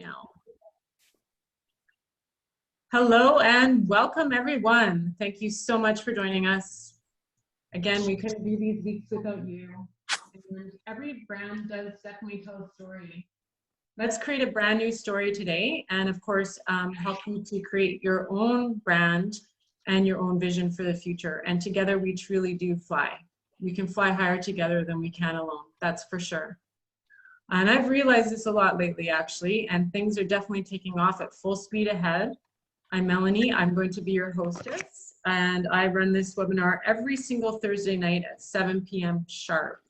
now. Hello and welcome everyone. Thank you so much for joining us. Again, we couldn't do these weeks without you. And every brand does definitely tell a story. Let's create a brand new story today and of course help you to create your own brand and your own vision for the future. And together we truly do fly. We can fly higher together than we can alone, that's for sure. And I've realized this a lot lately actually, and things are definitely taking off at full speed ahead. I'm Melanie, I'm going to be your hostess, and I run this webinar every single Thursday night at 7 p.m. sharp,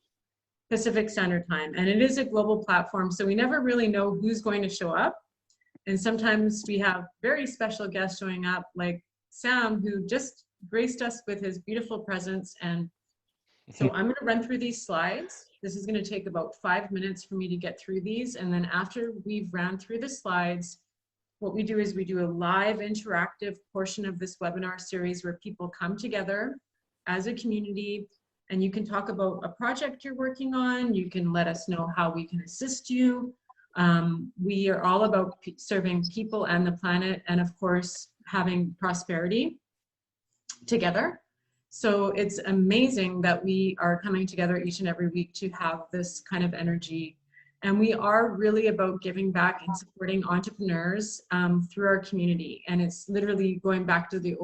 Pacific Standard Time. And it is a global platform, so we never really know who's going to show up. And sometimes we have very special guests showing up, like Sam, who just graced us with his beautiful presence. And so I'm going to run through these slides. This is going to take about 5 minutes for me to get through these. And then after we've ran through the slides, what we do is we do a live interactive portion of this webinar series where people come together as a community and you can talk about a project you're working on. You can let us know how we can assist you. We are all about serving people and the planet and of course having prosperity together. So it's amazing that we are coming together each and every week to have this kind of energy. And we are really about giving back and supporting entrepreneurs through our community. And it's literally going back to the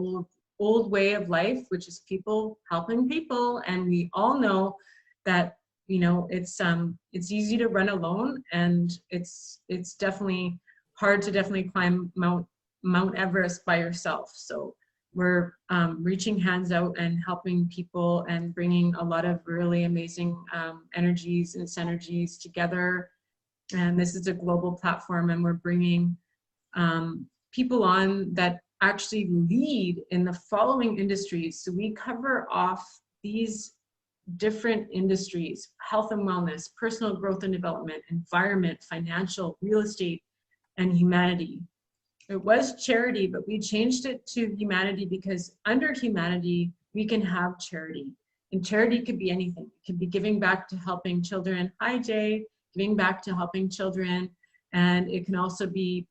old way of life, which is people helping people. And we all know that, you know, it's easy to run alone, and it's definitely hard to climb Mount Everest by yourself. So we're reaching hands out and helping people and bringing a lot of really amazing energies and synergies together. And this is a global platform, and we're bringing people on that actually lead in the following industries. So we cover off these different industries: health and wellness, personal growth and development, environment, financial, real estate, and humanity. It was charity, but we changed it to humanity because under humanity, we can have charity. And charity could be anything. It could be giving back to helping children. Hi, Jay. Giving back to helping children. And it can also be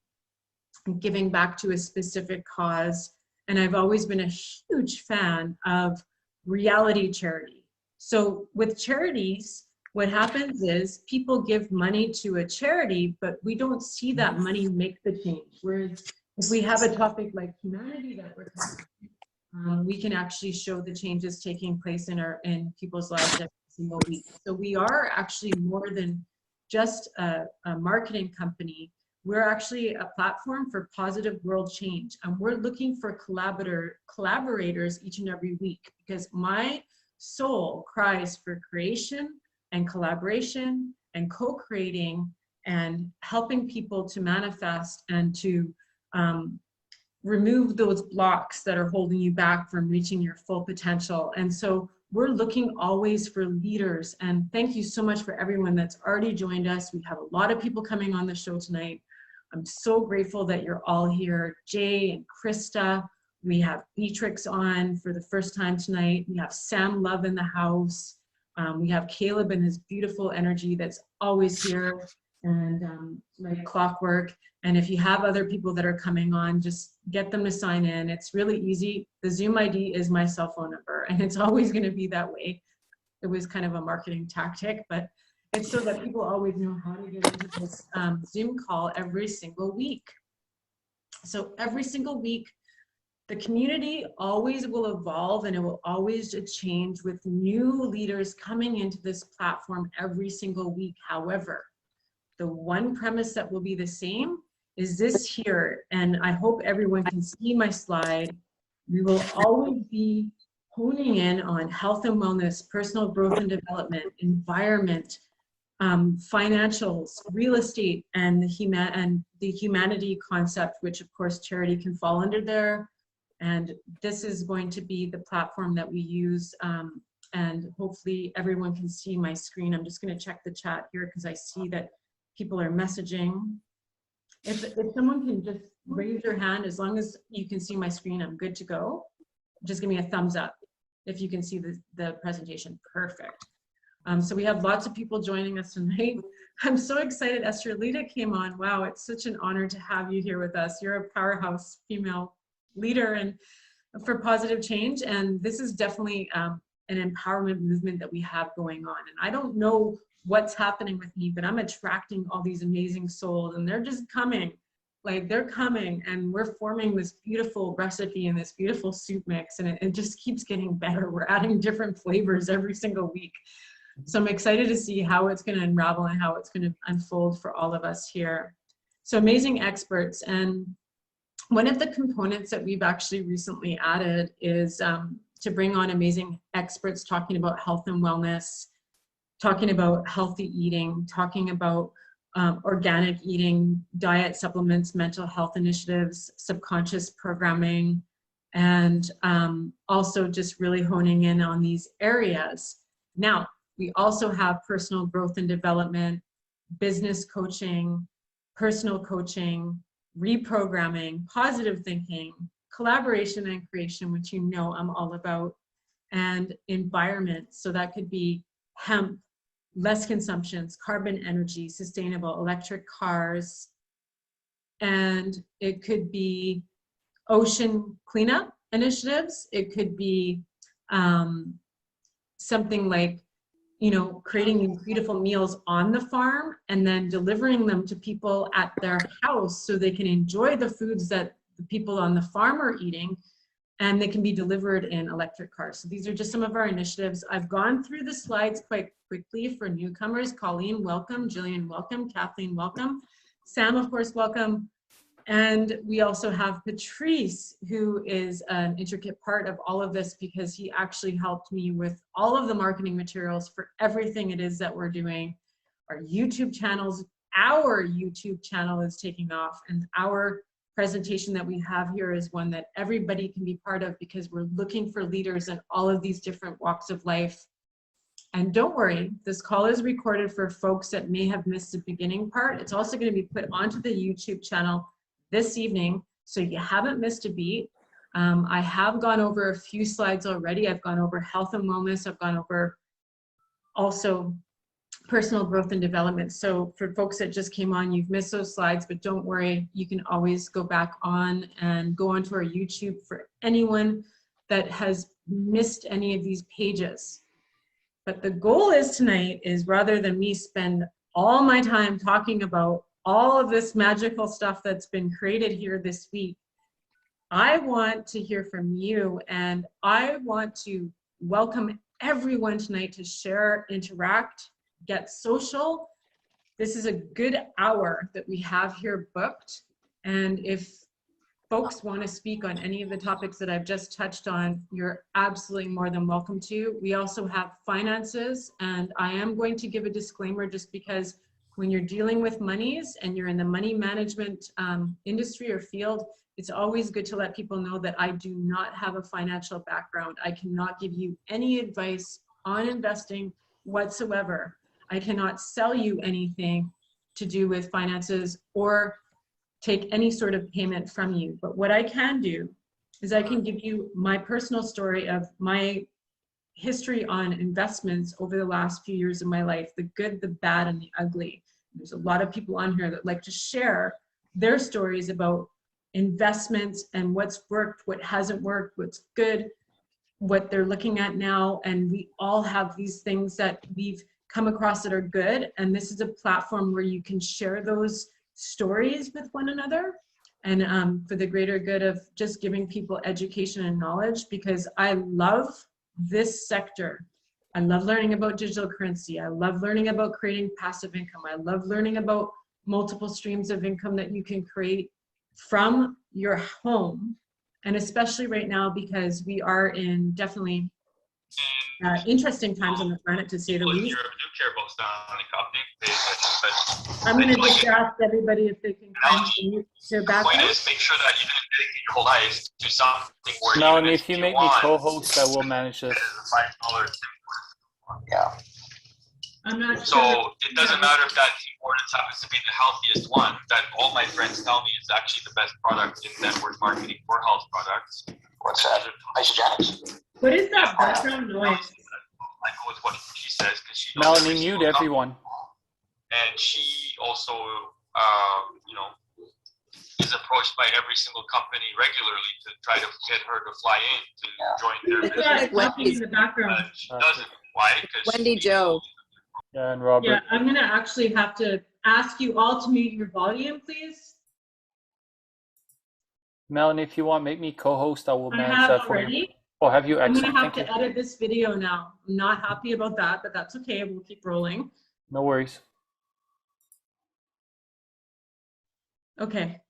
giving back to a specific cause. And I've always been a huge fan of reality charity. So with charities, what happens is people give money to a charity, but we don't see that money make the change. Whereas if we have a topic like humanity that we're covering, we can actually show the changes taking place in people's lives every single week. So we are actually more than just a marketing company. We're actually a platform for positive world change. And we're looking for collaborators each and every week, because my soul cries for creation and collaboration and co-creating and helping people to manifest and to remove those blocks that are holding you back from reaching your full potential. And so we're looking always for leaders. And thank you so much for everyone that's already joined us. We have a lot of people coming on the show tonight. I'm so grateful that you're all here. Jay and Krista, we have Beatrix on for the first time tonight. We have Sam Love in the house. We have Caleb and his beautiful energy that's always here, and like clockwork. And if you have other people that are coming on, just get them to sign in. It's really easy. The Zoom ID is my cell phone number, and it's always going to be that way. It was kind of a marketing tactic, but it's so that people always know how to get into this Zoom call every single week. So every single week, the community always will evolve, and it will always change with new leaders coming into this platform every single week. However, the one premise that will be the same is this here, and I hope everyone can see my slide. We will always be honing in on health and wellness, personal growth and development, environment, financials, real estate, and the humanity concept, which of course charity can fall under there. And this is going to be the platform that we use, and hopefully everyone can see my screen. I'm just going to check the chat here because I see that people are messaging. If someone can just raise your hand, as long as you can see my screen, I'm good to go. Just give me a thumbs up if you can see the presentation. Perfect. So we have lots of people joining us tonight. I'm so excited Estrelita came on. Wow, it's such an honor to have you here with us. You're a powerhouse female leader and for positive change. And this is definitely an empowerment movement that we have going on. And I don't know what's happening with me, but I'm attracting all these amazing souls and they're just coming. Like they're coming and we're forming this beautiful recipe and this beautiful soup mix and it just keeps getting better. We're adding different flavors every single week. So I'm excited to see how it's going to unravel and how it's going to unfold for all of us here. So amazing experts. And one of the components that we've actually recently added is to bring on amazing experts talking about health and wellness, talking about healthy eating, talking about organic eating, diet, supplements, mental health initiatives, subconscious programming, and also just really honing in on these areas. Now, we also have personal growth and development, business coaching, personal coaching, reprogramming, positive thinking, collaboration and creation, which you know I'm all about, and environment. So that could be hemp, less consumptions, carbon energy, sustainable electric cars, and it could be ocean cleanup initiatives. It could be something like, you know, creating these beautiful meals on the farm and then delivering them to people at their house so they can enjoy the foods that the people on the farm are eating, and they can be delivered in electric cars. So these are just some of our initiatives. I've gone through the slides quite quickly for newcomers. Colleen, welcome. Jillian, welcome. Kathleen, welcome. Sam, of course, welcome. And we also have Patrice, who is an intricate part of all of this because he actually helped me with all of the marketing materials for everything it is that we're doing. Our YouTube channels, our YouTube channel is taking off, and our presentation that we have here is one that everybody can be part of because we're looking for leaders in all of these different walks of life. And don't worry, this call is recorded for folks that may have missed the beginning part. It's also going to be put onto the YouTube channel this evening, so you haven't missed a beat. I have gone over a few slides already. I've gone over health and wellness. I've gone over also personal growth and development. So for folks that just came on, you've missed those slides, but don't worry, you can always go back on and go onto our YouTube for anyone that has missed any of these pages. But the goal is tonight is, rather than me spend all my time talking about all of this magical stuff that's been created here this week, I want to hear from you, and I want to welcome everyone tonight to share, interact, get social. This is a good hour that we have here booked, and if folks want to speak on any of the topics that I've just touched on, you're absolutely more than welcome to. We also have finances, and I am going to give a disclaimer just because when you're dealing with monies and you're in the money management industry or field, it's always good to let people know that I do not have a financial background. I cannot give you any advice on investing whatsoever. I cannot sell you anything to do with finances or take any sort of payment from you. But what I can do is I can give you my personal story of my history on investments over the last few years of my life, the good, the bad, and the ugly. There's a lot of people on here that like to share their stories about investments and what's worked, what hasn't worked, what's good, what they're looking at now. And we all have these things that we've come across that are good. And this is a platform where you can share those stories with one another, and for the greater good of just giving people education and knowledge, because I love this sector. I love learning about digital currency. I love learning about creating passive income. I love learning about multiple streams of income that you can create from your home. And especially right now, because we are in definitely interesting times on the planet, to say the least. I'm going to just ask everybody if they can find their background. The point is, make sure that you didn't dedicate your whole life to something where Melany, if you make me co-host, I will manage this. $5. Yeah. I'm not so sure. It doesn't matter if that Tim Hortons happens to be the healthiest one. That all my friends tell me is actually the best product in network marketing for health products. What's that? Isogenics. What is that background noise? I go with what she says because she Melany, mute everyone. and she also, you know, is approached by every single company regularly to try to get her to fly in to join their Look at business. that talking in the background. She doesn't. Why? Because Wendy Joe. Yeah, and Robert. Yeah, I'm gonna actually have to ask you all to mute your volume, please. Melanie, if you want, make me co-host. I will I manage have that for you. already. Oh, have you? I'm Excellent. gonna have Thank to you. edit this video now. I'm not happy about that, but that's okay. We'll keep rolling. No worries. Okay.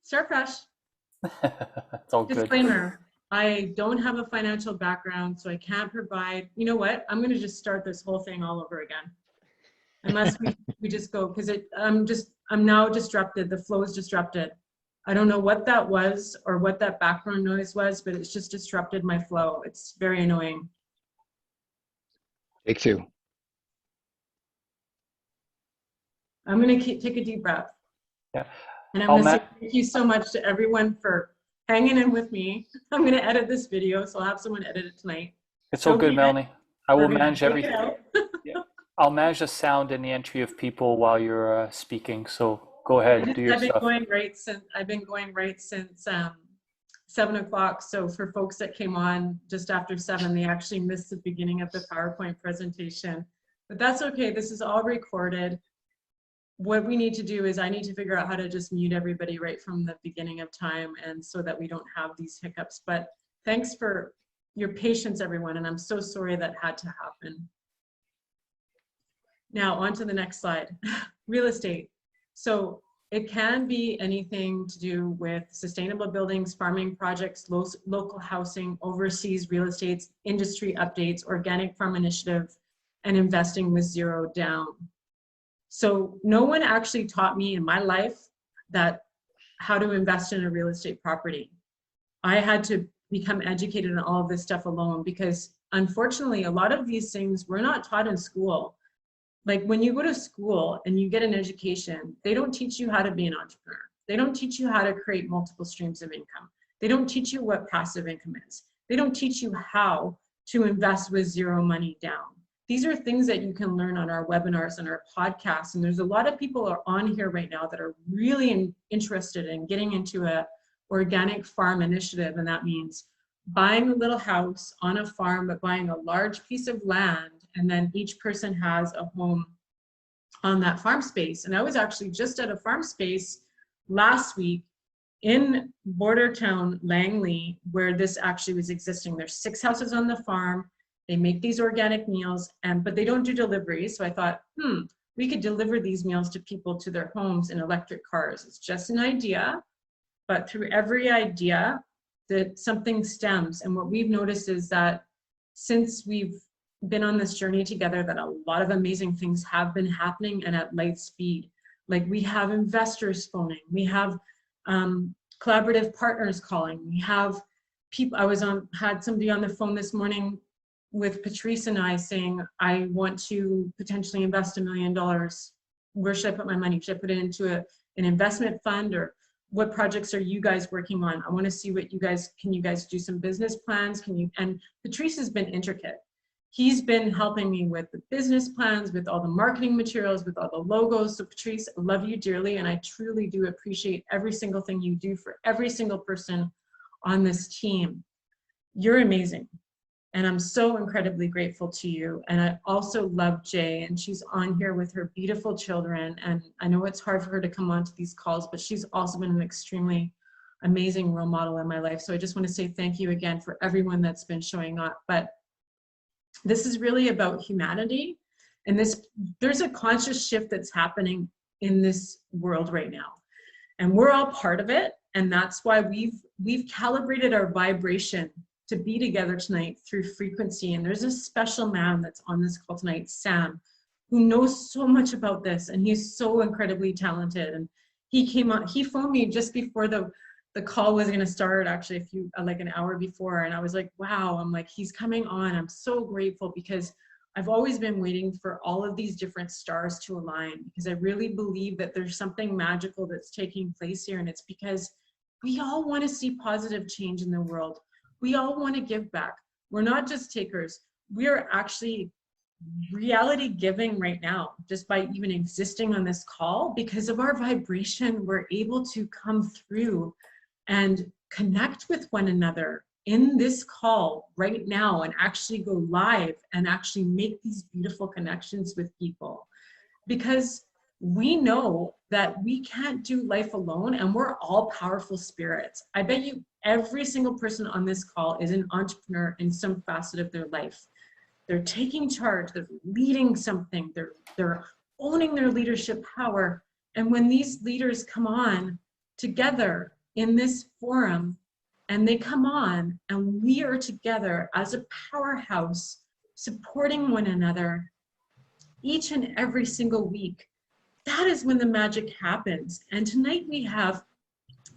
Start fresh. It's all good. Disclaimer. I don't have a financial background, so I can't provide, you know what? I'm gonna just start this whole thing all over again. Unless we just go, because I'm now disrupted. The flow is disrupted. I don't know what that was or what that background noise was, but it's just disrupted my flow. It's very annoying. Take two. I'm gonna take a deep breath. Yeah. And I'm gonna say thank you so much to everyone for hanging in with me. I'm gonna edit this video, so I'll have someone edit it tonight. It's all good, Melanie. I will manage Take it everything. out. Yeah. I'll manage the sound and the entry of people while you're speaking. So go ahead, do your I've been stuff. going right since 7 o'clock. So for folks that came on just after 7, they actually missed the beginning of the PowerPoint presentation. But that's okay. This is all recorded. What we need to do is I need to figure out how to just mute everybody right from the beginning of time, and so that we don't have these hiccups. But thanks for your patience, everyone. And I'm so sorry that had to happen. Now on to the next slide. Real estate. So it can be anything to do with sustainable buildings, farming projects, local housing, overseas real estate, industry updates, organic farm initiative, and investing with zero down. So no one actually taught me in my life that how to invest in a real estate property. I had to become educated on all of this stuff alone, because unfortunately, a lot of these things were not taught in school. Like when you go to school and you get an education, they don't teach you how to be an entrepreneur. They don't teach you how to create multiple streams of income. They don't teach you what passive income is. They don't teach you how to invest with zero money down. These are things that you can learn on our webinars and our podcasts. And there's a lot of people are on here right now that are really interested in getting into a organic farm initiative. And that means buying a little house on a farm, but buying a large piece of land, and then each person has a home on that farm space. And I was actually just at a farm space last week in border town Langley, where this actually was existing. There's 6 houses on the farm. They make these organic meals, but they don't do deliveries. So I thought, we could deliver these meals to people to their homes in electric cars. It's just an idea, but through every idea, that something stems. And what we've noticed is that since we've been on this journey together, that a lot of amazing things have been happening, and at light speed. Like we have investors phoning, we have collaborative partners calling, we have people. Had somebody on the phone this morning with Patrice and I saying, I want to potentially invest $1 million. Where should I put my money? Should I put it into an investment fund, or what projects are you guys working on? I want to see what can you guys do some business plans? And Patrice has been intricate. He's been helping me with the business plans, with all the marketing materials, with all the logos. So Patrice, I love you dearly, and I truly do appreciate every single thing you do for every single person on this team. You're amazing. And I'm so incredibly grateful to you. And I also love Jay, and she's on here with her beautiful children. And I know it's hard for her to come onto these calls, but she's also been an extremely amazing role model in my life. So I just want to say thank you again for everyone that's been showing up. But this is really about humanity. And there's a conscious shift that's happening in this world right now. And we're all part of it. And that's why we've calibrated our vibration to be together tonight through frequency. And there's a special man that's on this call tonight, Sam, who knows so much about this, and he's so incredibly talented. And he came on, he phoned me just before the call was gonna start, actually like an hour before. And I was like, wow, I'm like, he's coming on. I'm so grateful, because I've always been waiting for all of these different stars to align, because I really believe that there's something magical that's taking place here. And it's because we all wanna see positive change in the world. We all want to give back. We're not just takers. We are actually reality giving right now, just by even existing on this call. Because of our vibration, we're able to come through and connect with one another in this call right now and actually go live and actually make these beautiful connections with people. Because we know that we can't do life alone, and we're all powerful spirits. I bet you every single person on this call is an entrepreneur in some facet of their life. They're taking charge, they're leading something, they're owning their leadership power. And when these leaders come on together in this forum, and they come on and we are together as a powerhouse, supporting one another each and every single week, that is when the magic happens. And tonight we have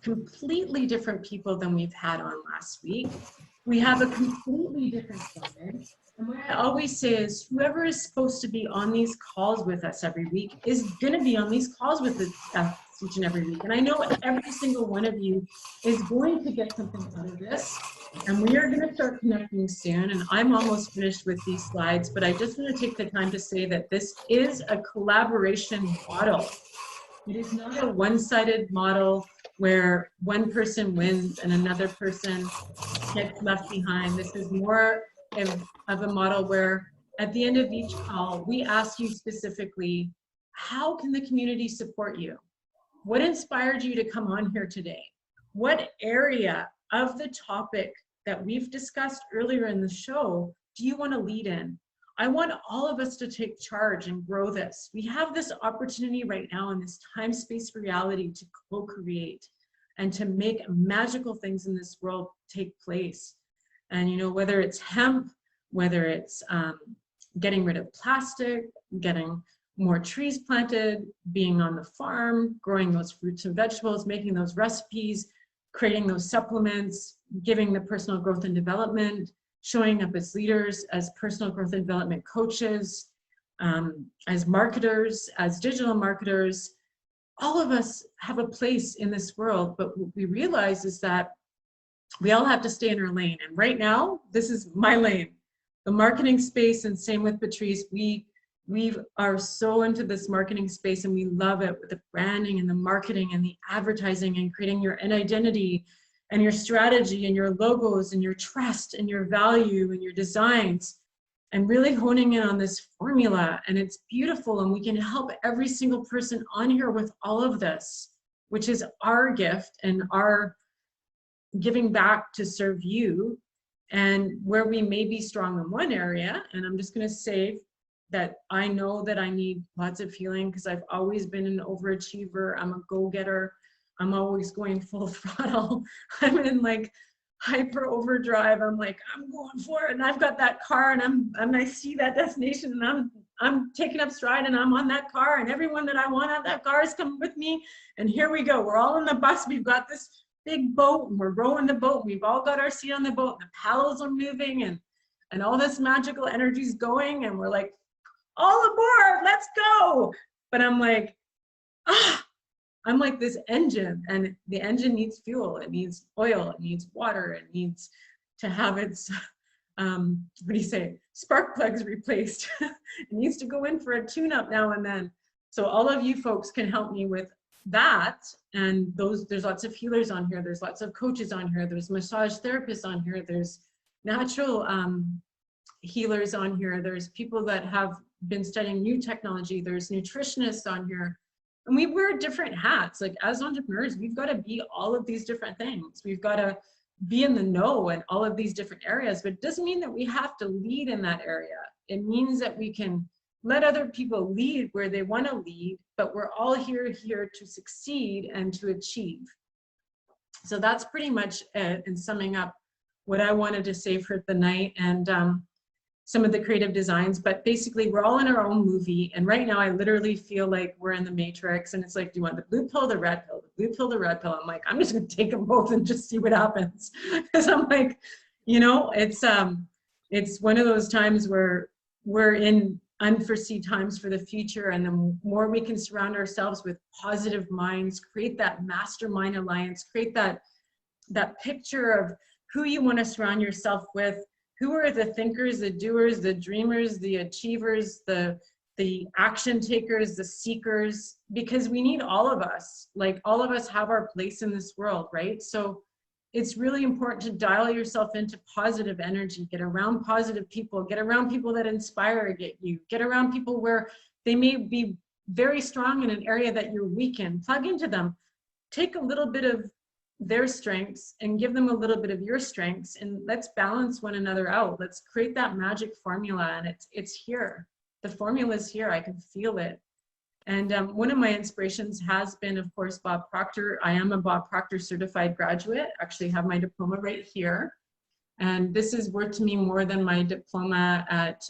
completely different people than we've had on last week. We have a completely different summit. And what I always say is whoever is supposed to be on these calls with us every week is going to be on these calls with us each and every week. And I know every single one of you is going to get something out of this. And we are going to start connecting soon. And I'm almost finished with these slides, but I just want to take the time to say that this is a collaboration model. It is not a one-sided model where one person wins and another person gets left behind. This is more of a model where at the end of each call, we ask you specifically, how can the community support you? What inspired you to come on here today? What area of the topic that we've discussed earlier in the show do you want to lead in? I want all of us to take charge and grow this. We have this opportunity right now in this time-space reality to co-create and to make magical things in this world take place. And, you know, whether it's hemp, whether it's getting rid of plastic, getting more trees planted, being on the farm, growing those fruits and vegetables, making those recipes, creating those supplements, giving the personal growth and development, showing up as leaders, as personal growth and development coaches, as marketers, as digital marketers. All of us have a place in this world, but what we realize is that we all have to stay in our lane. And right now, this is my lane, the marketing space, and same with Patrice. We are so into this marketing space, and we love it, with the branding and the marketing and the advertising and creating your identity and your strategy and your logos and your trust and your value and your designs, and really honing in on this formula. And it's beautiful, and we can help every single person on here with all of this, which is our gift and our giving back to serve you. And where we may be strong in one area, and I'm just going to say that I know that I need lots of healing, because I've always been an overachiever. I'm a go-getter. I'm always going full throttle. I'm in like hyper overdrive. I'm like, I'm going for it, and I've got that car, and I see that destination, and I'm taking up stride, and I'm on that car, and everyone that I want on that car is coming with me. And here we go. We're all in the bus. We've got this big boat, and we're rowing the boat. We've all got our seat on the boat, and the paddles are moving, and all this magical energy is going, and we're like, all aboard, let's go. But I'm like, I'm like this engine, and the engine needs fuel, it needs oil, it needs water, it needs to have its, what do you say, spark plugs replaced. It needs to go in for a tune-up now and then. So all of you folks can help me with that. And there's lots of healers on here, there's lots of coaches on here, there's massage therapists on here, there's natural healers on here, there's people that have been studying new technology, there's nutritionists on here. And we wear different hats. Like, as entrepreneurs, we've got to be all of these different things. We've got to be in the know in all of these different areas, but it doesn't mean that we have to lead in that area. It means that we can let other people lead where they want to lead, but we're all here to succeed and to achieve. So that's pretty much it, in summing up what I wanted to say for the night, and some of the creative designs. But basically, we're all in our own movie, and right now I literally feel like we're in the Matrix, and it's like, do you want the blue pill, the red pill, the blue pill, the red pill? I'm like, I'm just gonna take them both and just see what happens. Because I'm like, you know, it's one of those times where we're in unforeseen times for the future, and the more we can surround ourselves with positive minds, create that mastermind alliance, create that picture of who you want to surround yourself with, who are the thinkers, the doers, the dreamers, the achievers, the action takers, the seekers, because we need all of us. Like, all of us have our place in this world, right? So it's really important to dial yourself into positive energy, get around positive people, get around people that inspire you, get around people where they may be very strong in an area that you're weak in, plug into them, take a little bit of their strengths and give them a little bit of your strengths, and let's balance one another out. Let's create that magic formula, and it's here. The formula is here. I can feel it. And one of my inspirations has been, of course, Bob Proctor. I am a Bob Proctor certified graduate. Actually have my diploma right here. And this is worth to me more than my diploma at,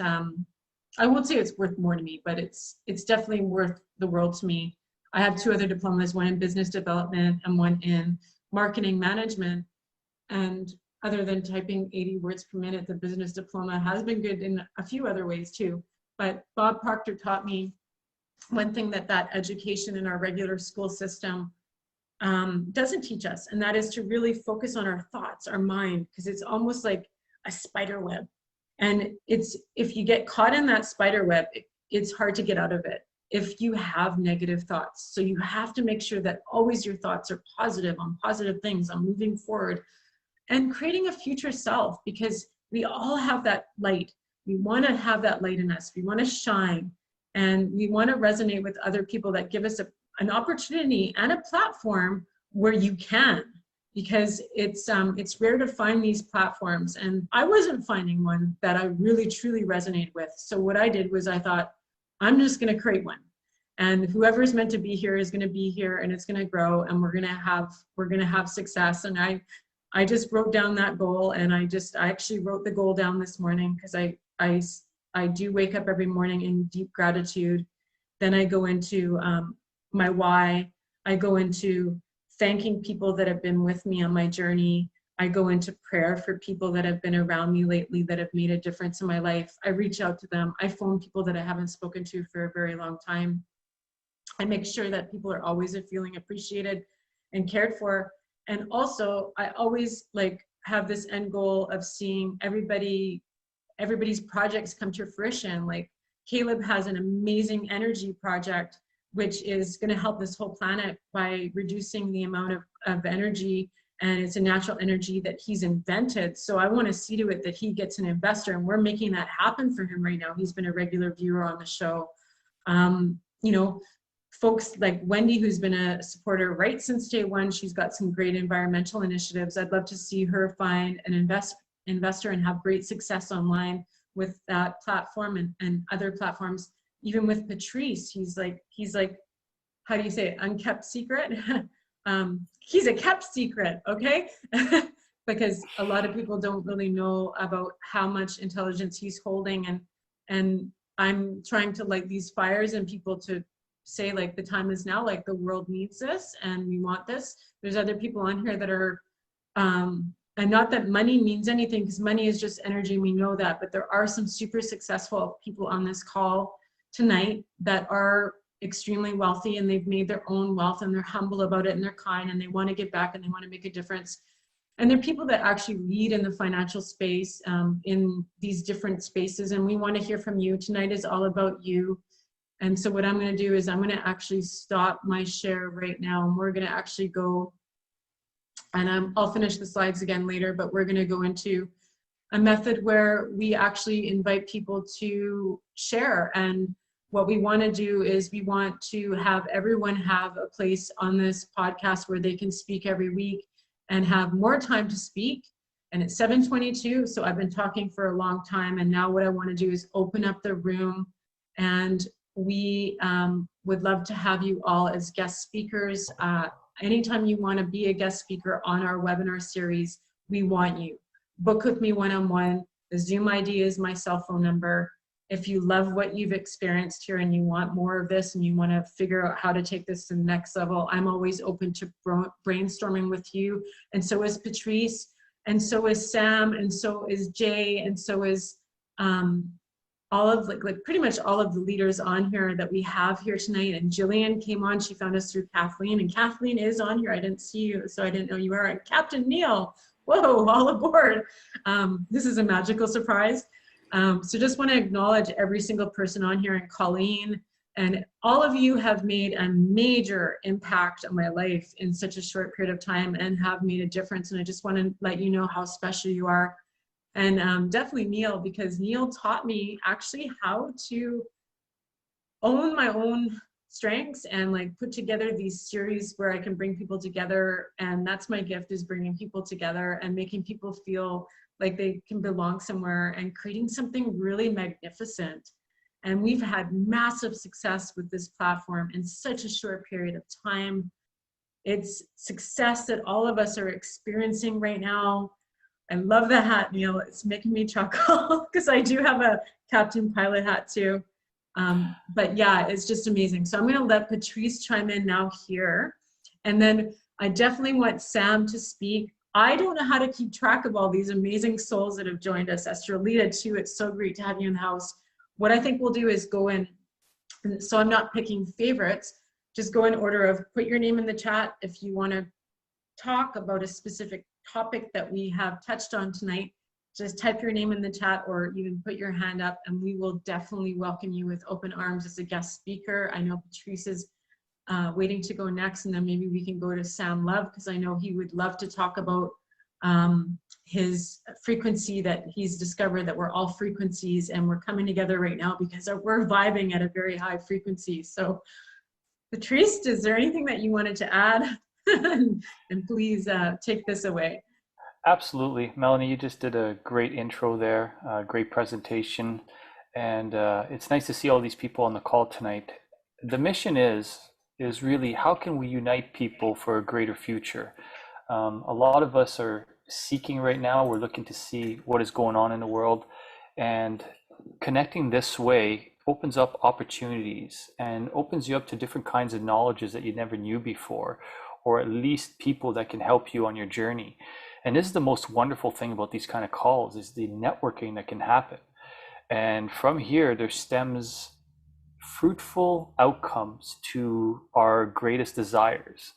I won't say it's worth more to me, but it's definitely worth the world to me. I have 2 other diplomas, one in business development and one in marketing management. And other than typing 80 words per minute, the business diploma has been good in a few other ways too. But Bob Proctor taught me one thing that education in our regular school system doesn't teach us, and that is to really focus on our thoughts, our mind, because it's almost like a spider web. And if you get caught in that spider web, it's hard to get out of it if you have negative thoughts. So you have to make sure that always your thoughts are positive, on positive things, on moving forward and creating a future self, because we all have that light. We want to have that light in us. We want to shine, and we want to resonate with other people that give us an opportunity and a platform where you can, because it's rare to find these platforms, and I wasn't finding one that I really truly resonated with. So what I did was I thought, I'm just going to create one, and whoever's meant to be here is going to be here, and it's going to grow, and we're going to have success. And I just wrote down that goal, and I actually wrote the goal down this morning, because I do wake up every morning in deep gratitude. Then I go into my why. I go into thanking people that have been with me on my journey. I go into prayer for people that have been around me lately that have made a difference in my life. I reach out to them. I phone people that I haven't spoken to for a very long time. I make sure that people are always feeling appreciated and cared for. And also, I always have this end goal of seeing everybody's projects come to fruition. Like Caleb has an amazing energy project, which is going to help this whole planet by reducing the amount of energy, and it's a natural energy that he's invented. So I want to see to it that he gets an investor, and we're making that happen for him right now. He's been a regular viewer on the show. You know, folks like Wendy, who's been a supporter right since day one, she's got some great environmental initiatives. I'd love to see her find an investor and have great success online with that platform and other platforms. Even with Patrice, he's like, how do you say it? Unkept secret? He's a kept secret, okay? Because a lot of people don't really know about how much intelligence he's holding, and I'm trying to light these fires and people to say, like, the time is now, like the world needs this and we want this. There's other people on here that are, and not that money means anything, because money is just energy, we know that, but there are some super successful people on this call tonight that are extremely wealthy, and they've made their own wealth, and they're humble about it, and they're kind, and they want to give back, and they want to make a difference. And they're people that actually lead in the financial space, in these different spaces, and we want to hear from you. Tonight is all about you. And so what I'm going to do is I'm going to actually stop my share right now, and we're going to actually go, and I'll finish the slides again later, but we're going to go into a method where we actually invite people to share. And what we want to do is we want to have everyone have a place on this podcast where they can speak every week and have more time to speak. And it's 7:22, so I've been talking for a long time, and now what I want to do is open up the room, and we would love to have you all as guest speakers. Anytime you want to be a guest speaker on our webinar series, we want you. Book with me one-on-one. The Zoom ID is my cell phone number. If you love what you've experienced here and you want more of this and you want to figure out how to take this to the next level, I'm always open to brainstorming with you. And so is Patrice, and so is Sam, and so is Jay, and so is all of like pretty much all of the leaders on here that we have here tonight. And Jillian came on, she found us through Kathleen, and Kathleen is on here. I didn't see you, so I didn't know you were. And Captain Neil, whoa, all aboard. This is a magical surprise. So just want to acknowledge every single person on here, and Colleen, and all of you have made a major impact on my life in such a short period of time and have made a difference. And I just want to let you know how special you are. And definitely Neil, because Neil taught me actually how to own my own strengths and like put together these series where I can bring people together. And that's my gift, is bringing people together and making people feel like they can belong somewhere and creating something really magnificent. And we've had massive success with this platform in such a short period of time. It's success that all of us are experiencing right now. I love the hat, Neil. It's making me chuckle because I do have a Captain Pilot hat too. But yeah, it's just amazing. So I'm going to let Patrice chime in now here. And then I definitely want Sam to speak. I don't know how to keep track of all these amazing souls that have joined us. Estrelita too, it's so great to have you in the house. What I think we'll do is go in, so I'm not picking favorites, just go in order of put your name in the chat if you want to talk about a specific topic that we have touched on tonight. Just type your name in the chat or even put your hand up, and we will definitely welcome you with open arms as a guest speaker. I know Patrice is waiting to go next, and then maybe we can go to Sam Love, because I know he would love to talk about his frequency that he's discovered, that we're all frequencies and we're coming together right now because we're vibing at a very high frequency. So Patrice, is there anything that you wanted to add? And please take this away. Absolutely. Melanie, you just did a great intro there, great presentation. And it's nice to see all these people on the call tonight. The mission is really, how can we unite people for a greater future? A lot of us are seeking right now. We're looking to see what is going on in the world, and connecting this way opens up opportunities and opens you up to different kinds of knowledges that you never knew before, or at least people that can help you on your journey. And this is the most wonderful thing about these kind of calls, is the networking that can happen. And from here, there stems fruitful outcomes to our greatest desires.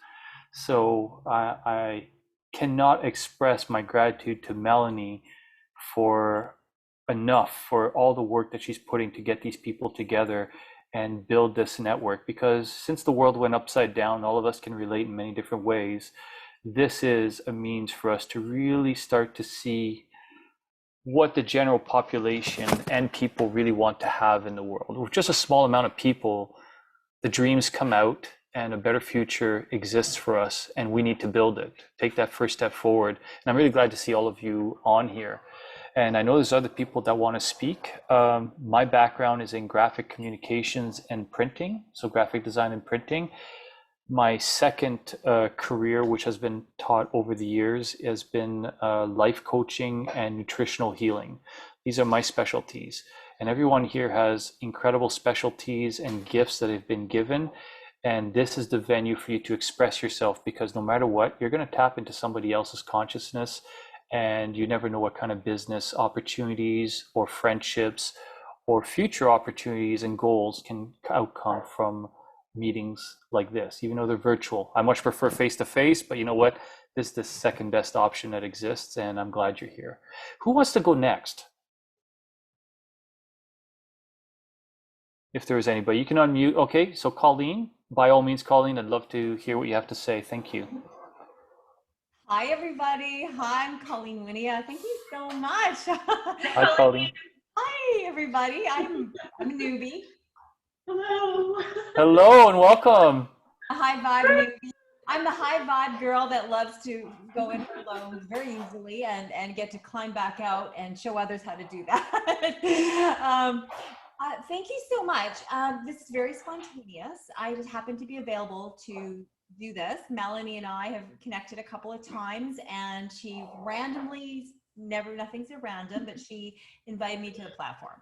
So I cannot express my gratitude to Melany for all the work that she's putting to get these people together and build this network. Because since the world went upside down, all of us can relate in many different ways. This is a means for us to really start to see what the general population and people really want to have in the world. With just a small amount of people, the dreams come out and a better future exists for us, and we need to build it. Take that first step forward. And I'm really glad to see all of you on here. And I know there's other people that want to speak. My background is in graphic communications and printing, so graphic design and printing. My second career, which has been taught over the years, has been life coaching and nutritional healing. These are my specialties. And everyone here has incredible specialties and gifts that have been given. And this is the venue for you to express yourself, because no matter what, you're going to tap into somebody else's consciousness, and you never know what kind of business opportunities or friendships or future opportunities and goals can outcome from meetings like this, even though they're virtual. I much prefer face-to-face, but you know what? This is the second best option that exists, and I'm glad you're here. Who wants to go next? If there is anybody, you can unmute. Okay, so Colleen, by all means, Colleen, I'd love to hear what you have to say. Thank you. Hi, everybody. Hi, I'm Colleen Winia. Thank you so much. Hi, Colleen. Hi, everybody. I'm a newbie. Hello. Hello and welcome. A high vibe newbie. I'm the high vibe girl that loves to go in alone very easily and get to climb back out and show others how to do that. Thank you so much. This is very spontaneous. I just happened to be available to do this. Melany and I have connected a couple of times, and she randomly, nothing's a random, but she invited me to the platform.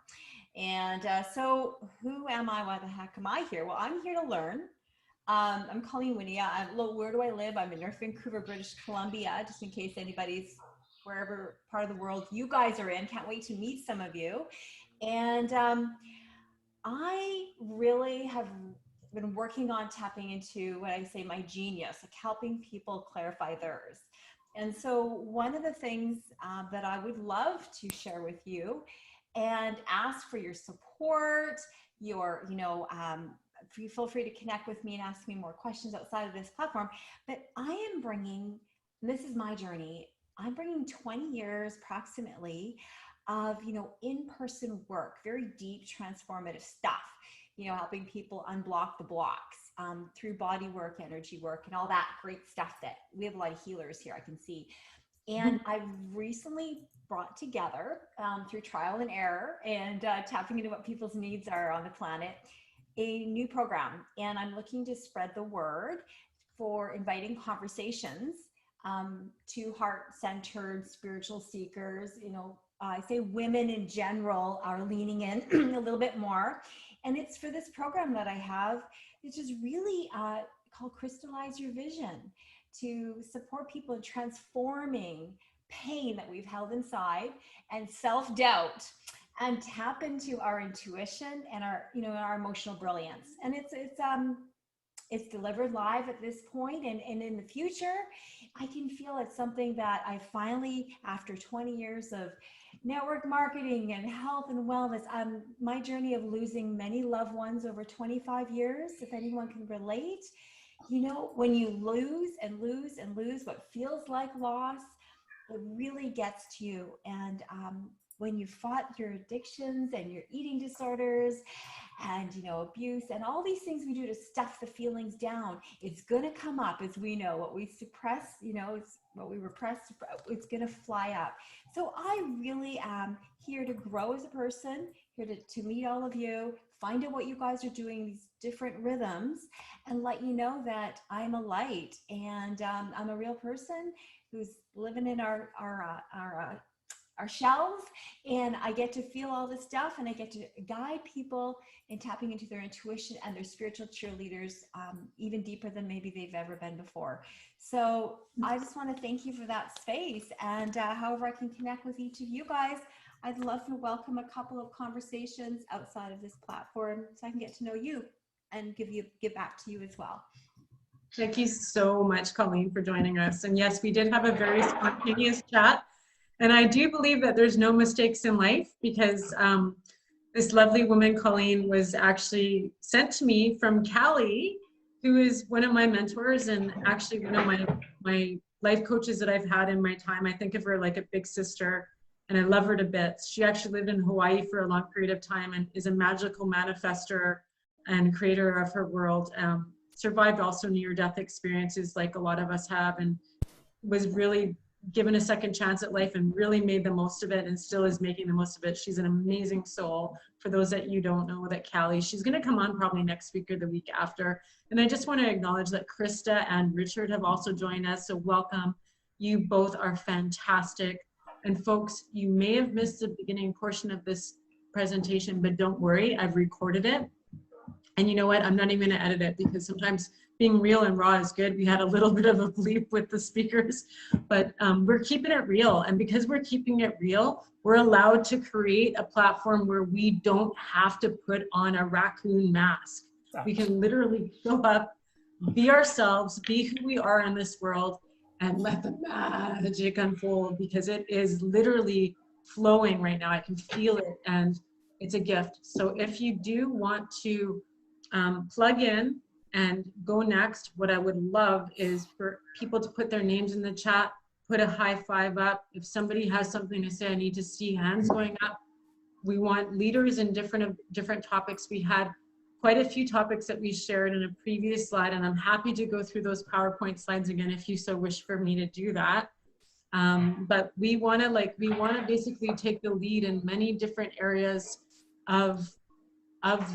And so who am I? Why the heck am I here? Well, I'm here to learn. I'm Colleen Winia. Where do I live? I'm in North Vancouver, British Columbia, just in case anybody's wherever part of the world you guys are in. Can't wait to meet some of you. And I really have been working on tapping into what I say my genius, like helping people clarify theirs. And so one of the things that I would love to share with you and ask for your support, your, feel free to connect with me and ask me more questions outside of this platform. But I am bringing, this is my journey, I'm bringing 20 years approximately of, in-person work, very deep transformative stuff, helping people unblock the blocks through body work, energy work, and all that great stuff that we have a lot of healers here, I can see. And I've recently brought together through trial and error and tapping into what people's needs are on the planet, a new program. And I'm looking to spread the word for inviting conversations to heart-centered spiritual seekers. I say women in general are leaning in a little bit more. And it's for this program that I have, which is really called Crystallize Your Vision, to support people in transforming pain that we've held inside and self-doubt, and tap into our intuition and our emotional brilliance. And it's delivered live at this point, and in the future, I can feel it's something that I finally, after 20 years of network marketing and health and wellness, my journey of losing many loved ones over 25 years, if anyone can relate, when you lose and lose and lose what feels like loss, it really gets to you. And when you fought your addictions and your eating disorders and abuse and all these things we do to stuff the feelings down, it's going to come up. As we know, what we suppress, it's what we repress, it's going to fly up. So I really am here to grow as a person, here to meet all of you, find out what you guys are doing, these different rhythms, and let you know that I'm a light, and I'm a real person who's living in our shells, and I get to feel all this stuff, and I get to guide people in tapping into their intuition and their spiritual cheerleaders even deeper than maybe they've ever been before. So I just want to thank you for that space, and however I can connect with each of you guys, I'd love to welcome a couple of conversations outside of this platform so I can get to know you and give back to you as well. Thank you so much, Colleen, for joining us. And yes, we did have a very spontaneous chat. And I do believe that there's no mistakes in life, because this lovely woman, Colleen, was actually sent to me from Callie, who is one of my mentors and actually one of my life coaches that I've had in my time. I think of her like a big sister, and I love her to bits. She actually lived in Hawaii for a long period of time and is a magical manifester and creator of her world. Survived also near-death experiences like a lot of us have, and was really given a second chance at life and really made the most of it, and still is making the most of it. She's an amazing soul. For those that you don't know, that Callie, she's going to come on probably next week or the week after. And I just want to acknowledge that Krista and Richard have also joined us. So welcome. You both are fantastic. And folks, you may have missed the beginning portion of this presentation, but don't worry, I've recorded it. And you know what? I'm not even going to edit it, because sometimes being real and raw is good. We had a little bit of a bleep with the speakers, but we're keeping it real. And because we're keeping it real, we're allowed to create a platform where we don't have to put on a raccoon mask. We can literally show up, be ourselves, be who we are in this world, and let the magic unfold, because it is literally flowing right now. I can feel it, and it's a gift. So if you do want to plug in and go next, what I would love is for people to put their names in the chat, put a high five up. If somebody has something to say, I need to see hands going up. We want leaders in different topics. We had quite a few topics that we shared in a previous slide, and I'm happy to go through those PowerPoint slides again if you so wish for me to do that. But we want to basically take the lead in many different areas of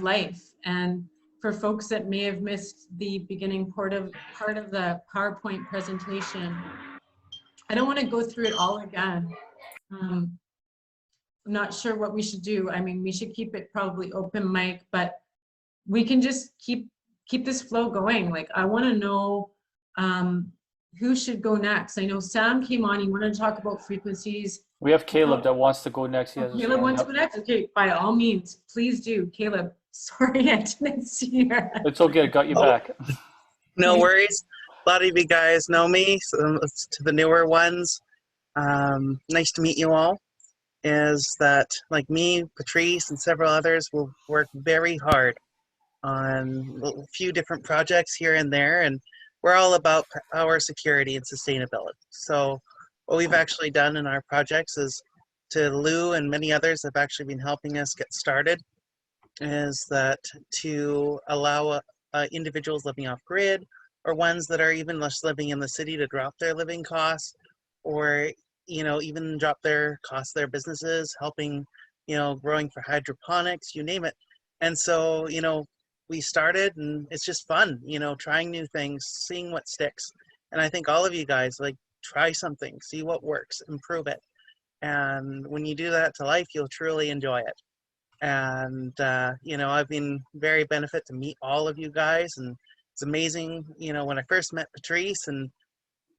life. And for folks that may have missed the beginning part of the PowerPoint presentation, I don't want to go through it all again. I'm not sure what we should do. I mean, we should keep it probably open mic, but we can just keep this flow going. Like, I want to know who should go next. I know Sam came on. You want to talk about frequencies. We have Caleb that wants to go next. Caleb wants to go next? Okay, by all means, please do. Caleb, sorry I didn't see you. It's okay, got you back. No worries. A lot of you guys know me, so to the newer ones, nice to meet you all. Is that like me, Patrice, and several others will work very hard on a few different projects here and there, and we're all about power security and sustainability. So what we've actually done in our projects is, to Lou and many others have actually been helping us get started, is that to allow individuals living off grid, or ones that are even less living in the city, to drop their living costs, or even drop their costs of their businesses, helping growing for hydroponics, you name it. And so we started, and it's just fun, trying new things, seeing what sticks. And I think all of you guys, like, try something, see what works, improve it. And when you do that to life, you'll truly enjoy it. And I've been very benefit to meet all of you guys, and it's amazing, when I first met Patrice, and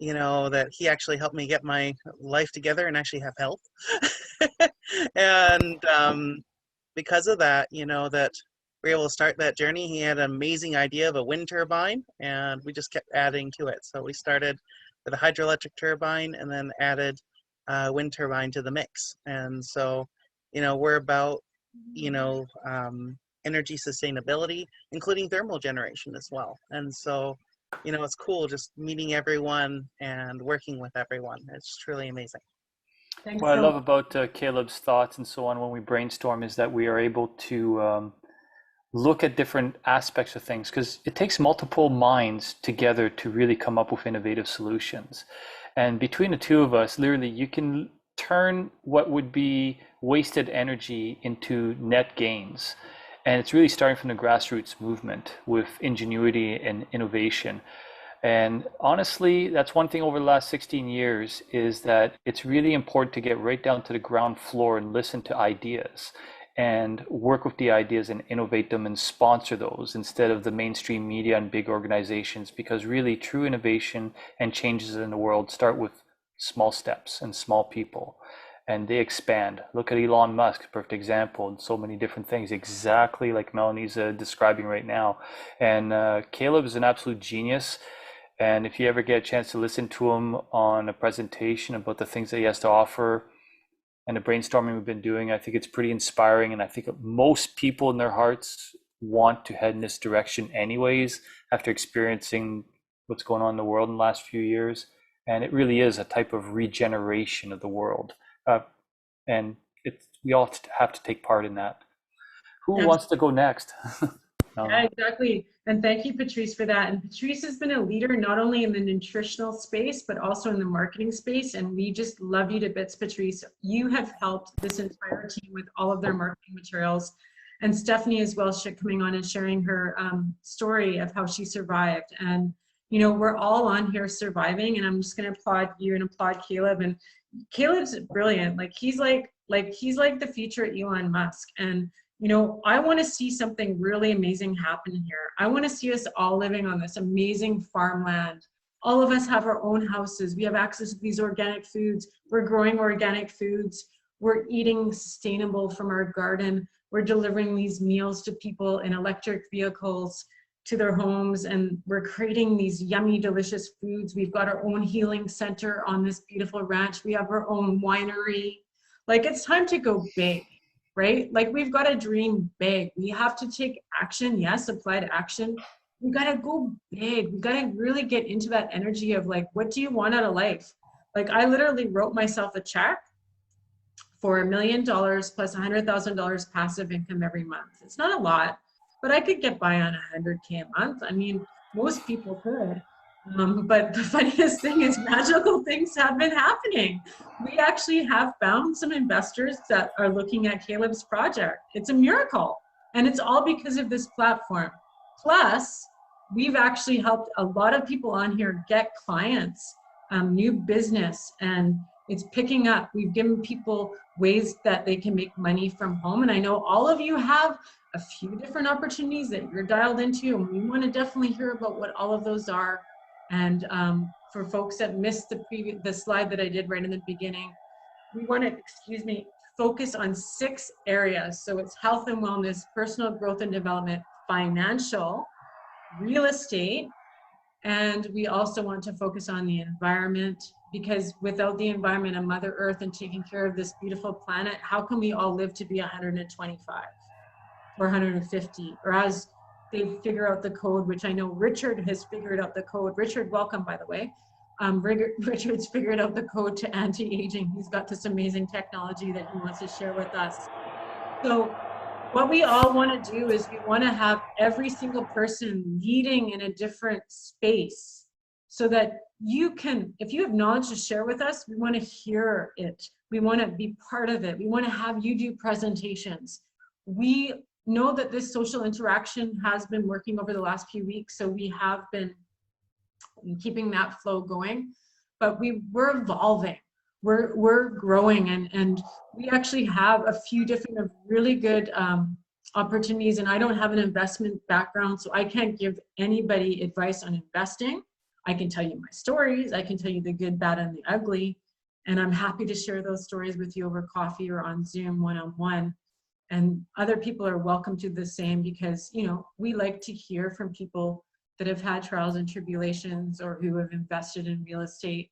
that he actually helped me get my life together and actually have health. And because of that, that we were able to start that journey. He had an amazing idea of a wind turbine, and we just kept adding to it. So we started with a hydroelectric turbine, and then added wind turbine to the mix. And so we're about energy sustainability, including thermal generation as well. And so it's cool just meeting everyone and working with everyone. It's truly amazing. Thanks What I so love much. about Caleb's thoughts and so on when we brainstorm is that we are able to look at different aspects of things, because it takes multiple minds together to really come up with innovative solutions. And between the two of us, literally, you can turn what would be wasted energy into net gains. And it's really starting from the grassroots movement with ingenuity and innovation. And honestly, that's one thing over the last 16 years, is that it's really important to get right down to the ground floor and listen to ideas and work with the ideas and innovate them and sponsor those instead of the mainstream media and big organizations, because really true innovation and changes in the world start with small steps and small people, and they expand. Look at Elon Musk, perfect example, and so many different things, exactly like Melany's describing right now. And Caleb is an absolute genius. And if you ever get a chance to listen to him on a presentation about the things that he has to offer and the brainstorming we've been doing, I think it's pretty inspiring. And I think most people in their hearts want to head in this direction anyways, after experiencing what's going on in the world in the last few years. And it really is a type of regeneration of the world. And we all have to take part in that. Who wants to go next? Yeah, exactly. And thank you, Patrice, for that. And Patrice has been a leader not only in the nutritional space, but also in the marketing space. And we just love you to bits, Patrice. You have helped this entire team with all of their marketing materials. And Stephanie as well, coming on and sharing her story of how she survived. And, we're all on here surviving. And I'm just going to applaud you and applaud Caleb. And Caleb's brilliant. He's like the future Elon Musk. And I want to see something really amazing happen here. I want to see us all living on this amazing farmland. All of us have our own houses. We have access to these organic foods. We're growing organic foods. We're eating sustainable from our garden. We're delivering these meals to people in electric vehicles to their homes, and we're creating these yummy, delicious foods. We've got our own healing center on this beautiful ranch. We have our own winery. It's time to go big. Right? We've got to dream big. We have to take action. Yes, applied action. We got to go big. We got to really get into that energy of what do you want out of life? I literally wrote myself a check for $1 million plus $100,000 passive income every month. It's not a lot, but I could get by on $100K a month. I mean, most people could. But the funniest thing is magical things have been happening. We actually have found some investors that are looking at Caleb's project. It's a miracle. And it's all because of this platform. Plus, we've actually helped a lot of people on here get clients, new business, and it's picking up. We've given people ways that they can make money from home. And I know all of you have a few different opportunities that you're dialed into, and we want to definitely hear about what all of those are. And for folks that missed the slide that I did right in the beginning, we want to, focus on 6 areas. So it's health and wellness, personal growth and development, financial, real estate, And we also want to focus on the environment, because without the environment and Mother Earth and taking care of this beautiful planet, how can we all live to be 125 or 150? Or as they figure out the code, which I know Richard has figured out the code. Richard, welcome, by the way. Richard's figured out the code to anti-aging. He's got this amazing technology that he wants to share with us. So what we all want to do is we want to have every single person leading in a different space, so that you can, if you have knowledge to share with us, we want to hear it. We want to be part of it. We want to have you do presentations. We know that this social interaction has been working over the last few weeks, so we have been keeping that flow going, but we're evolving. We're growing, and we actually have a few different really good opportunities. And I don't have an investment background, so I can't give anybody advice on investing. I can tell you my stories. I can tell you the good, bad, and the ugly. And I'm happy to share those stories with you over coffee or on Zoom one-on-one. And other people are welcome to the same, because, you know, we like to hear from people that have had trials and tribulations or who have invested in real estate.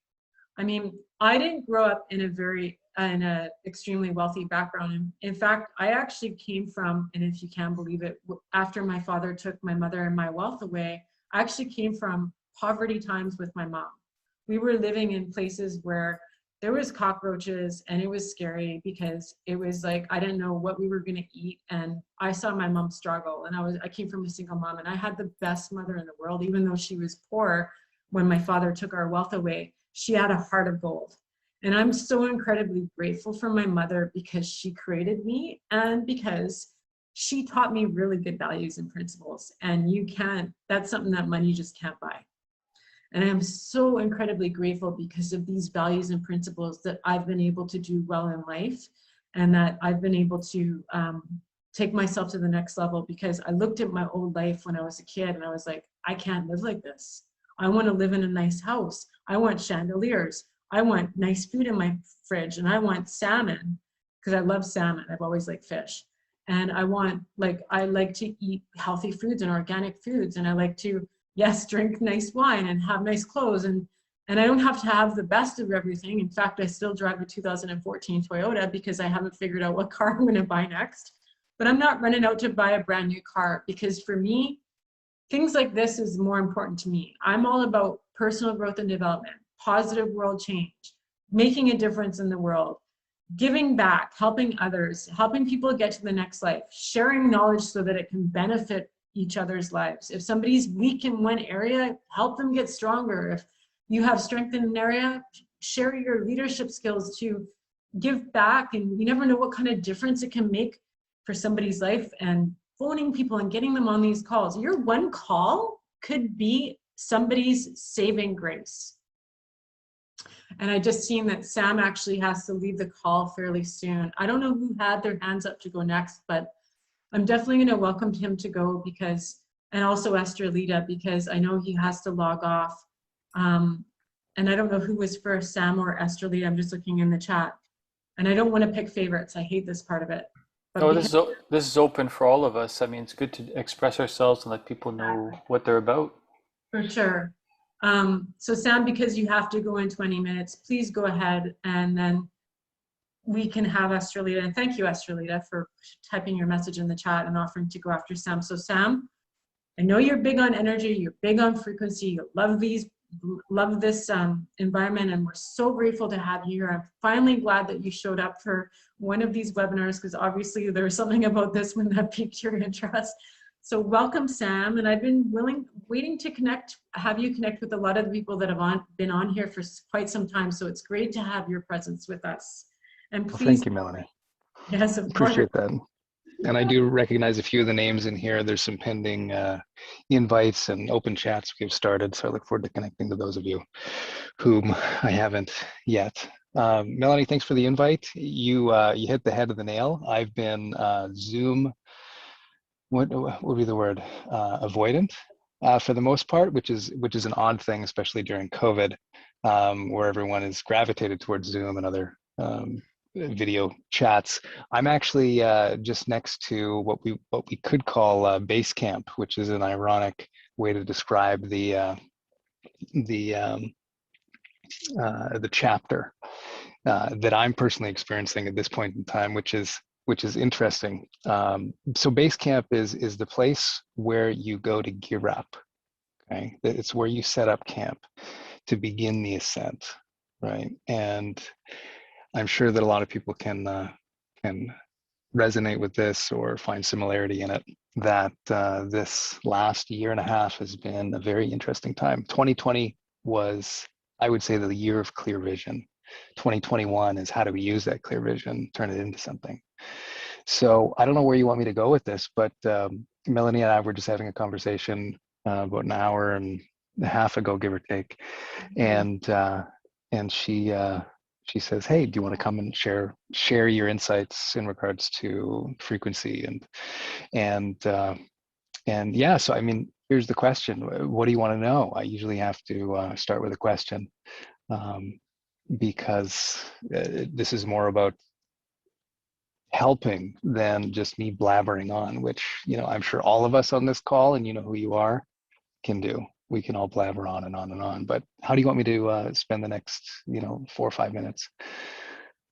I mean, I didn't grow up in a extremely wealthy background. In fact, I actually came from, and if you can believe it, after my father took my mother and my wealth away, I actually came from poverty times with my mom. We were living in places where there was cockroaches, and it was scary, because it was like, I didn't know what we were going to eat. And I saw my mom struggle, and I came from a single mom, and I had the best mother in the world. Even though she was poor when my father took our wealth away, she had a heart of gold. And I'm so incredibly grateful for my mother, because she created me, and because she taught me really good values and principles. And that's something that money just can't buy. And I'm so incredibly grateful because of these values and principles that I've been able to do well in life, and that I've been able to take myself to the next level. Because I looked at my old life when I was a kid, and I was like, I can't live like this. I want to live in a nice house. I want chandeliers. I want nice food in my fridge, and I want salmon, because I love salmon. I've always liked fish. And I like to eat healthy foods and organic foods. And I like to, yes, drink nice wine and have nice clothes. And I don't have to have the best of everything. In fact, I still drive a 2014 Toyota, because I haven't figured out what car I'm going to buy next. But I'm not running out to buy a brand new car, because for me, things like this is more important to me. I'm all about personal growth and development, positive world change, making a difference in the world, giving back, helping others, helping people get to the next life, sharing knowledge so that it can benefit each other's lives. If somebody's weak in one area, help them get stronger. If you have strength in an area, share your leadership skills to give back. And you never know what kind of difference it can make for somebody's life. And phoning people and getting them on these calls, your one call could be somebody's saving grace. And I just seen that Sam actually has to leave the call fairly soon. I don't know who had their hands up to go next, but I'm definitely going to welcome him to go, because, and also Estrelita, because I know he has to log off. And I don't know who was first, Sam or Estrelita. I'm just looking in the chat. And I don't want to pick favorites. I hate this part of it. But No, this is open for all of us. I mean, it's good to express ourselves and let people know what they're about. For sure. So Sam, because you have to go in 20 minutes, please go ahead, and then we can have Estrelita. And thank you, Estrelita, for typing your message in the chat and offering to go after Sam. So Sam, I know you're big on energy, you're big on frequency, you love this environment, and we're so grateful to have you here. I'm finally glad that you showed up for one of these webinars, because obviously there was something about this one that piqued your interest. So welcome, Sam. And I've been waiting to have you connect with a lot of the people that have been on here for quite some time. So it's great to have your presence with us. And please. Well, thank you, Melanie. Yes, of course. Appreciate that. And I do recognize a few of the names in here. There's some pending invites and open chats we've started. So I look forward to connecting to those of you whom I haven't yet. Melanie, thanks for the invite. You hit the head of the nail. I've been Zoom, what would be the word? Avoidant for the most part, which is an odd thing, especially during COVID, where everyone is gravitated towards Zoom and other video chats. I'm actually just next to what we could call base camp, which is an ironic way to describe the the chapter that I'm personally experiencing at this point in time, which is interesting. So base camp is the place where you go to gear up. Okay, it's where you set up camp to begin the ascent, right? And I'm sure that a lot of people can resonate with this or find similarity in it. That this last year and a half has been a very interesting time. 2020 was, I would say, the year of clear vision. 2021 is how do we use that clear vision, turn it into something. So I don't know where you want me to go with this, but Melanie and I were just having a conversation about an hour and a half ago, give or take, and she says, "Hey, do you want to come and share your insights in regards to frequency and yeah?" So I mean, here's the question: what do you want to know? I usually have to start with a question because this is more about helping than just me blabbering on, which, you know, I'm sure all of us on this call, and you know who you are, can do. We can all blabber on and on and on. But how do you want me to spend the next, 4 or 5 minutes?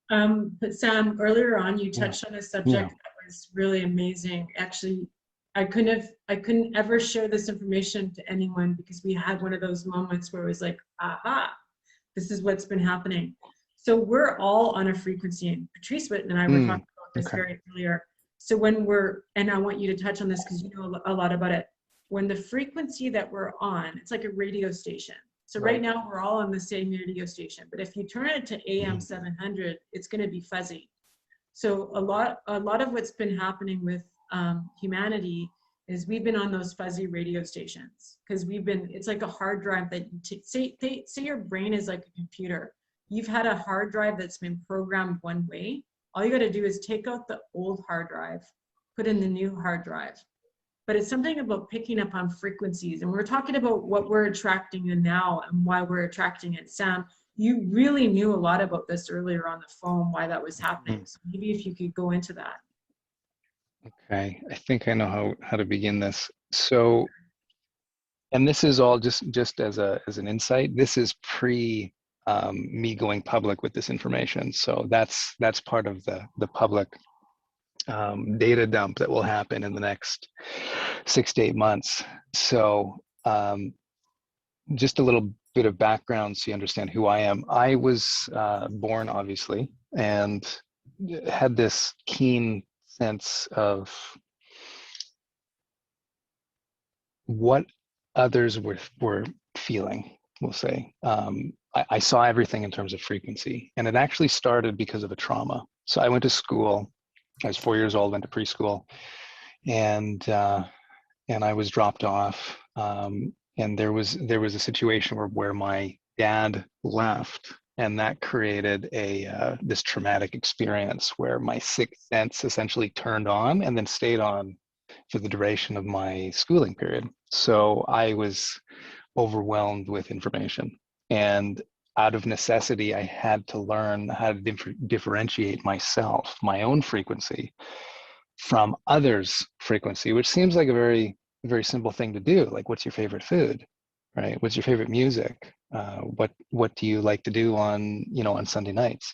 But Sam, earlier on, you Yeah. touched on a subject that was really amazing. Actually, I couldn't ever share this information to anyone because we had one of those moments where it was like, aha, this is what's been happening. So we're all on a frequency, and Patrice Whitten and I were talking about this Okay. very earlier. So when and I want you to touch on this because you know a lot about it. When the frequency that we're on, it's like a radio station. So right now we're all on the same radio station, but if you turn it to AM 700, it's going to be fuzzy. So a lot of what's been happening with humanity is we've been on those fuzzy radio stations because it's like a hard drive that you say your brain is like a computer. You've had a hard drive that's been programmed one way. All you got to do is take out the old hard drive, put in the new hard drive. But it's something about picking up on frequencies. And we're talking about what we're attracting in now and why we're attracting it. Sam, you really knew a lot about this earlier on the phone, why that was happening. So maybe if you could go into that. Okay, I think I know how to begin this. So, and this is all just as an insight. This is pre me going public with this information. So that's part of the public data dump that will happen in the next 6 to 8 months. So just a little bit of background so you understand who I am. I was born, obviously, and had this keen sense of what others were feeling, we'll say. I saw everything in terms of frequency, and it actually started because of a trauma. So I went to school. I was 4 years old, went to preschool, and I was dropped off. And there was a situation where my dad left, and that created this traumatic experience where my sixth sense essentially turned on and then stayed on for the duration of my schooling period. So I was overwhelmed with information, and out of necessity, I had to learn how to differentiate myself, my own frequency, from others' frequency, which seems like a very, very simple thing to do. Like, what's your favorite food, right? What's your favorite music? What do you like to do on Sunday nights,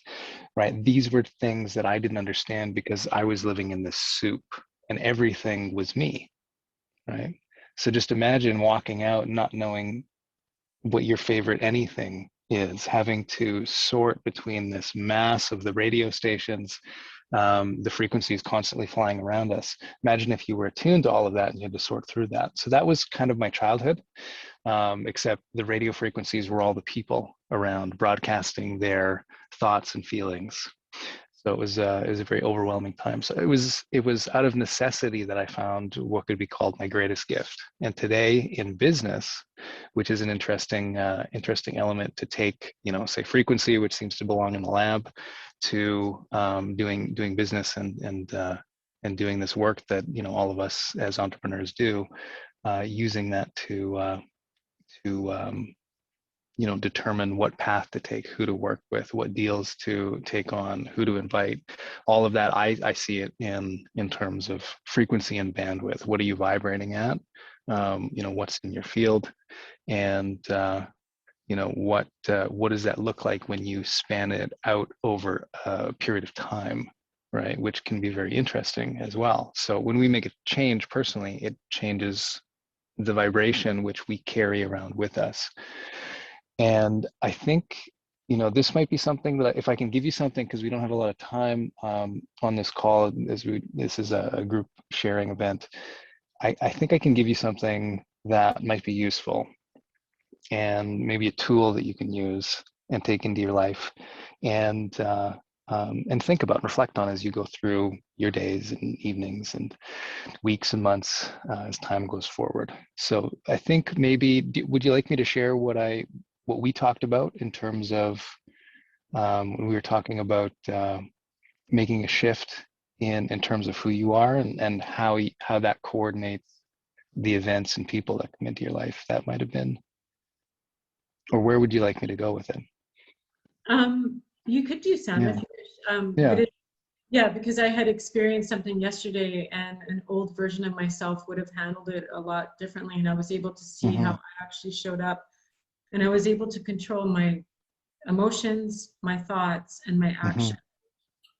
right? These were things that I didn't understand because I was living in this soup, and everything was me, right? So just imagine walking out and not knowing what your favorite anything is, having to sort between this mass of the radio stations, the frequencies constantly flying around us. Imagine if you were attuned to all of that and you had to sort through that. So that was kind of my childhood, except the radio frequencies were all the people around broadcasting their thoughts and feelings. So it was a very overwhelming time. So it was out of necessity that I found what could be called my greatest gift. And today in business, which is an interesting element to take, say frequency, which seems to belong in the lab, to doing business and doing this work that all of us as entrepreneurs do, using that to determine what path to take, who to work with, what deals to take on, who to invite. All of that, I see it in terms of frequency and bandwidth. What are you vibrating at? what's in your field, and what does that look like when you span it out over a period of time, right? Which can be very interesting as well. So when we make a change personally, it changes the vibration which we carry around with us. And I think, this might be something that if I can give you something, because we don't have a lot of time on this call, this is a group sharing event, I think I can give you something that might be useful and maybe a tool that you can use and take into your life and think about and reflect on as you go through your days and evenings and weeks and months as time goes forward. So I think maybe, would you like me to share what we talked about in terms of when we were talking about making a shift in terms of who you are and how that coordinates the events and people that come into your life? That might have been, or where would you like me to go with it? You could do some Yeah. if you wish. Yeah. Yeah, because I had experienced something yesterday, and an old version of myself would have handled it a lot differently, and I was able to see how I actually showed up, and I was able to control my emotions, my thoughts, and my action.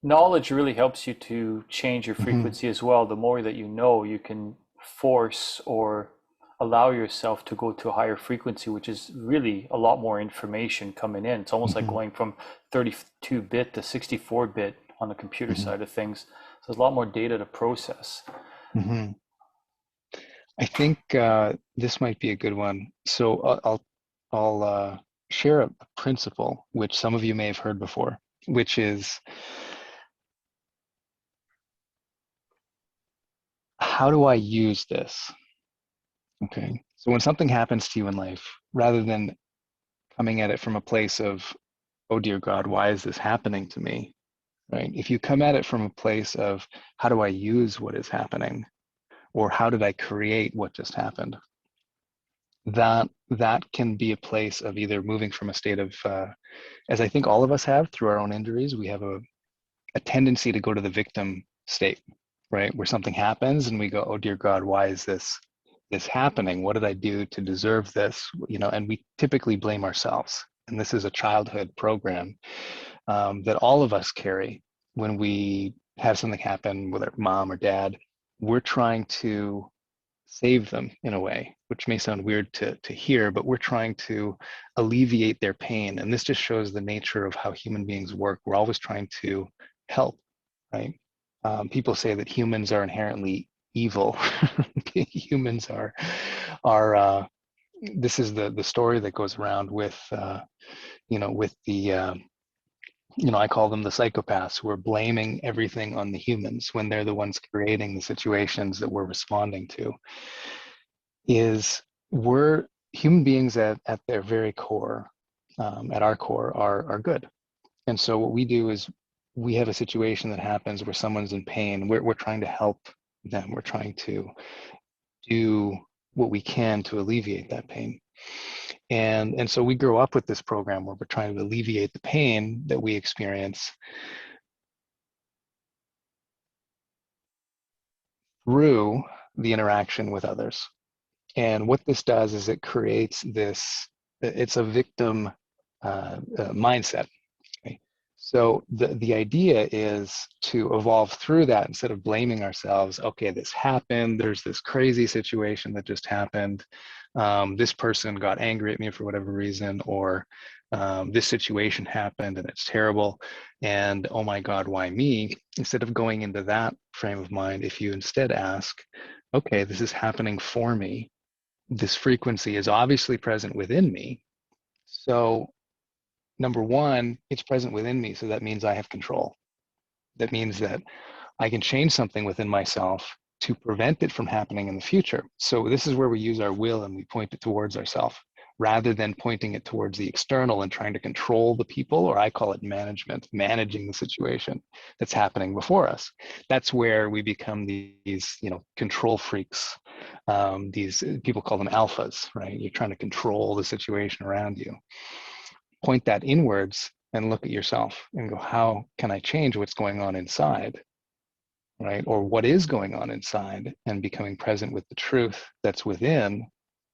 Knowledge really helps you to change your frequency as well. The more that you know, you can force or allow yourself to go to a higher frequency, which is really a lot more information coming in. It's almost like going from 32-bit to 64-bit on the computer side of things. So there's a lot more data to process. I think this might be a good one. So I'll share a principle which some of you may have heard before, which is, how do I use this? Okay. So when something happens to you in life, rather than coming at it from a place of, oh dear God, why is this happening to me? Right? If you come at it from a place of, how do I use what is happening? Or how did I create what just happened? That can be a place of either moving from a state of, as I think all of us have through our own injuries, we have a tendency to go to the victim state, right? Where something happens and we go, oh dear God, why is this happening? What did I do to deserve this? And we typically blame ourselves. And this is a childhood program that all of us carry. When we have something happen with our mom or dad, we're trying to save them in a way, which may sound weird to hear, but we're trying to alleviate their pain. And this just shows the nature of how human beings work. We're always trying to help, right? People say that humans are inherently evil. Humans are this is the story that goes around with with the I call them the psychopaths, who are blaming everything on the humans when they're the ones creating the situations that we're responding to. Is we're human beings at their very core, at our core, are good. And so what we do is, we have a situation that happens where someone's in pain. We're trying to help them. We're trying to do what we can to alleviate that pain. And so we grow up with this program where we're trying to alleviate the pain that we experience through the interaction with others. And what this does is it creates it's a victim mindset. Okay? So the idea is to evolve through that instead of blaming ourselves. Okay, this happened. There's this crazy situation that just happened. This person got angry at me for whatever reason, or this situation happened and it's terrible. And oh my God, why me? Instead of going into that frame of mind, if you instead ask, okay, this is happening for me. This frequency is obviously present within me. So number one, it's present within me. So that means I have control. That means that I can change something within myself to prevent it from happening in the future. So this is where we use our will and we point it towards ourselves rather than pointing it towards the external and trying to control the people, or I call it management, managing the situation that's happening before us. That's where we become these, control freaks. These people call them alphas, right? You're trying to control the situation around you. Point that inwards and look at yourself and go, how can I change what's going on inside right? Or what is going on inside, and becoming present with the truth that's within,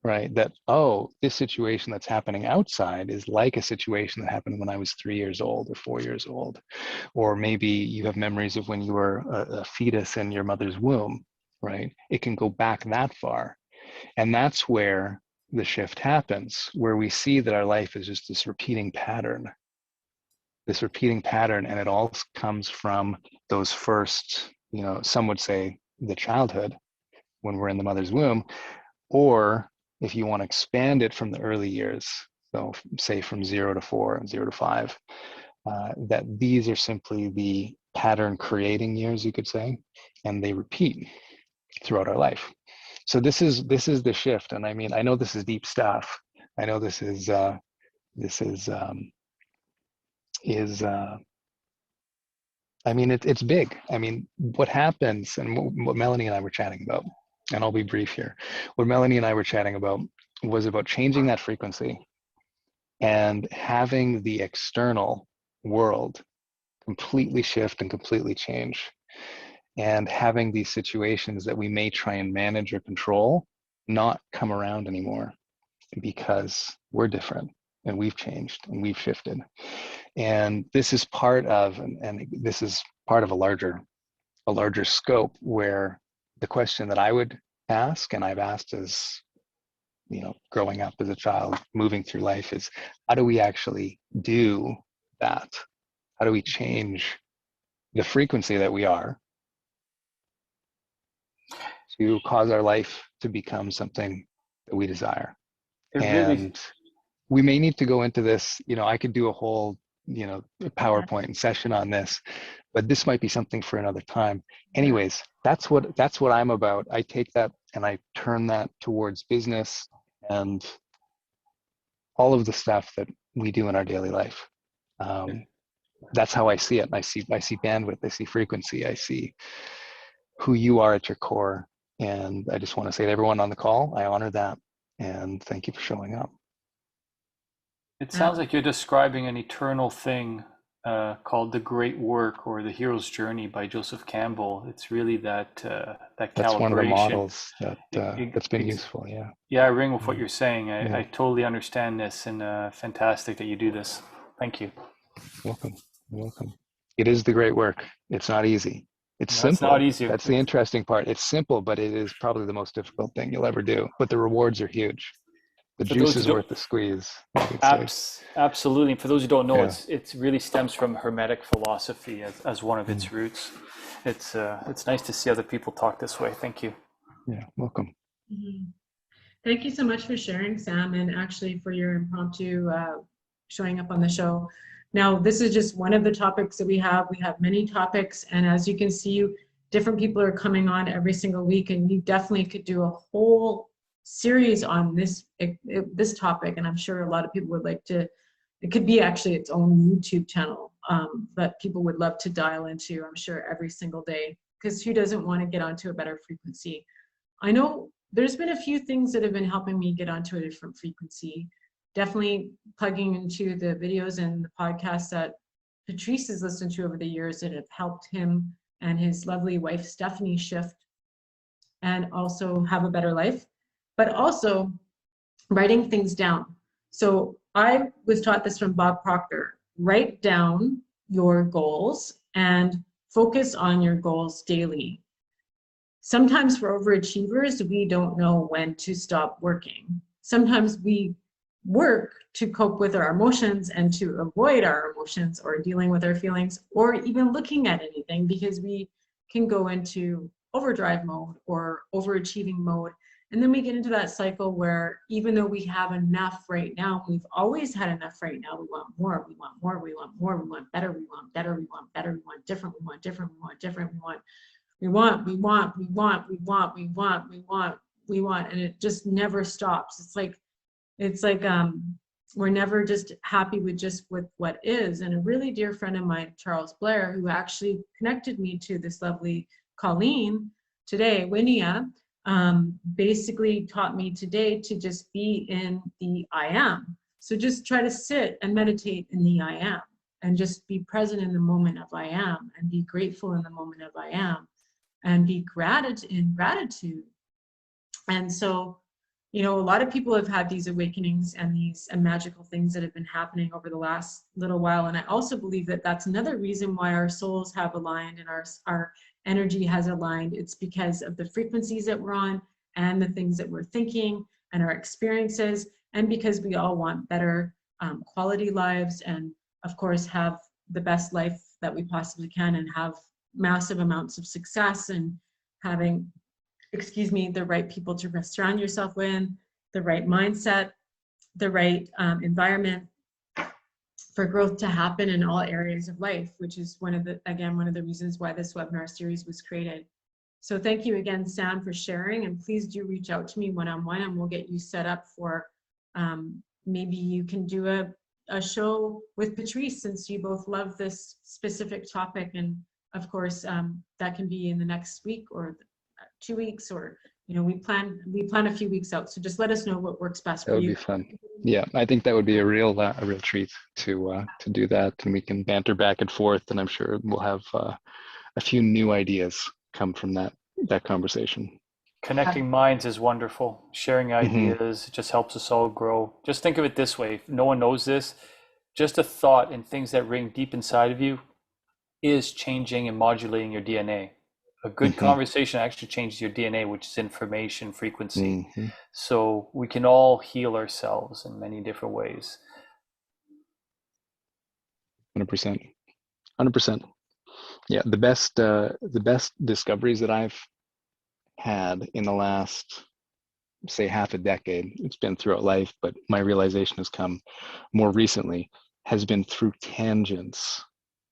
right? That, oh, this situation that's happening outside is like a situation that happened when I was 3 years old or 4 years old. Or maybe you have memories of when you were a fetus in your mother's womb, right? It can go back that far. And that's where the shift happens, where we see that our life is just this repeating pattern, and it all comes from those first, some would say the childhood, when we're in the mother's womb, or if you want to expand it from the early years, so say from 0 to 4 and 0 to 5, that these are simply the pattern creating years, you could say, and they repeat throughout our life. So this is the shift. And I mean, I know this is deep stuff. I know this is I mean, it's big. I mean, what happens, and what Melany and I were chatting about, and I'll be brief here. What Melany and I were chatting about was about changing that frequency and having the external world completely shift and completely change, and having these situations that we may try and manage or control not come around anymore, because we're different and we've changed and we've shifted. And this is part of, and this is part of a larger scope, where the question that I would ask, and I've asked as, growing up as a child, moving through life, is how do we actually do that? How do we change the frequency that we are to cause our life to become something that we desire? It really, And we may need to go into this, I could do a whole, PowerPoint session on this, but this might be something for another time. Anyways, that's what I'm about. I take that and I turn that towards business and all of the stuff that we do in our daily life. That's how I see it. I see bandwidth, I see frequency, I see who you are at your core. And I just want to say to everyone on the call, I honor that. And thank you for showing up. it sounds like you're describing an eternal thing called The Great Work, or The Hero's Journey by Joseph Campbell. It's really that that That's calibration. one of the models that's been useful. Yeah. Yeah, I ring with what you're saying. I totally understand this, and fantastic that you do this. Thank you. Welcome. Welcome. It is the great work. It's not easy. It's No, simple. it's not easy. That's the interesting part. It's simple, but it is probably the most difficult thing you'll ever do. But the rewards are huge. The For juice those is who don't- worth the squeeze, I would say. Absolutely. For those who don't know, Yeah. it really stems from Hermetic philosophy as one of its roots. It's nice to see other people talk this way. Thank you. Yeah, welcome. Mhm. Thank you so much for sharing, Sam, and actually for your impromptu showing up on the show. Now, this is just one of the topics that we have. We have many topics, and as you can see, different people are coming on every single week, and you definitely could do a whole series on this topic, and I'm sure a lot of people would like to. It could be actually its own YouTube channel that people would love to dial into, I'm sure, every single day, because who doesn't want to get onto a better frequency? I know there's been a few things that have been helping me get onto a different frequency. Definitely plugging into the videos and the podcasts that Patrice has listened to over the years that have helped him and his lovely wife Stephanie shift and also have a better life, but also writing things down. So I was taught this from Bob Proctor. Write down your goals and focus on your goals daily. Sometimes for overachievers, we don't know when to stop working. Sometimes we work to cope with our emotions and to avoid our emotions or dealing with our feelings or even looking at anything, because we can go into overdrive mode or overachieving mode. And then we get into that cycle where even though we have enough right now, we've always had enough right now, we want more, we want more, we want more, we want better, we want better, we want better, we want different, we want different, we want different, we want, and it just never stops. It's like we're never just happy with what is. And a really dear friend of mine, Charles Blair, who actually connected me to this lovely Colleen today, Winia, basically taught me today to just be in the I am. So just try to sit and meditate in the I am and just be present in the moment of I am and be grateful in the moment of I am. and be in gratitude. And so, you know, a lot of people have had these awakenings and these magical things that have been happening over the last little while. And I also believe that that's another reason why our souls have aligned and our energy has aligned. It's because of the frequencies that we're on and the things that we're thinking and our experiences, and because we all want better quality lives and, of course, have the best life that we possibly can and have massive amounts of success and having, the right people to surround yourself with, the right mindset, the right environment for growth to happen in all areas of life, which is one of the reasons why this webinar series was created. So thank you again, Sam, for sharing, and please do reach out to me one-on-one and we'll get you set up for, maybe you can do a show with Patrice, since you both love this specific topic. And of course, that can be in the next week or 2 weeks, or, you know, we plan a few weeks out. So just let us know what works best for you. That would be fun. Yeah, I think that would be a real treat to do that, and we can banter back and forth, and I'm sure we'll have a few new ideas come from that conversation. Connecting minds is wonderful. Sharing ideas just helps us all grow. Just think of it this way. If no one knows this, just a thought and things that ring deep inside of you is changing and modulating your DNA. A good conversation actually changes your DNA, which is information frequency. So we can all heal ourselves in many different ways. 100%. 100%. Yeah, the best discoveries that I've had in the last, say, half a decade, it's been throughout life, but my realization has come more recently, has been through tangents,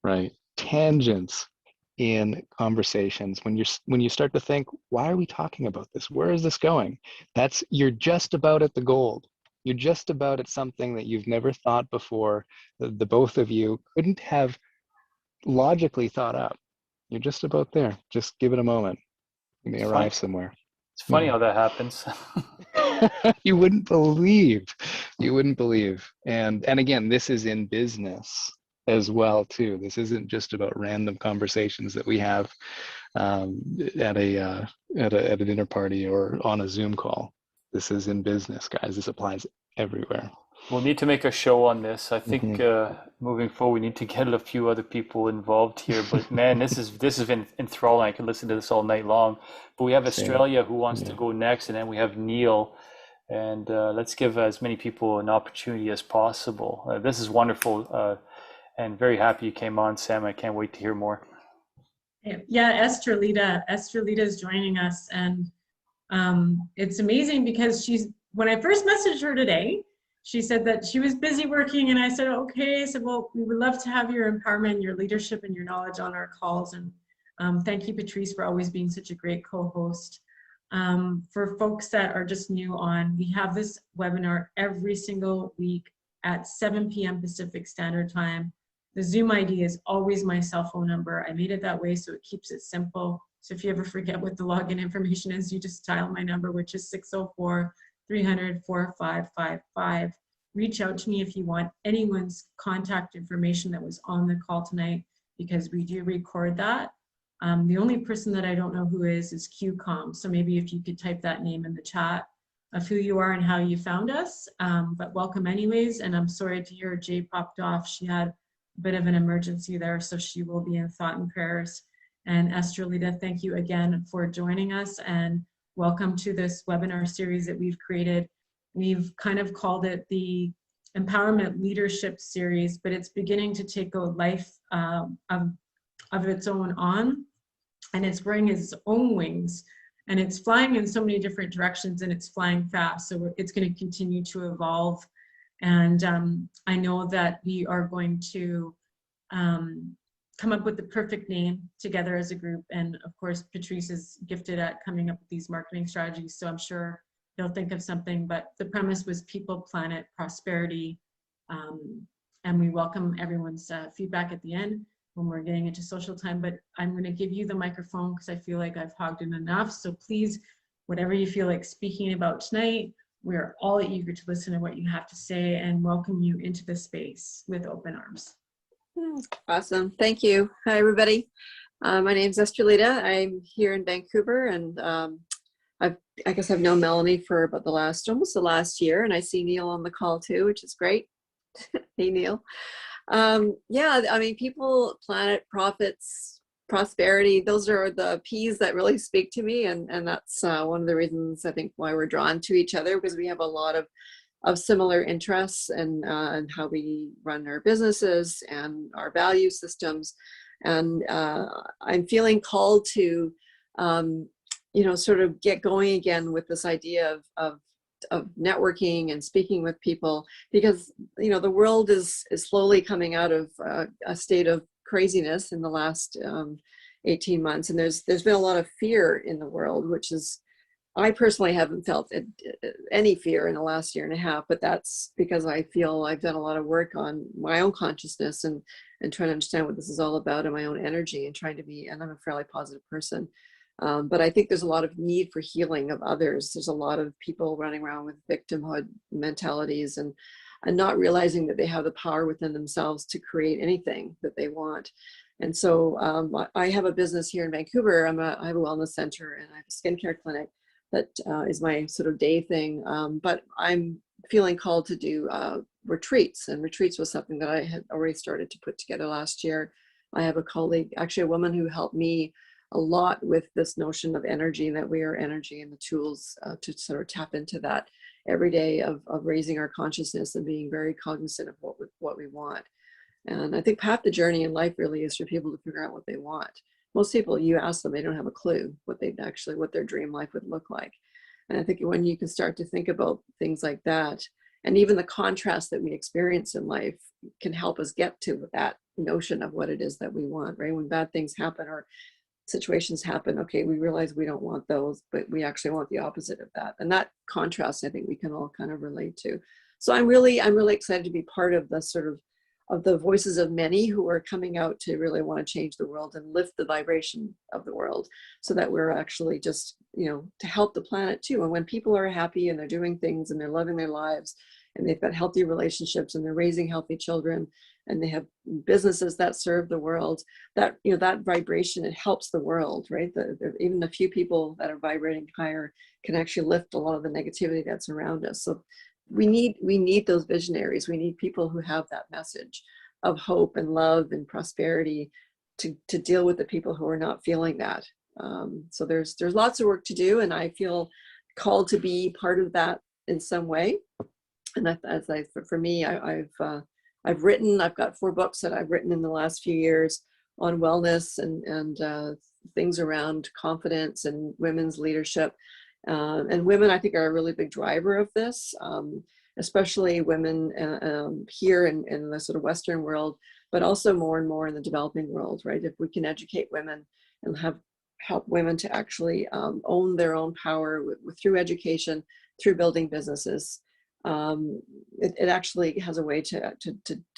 right? Tangents in conversations. When you start to think, why are we talking about this? Where is this going? You're just about at the gold. You're just about at something that you've never thought before, the both of you couldn't have logically thought up. You're just about there. Just give it a moment. You may arrive somewhere. It's funny how that happens. You wouldn't believe. And again, this is in business as well too. This isn't just about random conversations that we have at a dinner party or on a Zoom call. This is in business, guys. This applies everywhere. We'll need to make a show on this. I think moving forward, we need to get a few other people involved here. But man, this has been enthralling. I could listen to this all night long. But we have Australia who wants to go next, and then we have Neil. And let's give as many people an opportunity as possible. This is wonderful, and very happy you came on, Sam. I can't wait to hear more. Yeah, Estrelita is joining us, and it's amazing because when I first messaged her today, she said that she was busy working, and I said, okay. I said, well, we would love to have your empowerment, your leadership, and your knowledge on our calls. And thank you, Patrice, for always being such a great co-host. For folks that are just new on, we have this webinar every single week at 7 p.m. Pacific Standard Time. The Zoom ID is always my cell phone number. I made it that way so it keeps it simple. So if you ever forget what the login information is, you just dial my number, which is 604-300-4555. Reach out to me if you want anyone's contact information that was on the call tonight, because we do record that. The only person that I don't know who is QCOM. So maybe if you could type that name in the chat of who you are and how you found us. But welcome anyways. And I'm sorry to hear Jay popped off. She had a bit of an emergency there, so she will be in thought and prayers. And Estrelita, thank you again for joining us, and welcome to this webinar series that we've created. We've kind of called it the Empowerment Leadership Series, but it's beginning to take a life of its own on, and it's growing its own wings, and it's flying in so many different directions, and it's flying fast. So it's going to continue to evolve. And I know that we are going to come up with the perfect name together as a group. And of course, Patrice is gifted at coming up with these marketing strategies, so I'm sure he'll think of something. But the premise was people, planet, prosperity. And we welcome everyone's feedback at the end when we're getting into social time. But I'm going to give you the microphone because I feel like I've hogged in enough. So please, whatever you feel like speaking about tonight, we're all eager to listen to what you have to say and welcome you into the space with open arms. Awesome. Thank you. Hi, everybody. My name's Estrelita. I'm here in Vancouver, and I guess I've known Melanie for about almost the last year, and I see Neil on the call too, which is great. Hey, Neil. Yeah, I mean, people, planet, profits, prosperity, those are the P's that really speak to me, and that's one of the reasons I think why we're drawn to each other, because we have a lot of similar interests and how we run our businesses and our value systems. And I'm feeling called to, sort of get going again with this idea of networking and speaking with people, because the world is slowly coming out of a state of craziness in the last 18 months, and there's been a lot of fear in the world, which is, I personally haven't felt any fear in the last year and a half, but that's because I feel I've done a lot of work on my own consciousness and trying to understand what this is all about and my own energy, and trying to be, and I'm a fairly positive person. But I think there's a lot of need for healing of others. There's a lot of people running around with victimhood mentalities and not realizing that they have the power within themselves to create anything that they want. And so I have a business here in Vancouver. I have a wellness center, and I have a skincare clinic that is my sort of day thing. But I'm feeling called to do retreats, and retreats was something that I had already started to put together last year. I have a colleague, actually a woman, who helped me a lot with this notion of energy, that we are energy, and the tools to sort of tap into that every day of raising our consciousness and being very cognizant of what we want. And I think half the journey in life really is for people to figure out what they want. Most people, you ask them, they don't have a clue what their dream life would look like. And I think when you can start to think about things like that, and even the contrast that we experience in life can help us get to that notion of what it is that we want, right? When bad things happen or situations happen, okay, we realize we don't want those, but we actually want the opposite of that. And that contrast, I think we can all kind of relate to. So I'm really excited to be part of the sort of the voices of many who are coming out to really want to change the world and lift the vibration of the world, so that we're actually just, to help the planet too. And when people are happy and they're doing things and they're loving their lives and they've got healthy relationships and they're raising healthy children and they have businesses that serve the world, that, that vibration, it helps the world, right? Even a few people that are vibrating higher can actually lift a lot of the negativity that's around us. So we need those visionaries. We need people who have that message of hope and love and prosperity to deal with the people who are not feeling that. So there's lots of work to do, and I feel called to be part of that in some way. And for me, I've got 4 books that I've written in the last few years on wellness and things around confidence and women's leadership. And women, I think, are a really big driver of this, especially women here in the sort of Western world, but also more and more in the developing world, right? If we can educate women and help women to actually own their own power through education, through building businesses, it actually has a way to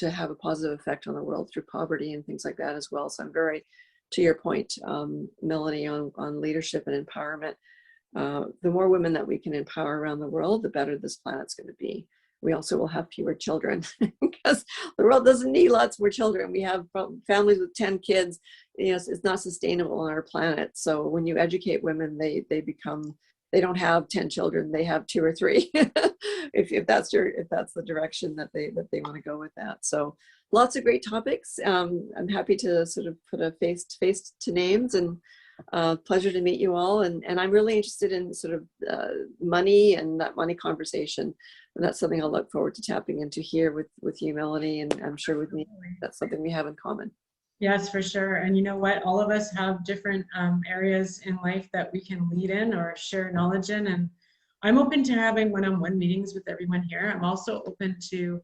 have a positive effect on the world through poverty and things like that as well. So I'm very, to your point, Melanie, on leadership and empowerment. The more women that we can empower around the world, the better this planet's going to be. We also will have fewer children because the world doesn't need lots more children. We have families with 10 kids. It's not sustainable on our planet. So when you educate women, they don't have 10 children, they have 2 or 3. if that's the direction that they want to go with that. So lots of great topics. I'm happy to sort of put a face to names, and pleasure to meet you all. And I'm really interested in sort of money and that money conversation. And that's something I'll look forward to tapping into here with you, Melanie, and I'm sure with me, that's something we have in common. Yes, for sure. And you know what? All of us have different areas in life that we can lead in or share knowledge in. And I'm open to having one-on-one meetings with everyone here. I'm also open to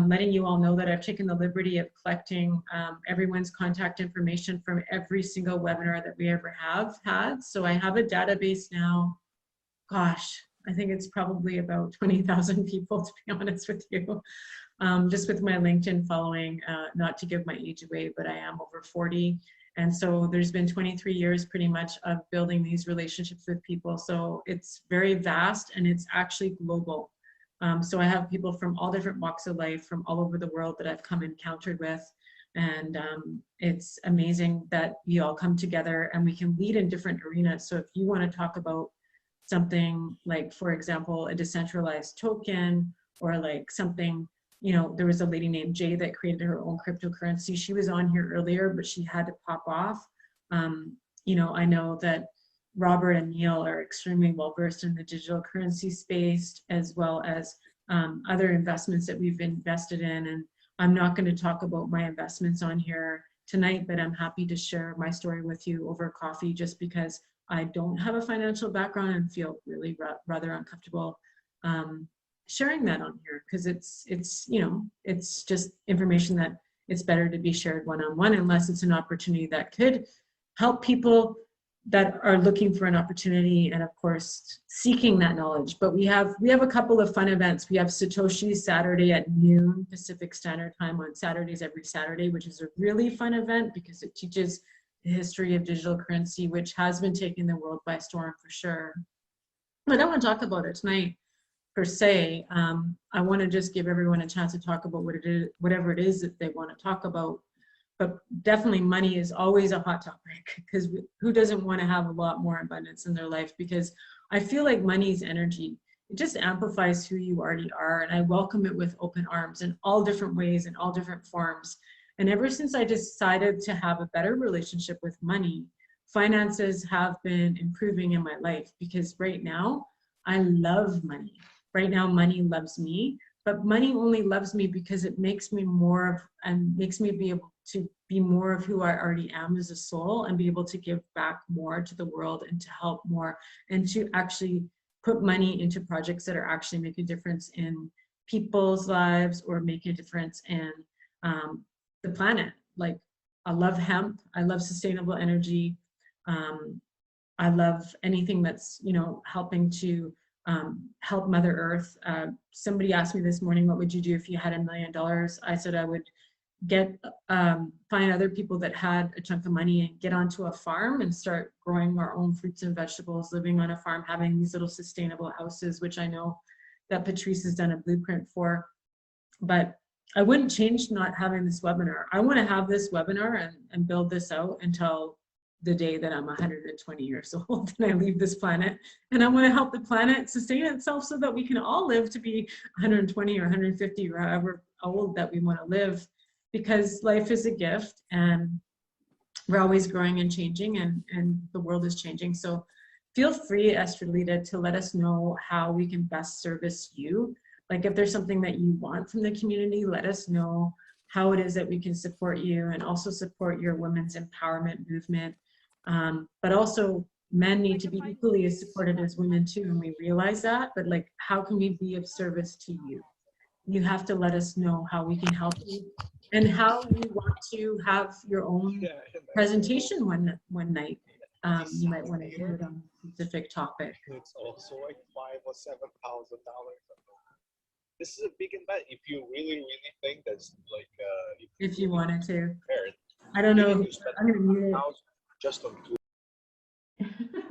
letting you all know that I've taken the liberty of collecting everyone's contact information from every single webinar that we ever have had. So I have a database now. Gosh, I think it's probably about 20,000 people, to be honest with you. Just with my LinkedIn following, not to give my age away, but I am over 40. And so there's been 23 years pretty much of building these relationships with people. So it's very vast and it's actually global. So I have people from all different walks of life from all over the world that I've come encountered with. And it's amazing that we all come together and we can lead in different arenas. So if you want to talk about something like, for example, a decentralized token, or like something, you know, there was a lady named Jay that created her own cryptocurrency. She was on here earlier, but she had to pop off. You know, I know that Robert and Neil are extremely well versed in the digital currency space, as well as other investments that we've invested in. And I'm not going to talk about my investments on here tonight, but I'm happy to share my story with you over coffee, just because I don't have a financial background and feel really rather uncomfortable sharing that on here, because it's you know, it's just information that it's better to be shared one-on-one, unless it's an opportunity that could help people that are looking for an opportunity, and of course seeking that knowledge. But we have a couple of fun events. We have Satoshi Saturday at noon Pacific Standard Time on Saturdays, every Saturday, which is a really fun event because it teaches the history of digital currency, which has been taking the world by storm for sure. I don't want to talk about it tonight per se. I want to just give everyone a chance to talk about what it is, whatever it is that they want to talk about. But definitely money is always a hot topic, because who doesn't want to have a lot more abundance in their life? Because I feel like money is energy. It just amplifies who you already are. And I welcome it with open arms in all different ways, in all different forms. And ever since I decided to have a better relationship with money, finances have been improving in my life, because right now I love money. Right now, money loves me. But money only loves me because it makes me more of, and makes me be able to be more of who I already am as a soul, and be able to give back more to the world and to help more, and to actually put money into projects that are actually make a difference in people's lives, or make a difference in the planet. Like, I love hemp, I love sustainable energy. I love anything that's, you know, helping to help Mother Earth. Somebody asked me this morning, what would you do if you had $1 million? I said I would find other people that had a chunk of money and get onto a farm and start growing our own fruits and vegetables, living on a farm, having these little sustainable houses, which I know that Patrice has done a blueprint for. But I wouldn't change not having this webinar. I want to have this webinar and build this out until the day that I'm 120 years old and I leave this planet. And I want to help the planet sustain itself so that we can all live to be 120 or 150 or however old that we want to live, because life is a gift and we're always growing and changing, and the world is changing. So feel free, Estrelita, to let us know how we can best service you. Like, if there's something that you want from the community, let us know how it is that we can support you, and also support your women's empowerment movement. But also, men need to be equally as supported as women too, and we realize that. But like, how can we be of service to you? You have to let us know how we can help you, and how you want to have your own presentation one night. You might want to do it on a specific topic. It's also like $5,000 or $7,000. This is a big investment. If you really think that's like, if you wanted to. Prepared, I don't know. I'm gonna mute it. just on I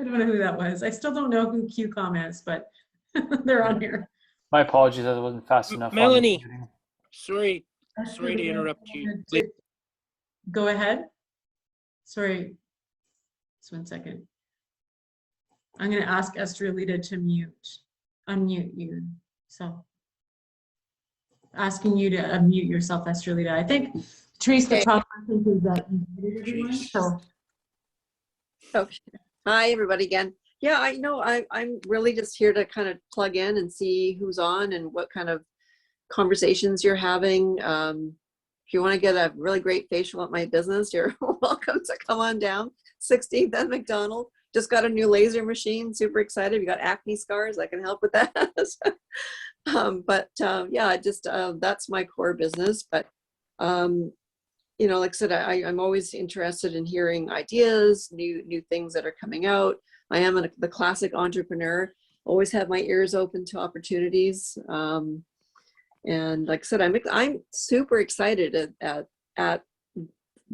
don't know who that was. I still don't know who QCOM is, but they're on here. My apologies, I wasn't fast enough. Melany, sorry to interrupt you. Go ahead. Sorry, just 1 second. I'm going to ask Estrelita to unmute you. So, asking you to unmute yourself, Estrelita. I think Teresa, the problem is that you muted everyone. So. Okay. Hi, everybody again. Yeah, I know I'm really just here to kind of plug in and see who's on and what kind of conversations you're having. If you want to get a really great facial at my business, you're welcome to come on down. 16th and McDonald. Just got a new laser machine. Super excited. You got acne scars. I can help with that. Yeah, just that's my core business. But you know, like I said, I'm always interested in hearing ideas, new things that are coming out. I am the classic entrepreneur. Always have my ears open to opportunities. And like I said, I'm super excited at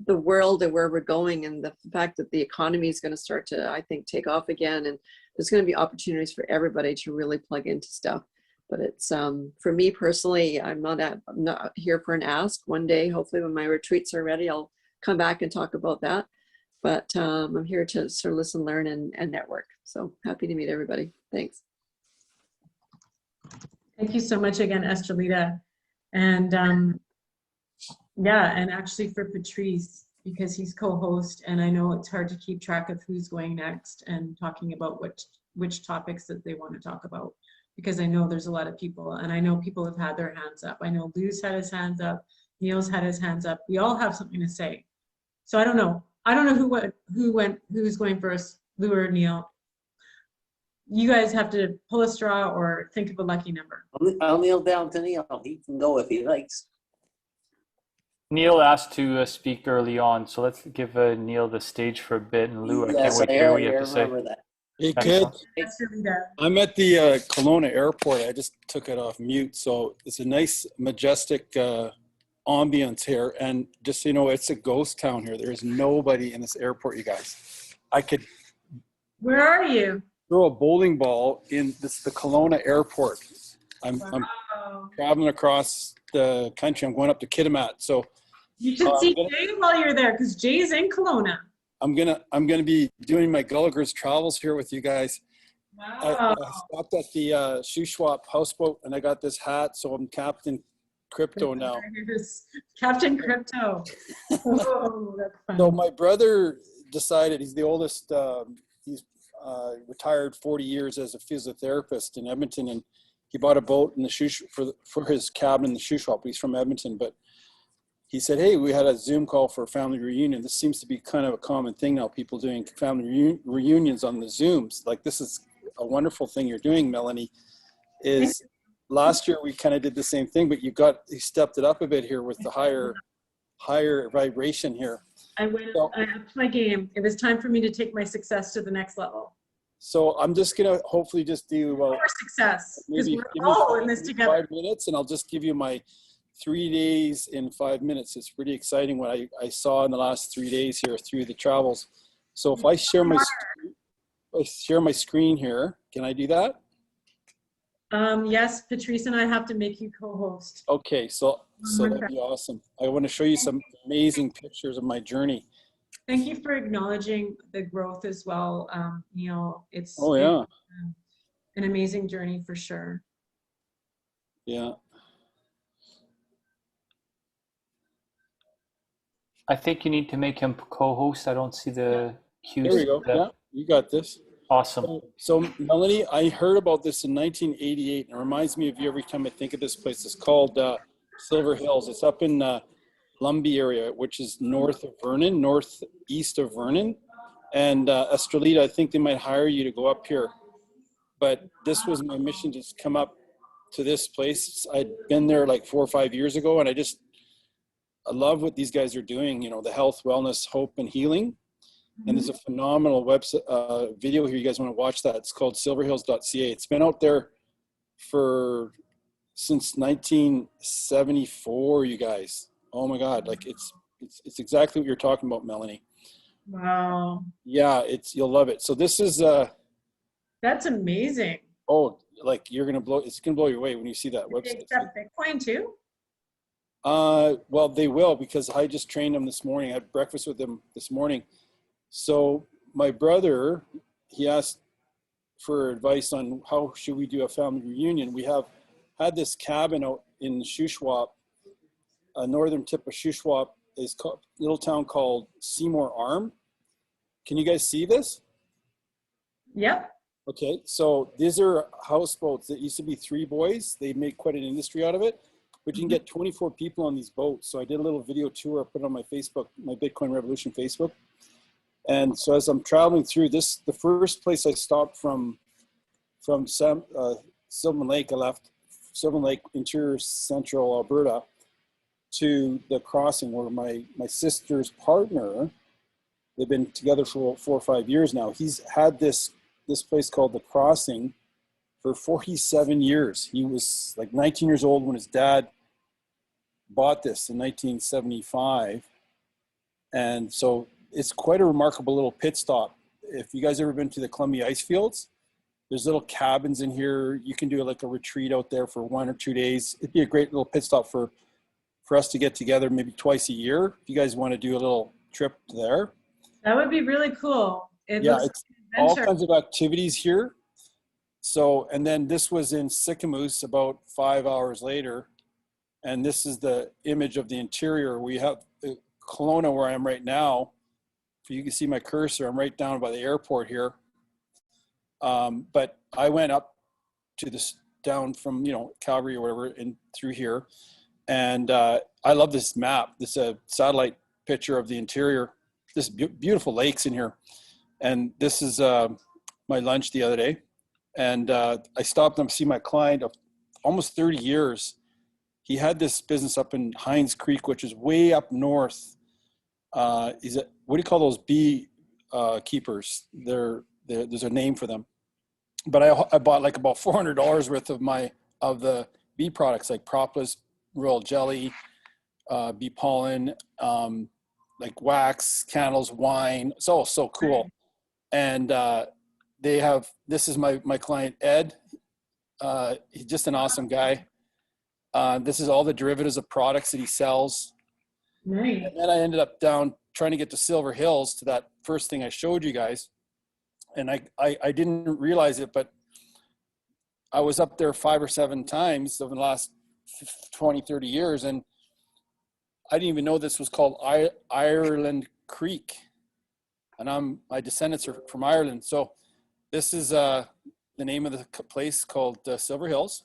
the world and where we're going, and the fact that the economy is going to start to, I think, take off again. And there's going to be opportunities for everybody to really plug into stuff. But it's for me personally, I'm not here for an ask. One day, hopefully when my retreats are ready, I'll come back and talk about that. But I'm here to sort of listen, learn, and network. So happy to meet everybody. Thanks. Thank you so much again, Estrelita. And yeah, and actually for Patrice, because he's co-host, and I know it's hard to keep track of who's going next and talking about which topics that they want to talk about, because I know there's a lot of people, and I know people have had their hands up. I know Lou's had his hands up, Neil's had his hands up. We all have something to say. So I don't know. I don't know who's going first, Lou or Neil. You guys have to pull a straw or think of a lucky number. I'll kneel down to Neil. He can go if he likes. Neil asked to speak early on, so let's give Neil the stage for a bit. And Lou, I can't Yes, wait to I hear what heard, you I have to say. remember that. Hey, Excellent. kid. Estrelita. I'm at the Kelowna airport. I just took it off mute. So it's a nice, majestic ambience here. And just so you know, it's a ghost town here. There's nobody in this airport, you guys. I could Where are you? throw a bowling ball in the Kelowna airport. I'm Wow. traveling across the country. I'm going up to Kitimat. So You should see Jay while you're there, because Jay's in Kelowna. I'm gonna be doing my Gallagher's travels here with you guys. Wow. I stopped at the Shuswap houseboat and I got this hat, so I'm Captain Crypto now. Captain Crypto. Oh, that's fun. So my brother decided, he's the oldest, he's retired 40 years as a physiotherapist in Edmonton, and he bought a boat in the for his cabin in the Shuswap. He's from Edmonton, but he said, hey, we had a Zoom call for a family reunion. This seems to be kind of a common thing now, people doing family reunions on the Zooms. Like, this is a wonderful thing you're doing, Melanie. Is last year we kind of did the same thing, but you stepped it up a bit here with the higher vibration here. I upped my game. It was time for me to take my success to the next level. So I'm just gonna hopefully just do More success, because maybe we're all in this together. 5 minutes, and I'll just give you my 3 days in 5 minutes. It's pretty exciting what I saw in the last 3 days here through the travels. So if I share my screen here, can I do that? Yes, Patrice and I have to make you co-host. Okay, so that'd be awesome. I want to show you some amazing pictures of my journey. Thank you for acknowledging the growth as well, Neil. It's yeah, an amazing journey for sure. Yeah. I think you need to make him co-host. I don't see the cues. There we go. Yeah, you got this. Awesome. So Melanie, I heard about this in 1988. It reminds me of you every time I think of this place. It's called Silver Hills. It's up in Lumbee area, which is northeast of Vernon. And Estrelita, I think they might hire you to go up here. But this was my mission, to come up to this place. I'd been there like 4 or 5 years ago, and I love what these guys are doing, you know, the health, wellness, hope, and healing. And there's a phenomenal website video here. You guys want to watch that? It's called silverhills.ca. It's been out there since 1974, you guys. Oh my God. Like it's exactly what you're talking about, Melanie. Wow. Yeah, you'll love it. So this is that's amazing. Oh, like it's gonna blow your way when you see that website. They accept Bitcoin too? Well, they will, because I just trained them this morning. I had breakfast with them this morning. So my brother, he asked for advice on how should we do a family reunion. We have had this cabin out in Shuswap, a northern tip of Shuswap, is a little town called Seymour Arm. Can you guys see this? Yep. Okay, so these are houseboats that used to be 3 boys. They made quite an industry out of it. But you can get 24 people on these boats. So I did a little video tour. I put it on my Facebook, my Bitcoin Revolution Facebook. And so as I'm traveling through this, the first place I stopped from Sylvan Lake, I left Sylvan Lake, interior central Alberta, to the crossing where my sister's partner, they've been together for 4 or 5 years now. He's had this place called the Crossing for 47 years. He was like 19 years old when his dad bought this in 1975. And so it's quite a remarkable little pit stop. If you guys ever been to the Columbia ice fields, There's little cabins in here. You can do like a retreat out there for 1 or 2 days. It'd be a great little pit stop for us to get together maybe twice a year. If you guys want to do a little trip there. That would be really cool. It Yeah, looks it's like an all adventure. kinds of activities here. So, and then this was in Sycamoose about 5 hours later. And this is the image of the interior. We have Kelowna, where I am right now. If you can see my cursor, I'm right down by the airport here. But I went up to this, down from, Calgary or whatever, and through here. And I love this map. This is a satellite picture of the interior. This beautiful lakes in here. And this is my lunch the other day. And I stopped and see my client of almost 30 years. He had this business up in Hines Creek, which is way up north. What do you call those bee keepers? There's a name for them. But I bought like about $400 worth of the bee products, like propolis, royal jelly, bee pollen, like wax, candles, wine. It's all so cool. And this is my client, Ed. He's just an awesome guy. This is all the derivatives of products that he sells. Nice. And then I ended up down trying to get to Silver Hills, to that first thing I showed you guys. And I didn't realize it, but I was up there 5 or 7 times over the last 20, 30 years. And I didn't even know this was called Ireland Creek. And my descendants are from Ireland. So this is the name of the place, called Silver Hills.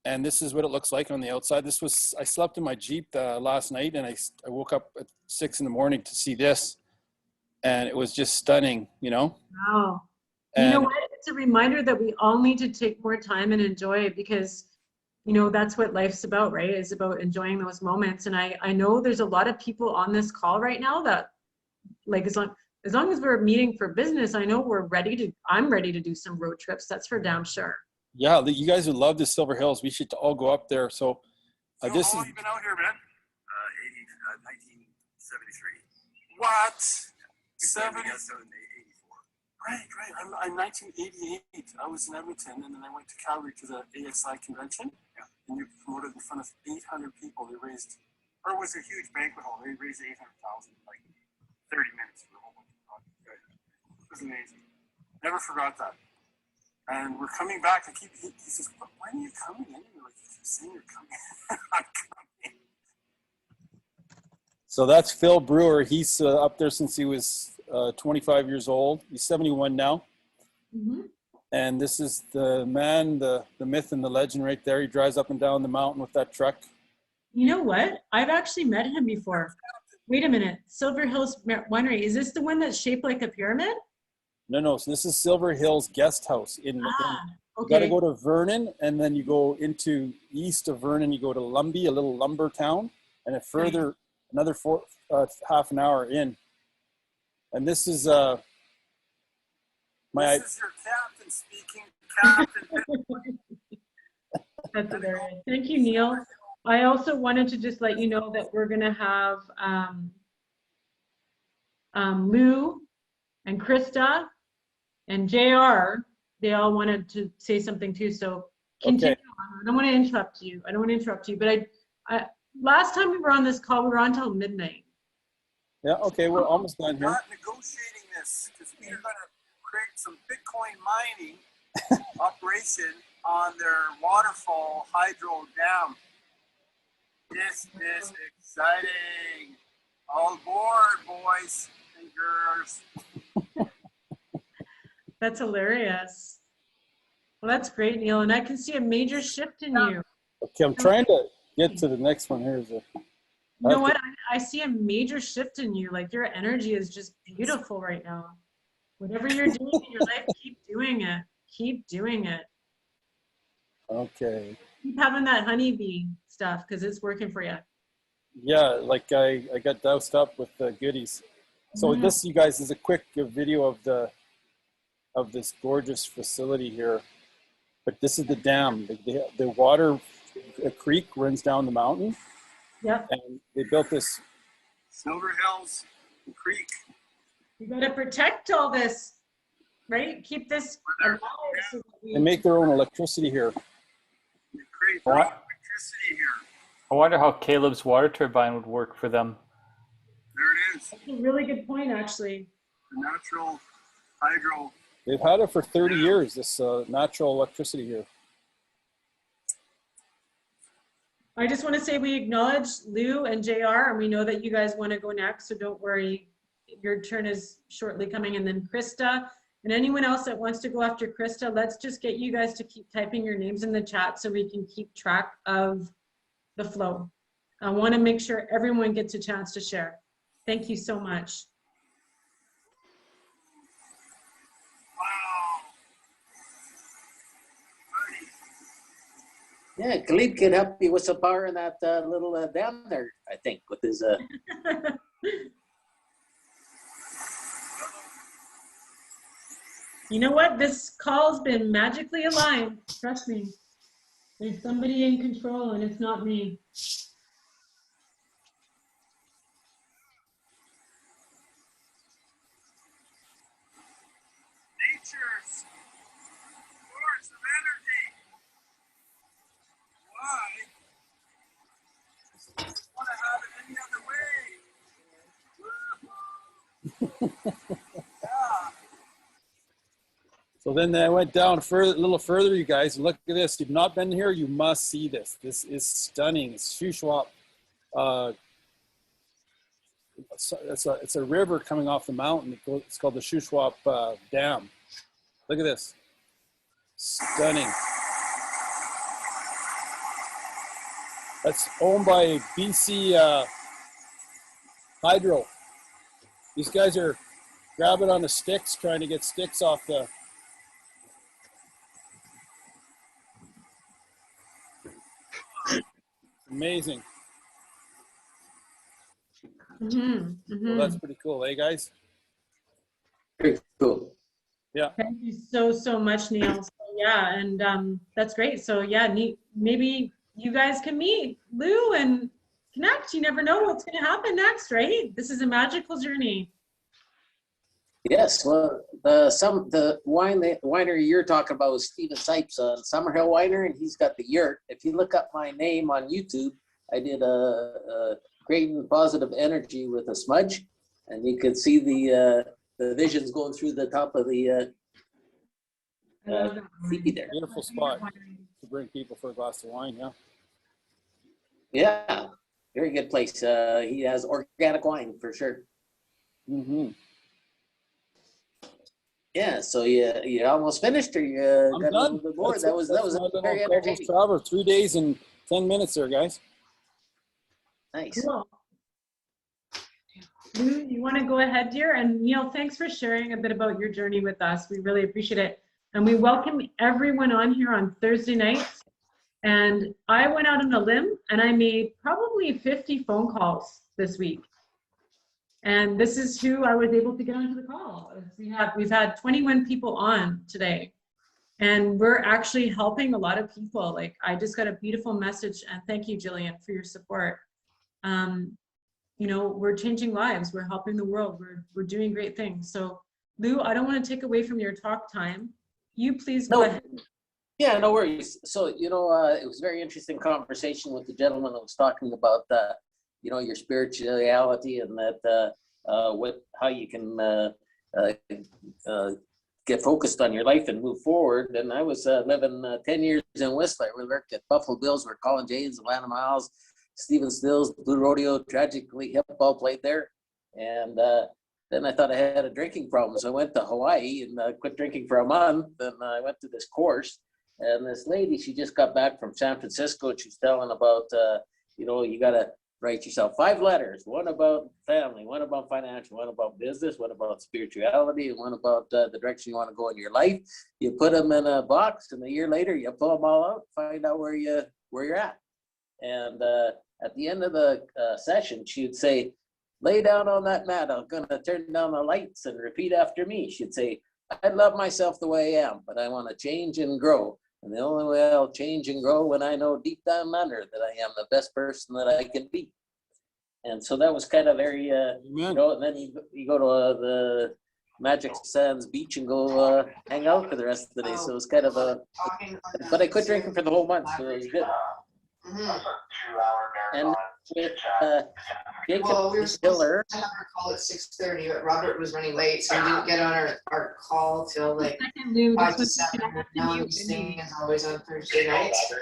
And this is what it looks like on the outside. I slept in my Jeep last night, and I woke up at 6 in the morning to see this. And it was just stunning, Wow. And you know what? It's a reminder that we all need to take more time and enjoy it, because, that's what life's about, right? It's about enjoying those moments. And I know there's a lot of people on this call right now that, like, as long as we're meeting for business, I know I'm ready to do some road trips. That's for damn sure. yeah, you guys would love the Silver Hills. We should all go up there. So How long have you been out here, man? 1973. What? 70? Right. I'm 1988. I was in Edmonton, and then I went to Calgary to the ASI convention. Yeah. And you promoted in front of 800 people. It was a huge banquet hall. They raised 800,000 in like 30 minutes for the whole bunch of projects. It was amazing. Never forgot that. And we're coming back. He says, when are you coming in? You're like, you keep saying you're coming. I'm coming. So that's Phil Brewer. He's up there since he was 25 years old. He's 71 now. Mm-hmm. And this is the man, the myth and the legend right there. He drives up and down the mountain with that truck. You know what? I've actually met him before. Wait a minute. Silver Hills Winery. Is this the one that's shaped like a pyramid? No. So this is Silver Hills Guest House. Okay. You got to go to Vernon, and then you go into east of Vernon. You go to Lumbee, a little lumber town, and another half an hour in. And this is This is your captain speaking. Captain. That's hilarious. Thank you, Neil. I also wanted to just let you know that we're going to have Lou and Krista and JR. They all wanted to say something too. So continue on. I don't want to interrupt you. But I last time we were on this call, we were on till midnight. Yeah, okay, we're almost done here. We're not negotiating this, because we are going to create some Bitcoin mining operation on their waterfall hydro dam. This is exciting. All aboard, boys and girls. That's hilarious. Well, that's great, Neil. And I can see a major shift in you. Okay, I'm trying to get to the next one. You know what? I see a major shift in you. Like, your energy is just beautiful right now. Whatever you're doing in your life, keep doing it. Keep doing it. Okay. Keep having that honeybee stuff, because it's working for you. Yeah, like I got doused up with the goodies. So this, you guys, is a quick video of this gorgeous facility here. But this is the dam. The water, a creek runs down the mountain. Yep. And they built this. Silver Hills Creek. You got to protect all this. right? Keep this alive so that They make their own electricity here. They create What? electricity here. I wonder how Caleb's water turbine would work for them. There it is. That's a really good point, actually. The natural hydro. They've had it for 30 years, this natural electricity here. I just want to say we acknowledge Lou and JR, and we know that you guys want to go next, so don't worry. Your turn is shortly coming, and then Krista. And anyone else that wants to go after Krista, let's just get you guys to keep typing your names in the chat so we can keep track of the flow. I want to make sure everyone gets a chance to share. Thank you so much. Yeah, Khalid can help you with some power in that little dam there, I think, with his. You know what? This call's been magically aligned. Trust me. There's somebody in control, and it's not me. Nature's source of energy. Why? I want to have it any other way. Yeah. So then I went down further, a little further, you guys, and look at this. If you've not been here, you must see this. This is stunning. It's Shuswap. It's a river coming off the mountain. It's called the Shuswap Dam. Look at this. Stunning. That's owned by BC Hydro. These guys are grabbing on the sticks, trying to get sticks off the. Amazing. Well, that's pretty cool, eh, guys? Pretty cool. Yeah. Thank you so much, Neil. So, yeah, and that's great. So yeah, maybe you guys can meet Lou and connect. You never know what's going to happen next, right? This is a magical journey. Yes, well, the winery you're talking about is Stephen Sipes on Summerhill Winery, and he's got the yurt. If you look up my name on YouTube, I did a creating positive energy with a smudge, and you could see the visions going through the top of the teepee there. Beautiful spot to bring people for a glass of wine, yeah. Yeah, very good place. He has organic wine for sure. Mm-hmm. Yeah, so you almost finished, or you I'm got done. a little bit more. That was very entertaining. Travel 3 days and 10 minutes there, guys. Nice. Cool. Lou, you want to go ahead, dear? And Neil, thanks for sharing a bit about your journey with us. We really appreciate it. And we welcome everyone on here on Thursday nights. And I went out on a limb and I made probably 50 phone calls this week. And this is who I was able to get onto the call. We've had 21 people on today. And we're actually helping a lot of people. Like, I just got a beautiful message, and thank you, Jillian, for your support. You know, we're changing lives. We're helping the world. We're doing great things. So, Lou, I don't want to take away from your talk time. You please go ahead. Yeah, no worries. So, you know, it was a very interesting conversation with the gentleman that was talking about, you know, your spirituality and that how you can get focused on your life and move forward. And I was living 10 years in Whistler. We worked at Buffalo Bills, where Colin James, Atlanta Miles, Stephen Stills, Blue Rodeo, tragically hip ball played there. And then I thought I had a drinking problem. So I went to Hawaii and quit drinking for a month. And I went to this course. And this lady, she just got back from San Francisco. And she's telling about, you know, you got to write yourself 5 letters, one about family, one about financial, one about business, one about spirituality, and one about the direction you want to go in your life. You put them in a box, and a year later, you pull them all out, find out where you're at. And at the end of the session, she would say, lay down on that mat. I'm going to turn down the lights and repeat after me. She'd say, I love myself the way I am, but I want to change and grow. And the only way I'll change and grow when I know deep down under that I am the best person that I can be. And so that was kind of very, you know, and then you go to Magic Sands Beach and go hang out for the rest of the day. So it was kind of but I quit drinking for the whole month, so it was good. And with Jacob Well, we were supposed Hiller, to have our call at 6:30, but Robert was running late, so we didn't get on our call till like Second, Lou, 5 this to was 7. connected to Melanie you. singing is always on Thursday nights.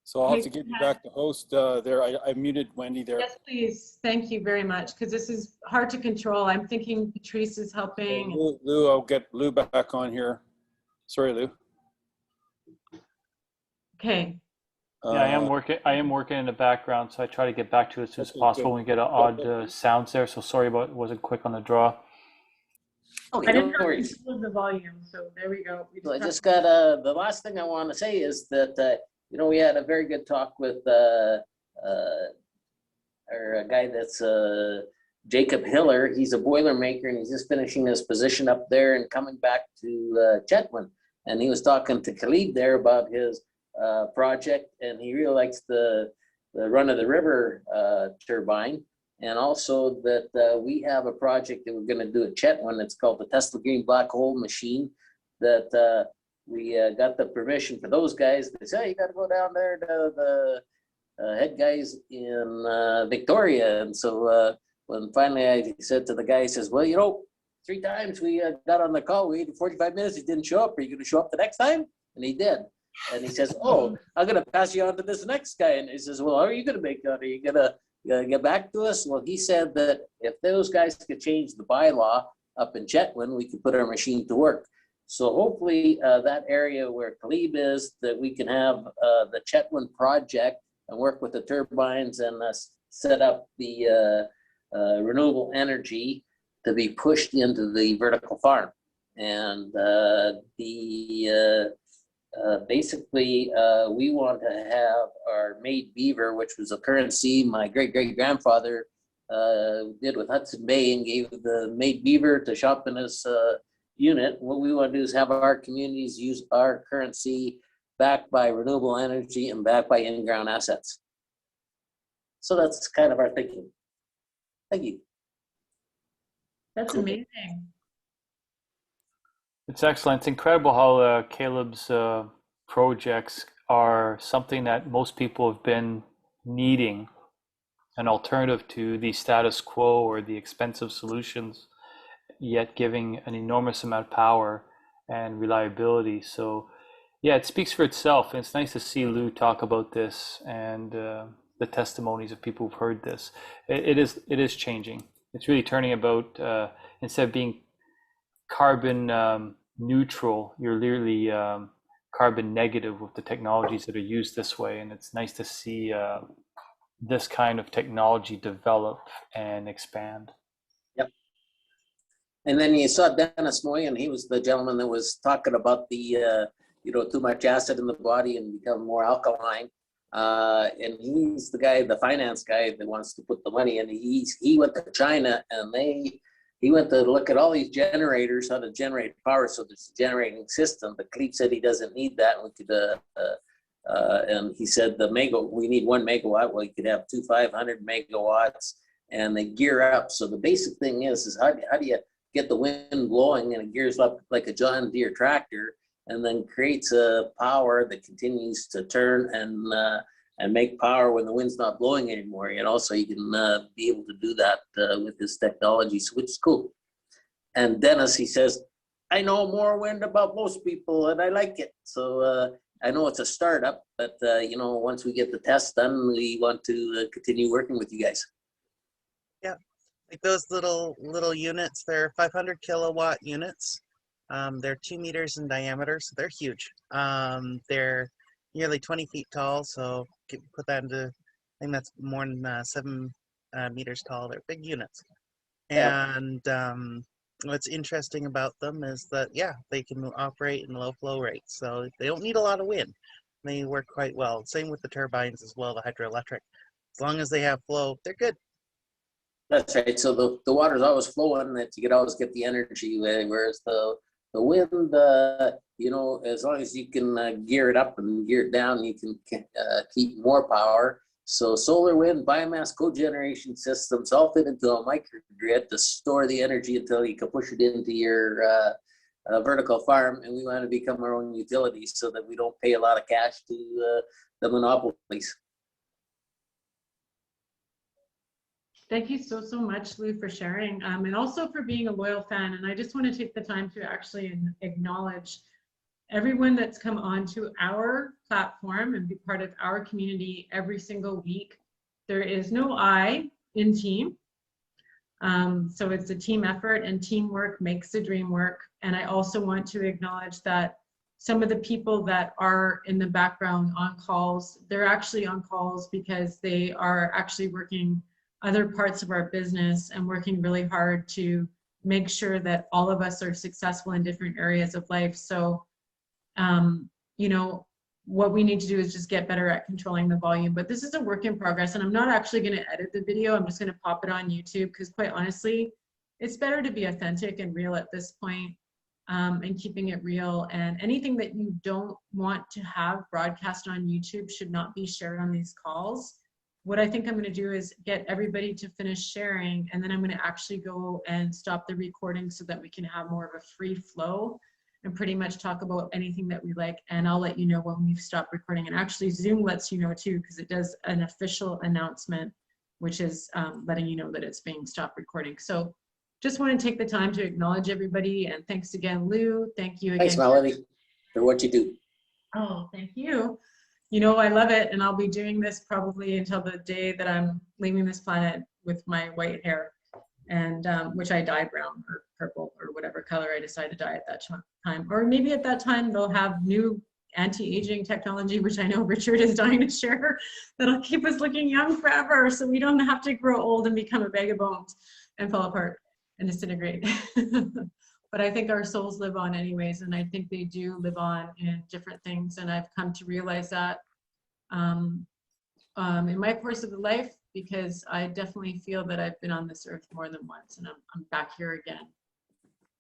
So I'll have to get you back to host there. I muted Wendy there. Yes, please. Thank you very much, because this is hard to control. I'm thinking Patrice is helping. Lou, I'll get Lou back on here. Sorry, Lou. Okay. Yeah, I am working in the background, so I try to get back to it as soon as possible. When we get an odd sounds there, so sorry about it wasn't quick on the draw. Okay, I didn't no worries. have the volume, so there we go. So I just got the last thing I want to say is that we had a very good talk with our guy that's Jacob Hiller. He's a Boilermaker, and he's just finishing his position up there and coming back to Chetwynd. And he was talking to Khalid there about his project, and he really likes the run of the river turbine. And also that we have a project that we're going to do at Chetwynd. It's called the Tesla Green Black Hole Machine. That we got the permission for those guys. They say, you got to go down there to the head guys in Victoria. And so when finally I said to the guy, he says, well, 3 times we got on the call. We waited 45 minutes. He didn't show up. Are you going to show up the next time? And he did. And he says, oh, I'm going to pass you on to this next guy. And he says, well, how are you going to make that? Are you going to get back to us? Well, he said that if those guys could change the bylaw up in Chetwynd, we could put our machine to work. So hopefully that area where Khalib is, that we can have the Chetwynd project and work with the turbines and set up the renewable energy to be pushed into the vertical farm. And basically, we want to have our made beaver, which was a currency my great-great-grandfather did with Hudson Bay and gave the made beaver to shop in his unit. What we want to do is have our communities use our currency backed by renewable energy and backed by in-ground assets. So that's kind of our thinking. Thank you. That's amazing. It's excellent. It's incredible how Caleb's projects are something that most people have been needing, an alternative to the status quo or the expensive solutions, yet giving an enormous amount of power and reliability. So yeah, it speaks for itself. And it's nice to see Lou talk about this and the testimonies of people who've heard this. It is changing. It's really turning about, instead of being carbon neutral, you're literally carbon negative with the technologies that are used this way. And it's nice to see this kind of technology develop and expand. Yep. And then you saw Dennis Moy, and he was the gentleman that was talking about the too much acid in the body and become more alkaline. And he's the guy, the finance guy that wants to put the money in. He went to China, and he went to look at all these generators, how to generate power. So there's a generating system. But Cleve said he doesn't need that. We could, and he said we need 1 megawatt. Well, you could have 500 megawatts, and they gear up. So the basic thing is how do you get the wind blowing, and it gears up like a John Deere tractor, and then creates a power that continues to turn and make power when the wind's not blowing anymore. And also you can be able to do that with this technology, so which is cool. And Dennis, he says, I know more wind about most people, and I like it. So I know it's a startup, but once we get the test done, we want to continue working with you guys. Yeah, like those little units, they're 500 kilowatt units. They're 2 meters in diameter, so they're huge. They're nearly 20 feet tall, so put that into, I think that's more than 7 meters tall. They're big units. Yeah. And what's interesting about them is that, yeah, they can operate in low flow rates, so they don't need a lot of wind. They work quite well. Same with the turbines as well, the hydroelectric. As long as they have flow, they're good. That's right. So the water's always flowing, that you could always get the energy, whereas the wind, as long as you can gear it up and gear it down, you can keep more power. So solar, wind, biomass, cogeneration systems all fit into a microgrid to store the energy until you can push it into your vertical farm. And we want to become our own utility so that we don't pay a lot of cash to the monopolies. Thank you so much, Lou, for sharing, and also for being a loyal fan. And I just want to take the time to actually acknowledge everyone that's come onto our platform and be part of our community every single week. There is no I in team. So it's a team effort, and teamwork makes the dream work. And I also want to acknowledge that some of the people that are in the background on calls, they're actually on calls because they are actually working other parts of our business and working really hard to make sure that all of us are successful in different areas of life. So, you know, what we need to do is just get better at controlling the volume. But this is a work in progress, and I'm not actually going to edit the video. I'm just going to pop it on YouTube because, quite honestly, it's better to be authentic and real at this point, and keeping it real. And anything that you don't want to have broadcast on YouTube should not be shared on these calls. What I think I'm going to do is get everybody to finish sharing, and then I'm going to actually go and stop the recording so that we can have more of a free flow and pretty much talk about anything that we like. And I'll let you know when we've stopped recording. And actually Zoom lets you know too, because it does an official announcement, which is letting you know that it's being stopped recording. So just want to take the time to acknowledge everybody. And thanks again, Lou. Thank you again. Thanks, Melanie, for what you do. Oh, thank you. You know, I love it. And I'll be doing this probably until the day that I'm leaving this planet with my white hair, and which I dye brown or purple or whatever color I decide to dye at that time. Or maybe at that time they'll have new anti-aging technology, which I know Richard is dying to share, that'll keep us looking young forever, so we don't have to grow old and become a bag of bones and fall apart and disintegrate. But I think our souls live on anyways, and I think they do live on in different things. And I've come to realize that in my course of life, because I definitely feel that I've been on this earth more than once, and I'm back here again.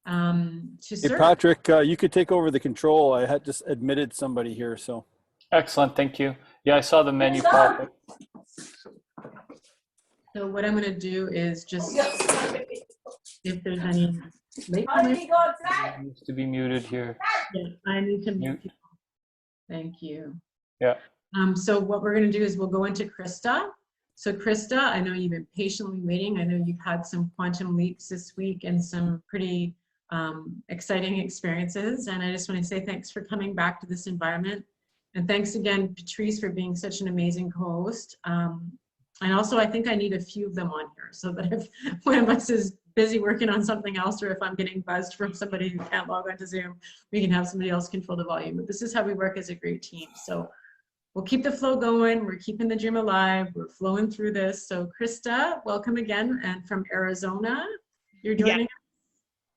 Hey, Patrick, you could take over the control. I had just admitted somebody here, so. Excellent, thank you. Yeah, I saw the menu pop up. So what I'm going to do is just, if there's any late Needs to be muted here. yeah, I need to mute people. Thank you. Yeah. So what we're going to do is we'll go into Krista. So Krista, I know you've been patiently waiting. I know you've had some quantum leaps this week and some pretty exciting experiences. And I just want to say thanks for coming back to this environment. And thanks again, Patrice, for being such an amazing co-host. And also, I think I need a few of them on here so that if one of us is busy working on something else, or if I'm getting buzzed from somebody who can't log onto Zoom, we can have somebody else control the volume. But this is how we work as a great team. So we'll keep the flow going. We're keeping the dream alive. We're flowing through this. So Krista, welcome again. And from Arizona, you're joining us.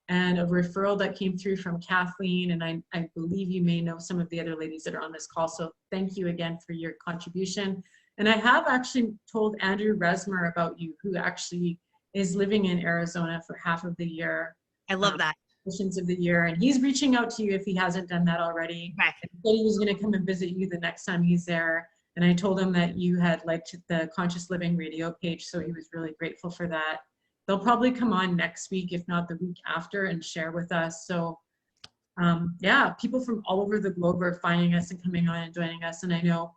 And a referral that came through from Kathleen. And I believe you may know some of the other ladies that are on this call. So thank you again for your contribution. And I have actually told Andrew Resmer about you, who actually is living in Arizona for half of the year. I love that. Of the year, and he's reaching out to you if he hasn't done that already. Okay. He said he was going to come and visit you the next time he's there, and I told him that you had liked the Conscious Living radio page, so he was really grateful for that. They'll probably come on next week, if not the week after, and share with us. So yeah, people from all over the globe are finding us and coming on and joining us, and I know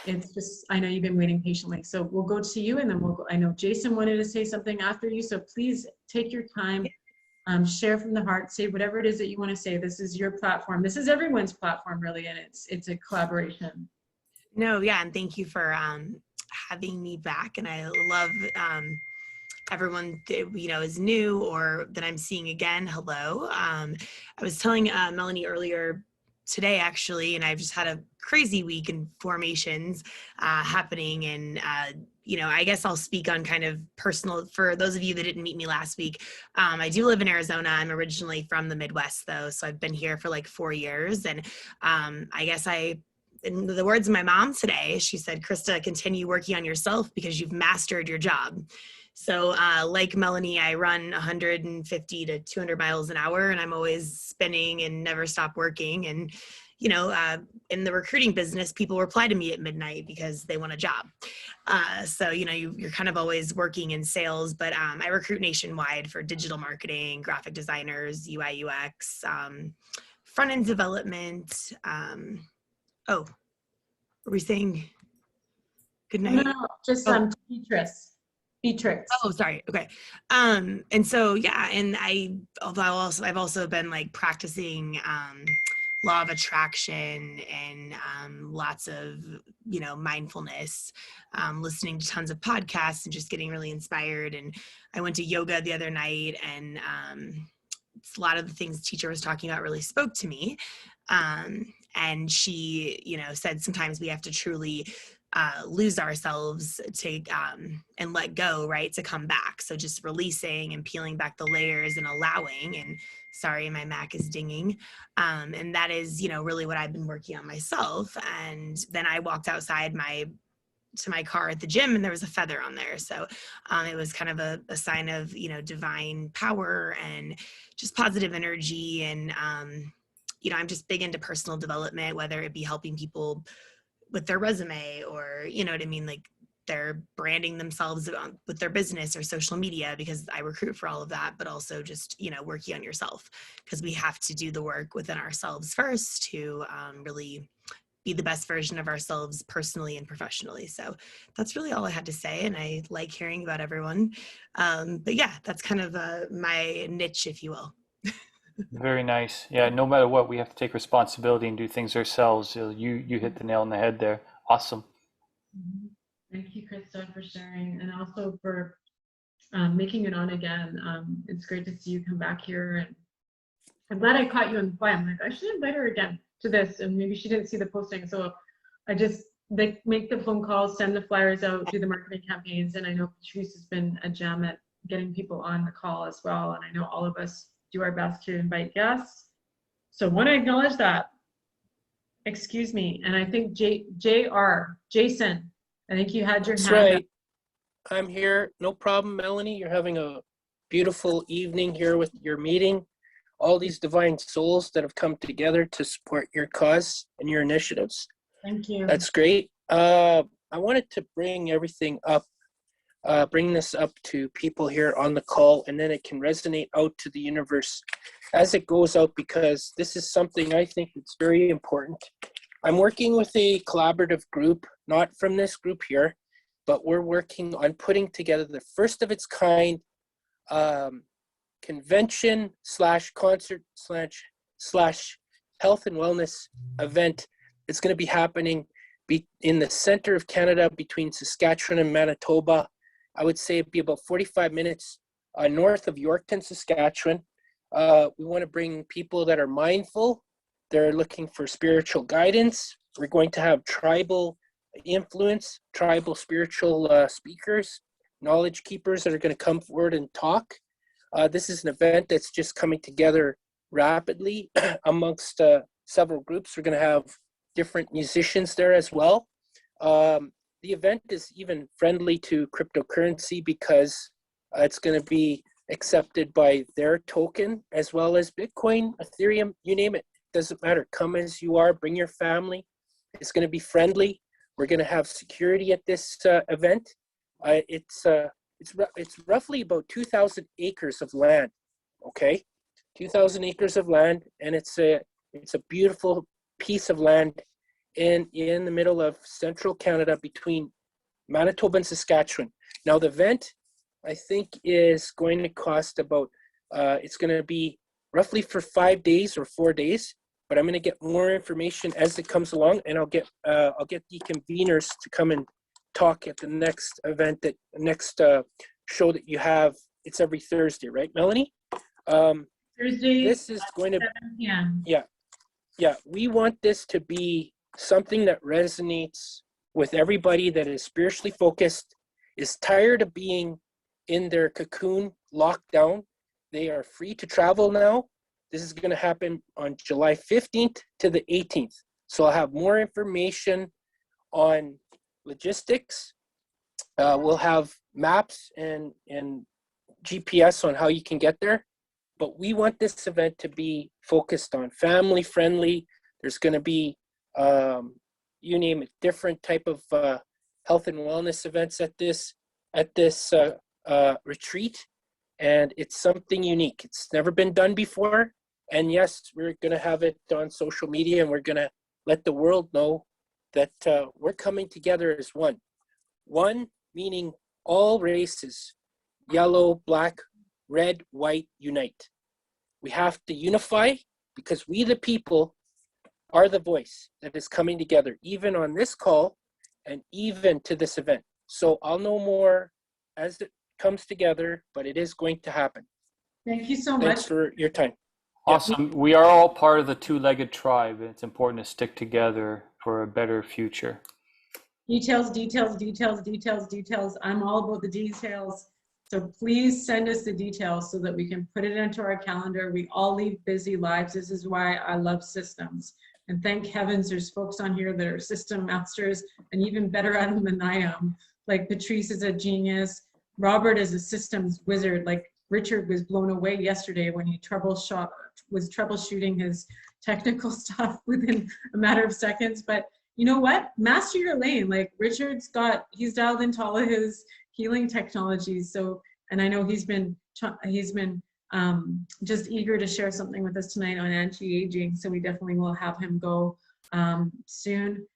it's just, I know you've been waiting patiently. So we'll go to you, and then we'll go. I know Jason wanted to say something after you, so please take your time. Share from the heart, say whatever it is that you want to say. This is your platform. This is everyone's platform, really, and it's a collaboration. No, yeah, and thank you for having me back. And I love everyone that, you know, is new or that I'm seeing again. Hello. I was telling Melanie earlier today, actually, and I've just had a crazy week in formations happening, and you know, I guess I'll speak on kind of personal, for those of you that didn't meet me last week. I do live in Arizona. I'm originally from the Midwest though. So I've been here for like 4 years. And I guess in the words of my mom today, she said, Krista, continue working on yourself because you've mastered your job. So like Melanie, I run 150 to 200 miles an hour, and I'm always spinning and never stop working. And in the recruiting business, people reply to me at midnight because they want a job. So, you're kind of always working in sales, but I recruit nationwide for digital marketing, graphic designers, UI, UX, front-end development. Are we saying good night? No, just Beatrix. Oh, sorry. Okay. And so, yeah, and I've also been like practicing law of attraction and lots of, mindfulness, listening to tons of podcasts and just getting really inspired. And I went to yoga the other night, and a lot of the things the teacher was talking about really spoke to me. And she, said sometimes we have to truly lose ourselves to and let go, right, to come back. So just releasing and peeling back the layers and allowing. And sorry, my Mac is dinging. And that is, really what I've been working on myself. And then I walked outside to my car at the gym, and there was a feather on there. So it was kind of a sign of, divine power and just positive energy. And, I'm just big into personal development, whether it be helping people with their resume or, what I mean? Like they're branding themselves with their business or social media, because I recruit for all of that, but also just, working on yourself, because we have to do the work within ourselves first to really be the best version of ourselves personally and professionally. So that's really all I had to say. And I like hearing about everyone. But yeah, that's kind of my niche, if you will. Very nice. Yeah, no matter what, we have to take responsibility and do things ourselves. You hit the nail on the head there. Awesome. Thank you, Krista, for sharing, and also for making it on again. It's great to see you come back here, and I'm glad I caught you on the fly. I'm like, I should invite her again to this, and maybe she didn't see the posting. So they make the phone calls, send the flyers out, do the marketing campaigns, and I know Patrice has been a gem at getting people on the call as well, and I know all of us do our best to invite guests. So I want to acknowledge that. Excuse me. And I think Jason, I think you had your That's hand right. up. I'm here. No problem, Melanie. You're having a beautiful evening here with your meeting. All these divine souls that have come together to support your cause and your initiatives. Thank you. That's great. I wanted to bring everything up, bring this up to people here on the call, and then it can resonate out to the universe as it goes out, because this is something I think that's very important. I'm working with a collaborative group, not from this group here, but we're working on putting together the first of its kind convention / concert / health and wellness event. It's going to be happening in the center of Canada between Saskatchewan and Manitoba. I would say it'd be about 45 minutes north of Yorkton, Saskatchewan. We want to bring people that are mindful. They're looking for spiritual guidance. We're going to have tribal influence, tribal spiritual speakers, knowledge keepers that are going to come forward and talk. This is an event that's just coming together rapidly amongst several groups. We're going to have different musicians there as well. The event is even friendly to cryptocurrency, because it's going to be accepted by their token as well as Bitcoin, Ethereum, you name it. Doesn't matter. Come as you are. Bring your family. It's going to be friendly. We're going to have security at this event. It's roughly about 2,000 acres of land. Okay, 2,000 acres of land, and it's a beautiful piece of land in the middle of central Canada between Manitoba and Saskatchewan. Now the event, I think, is going to cost about, it's going to be roughly for 5 days or 4 days, but I'm going to get more information as it comes along, and I'll get the conveners to come and talk at the next event, show that you have. It's every Thursday, right, Melanie? Thursday. This is going to, 7 p.m. Yeah. We want this to be something that resonates with everybody that is spiritually focused, is tired of being in their cocoon, locked down. They are free to travel now. This is going to happen on July 15th to the 18th. So I'll have more information on logistics. We'll have maps and GPS on how you can get there. But we want this event to be focused on family friendly, There's going to be, you name it, different type of health and wellness events at this retreat. And it's something unique. It's never been done before. And yes, we're going to have it on social media, and we're going to let the world know that we're coming together as one. One meaning all races, yellow, black, red, white, unite. We have to unify because we, the people, are the voice that is coming together, even on this call and even to this event. So I'll know more as it comes together, but it is going to happen. Thank you so Thanks much. for your time. Awesome. We are all part of the two-legged tribe. It's important to stick together for a better future. Details, details, details, details, details. I'm all about the details. So please send us the details so that we can put it into our calendar. We all lead busy lives. This is why I love systems. And thank heavens there's folks on here that are system masters and even better at them than I am. Like Patrice is a genius. Robert is a systems wizard. Like Richard was blown away yesterday when he was troubleshooting his technical stuff within a matter of seconds. But you know what? Master your lane. Like Richard's he's dialed into all of his healing technologies. So, and I know he's been just eager to share something with us tonight on anti-aging. So we definitely will have him go soon.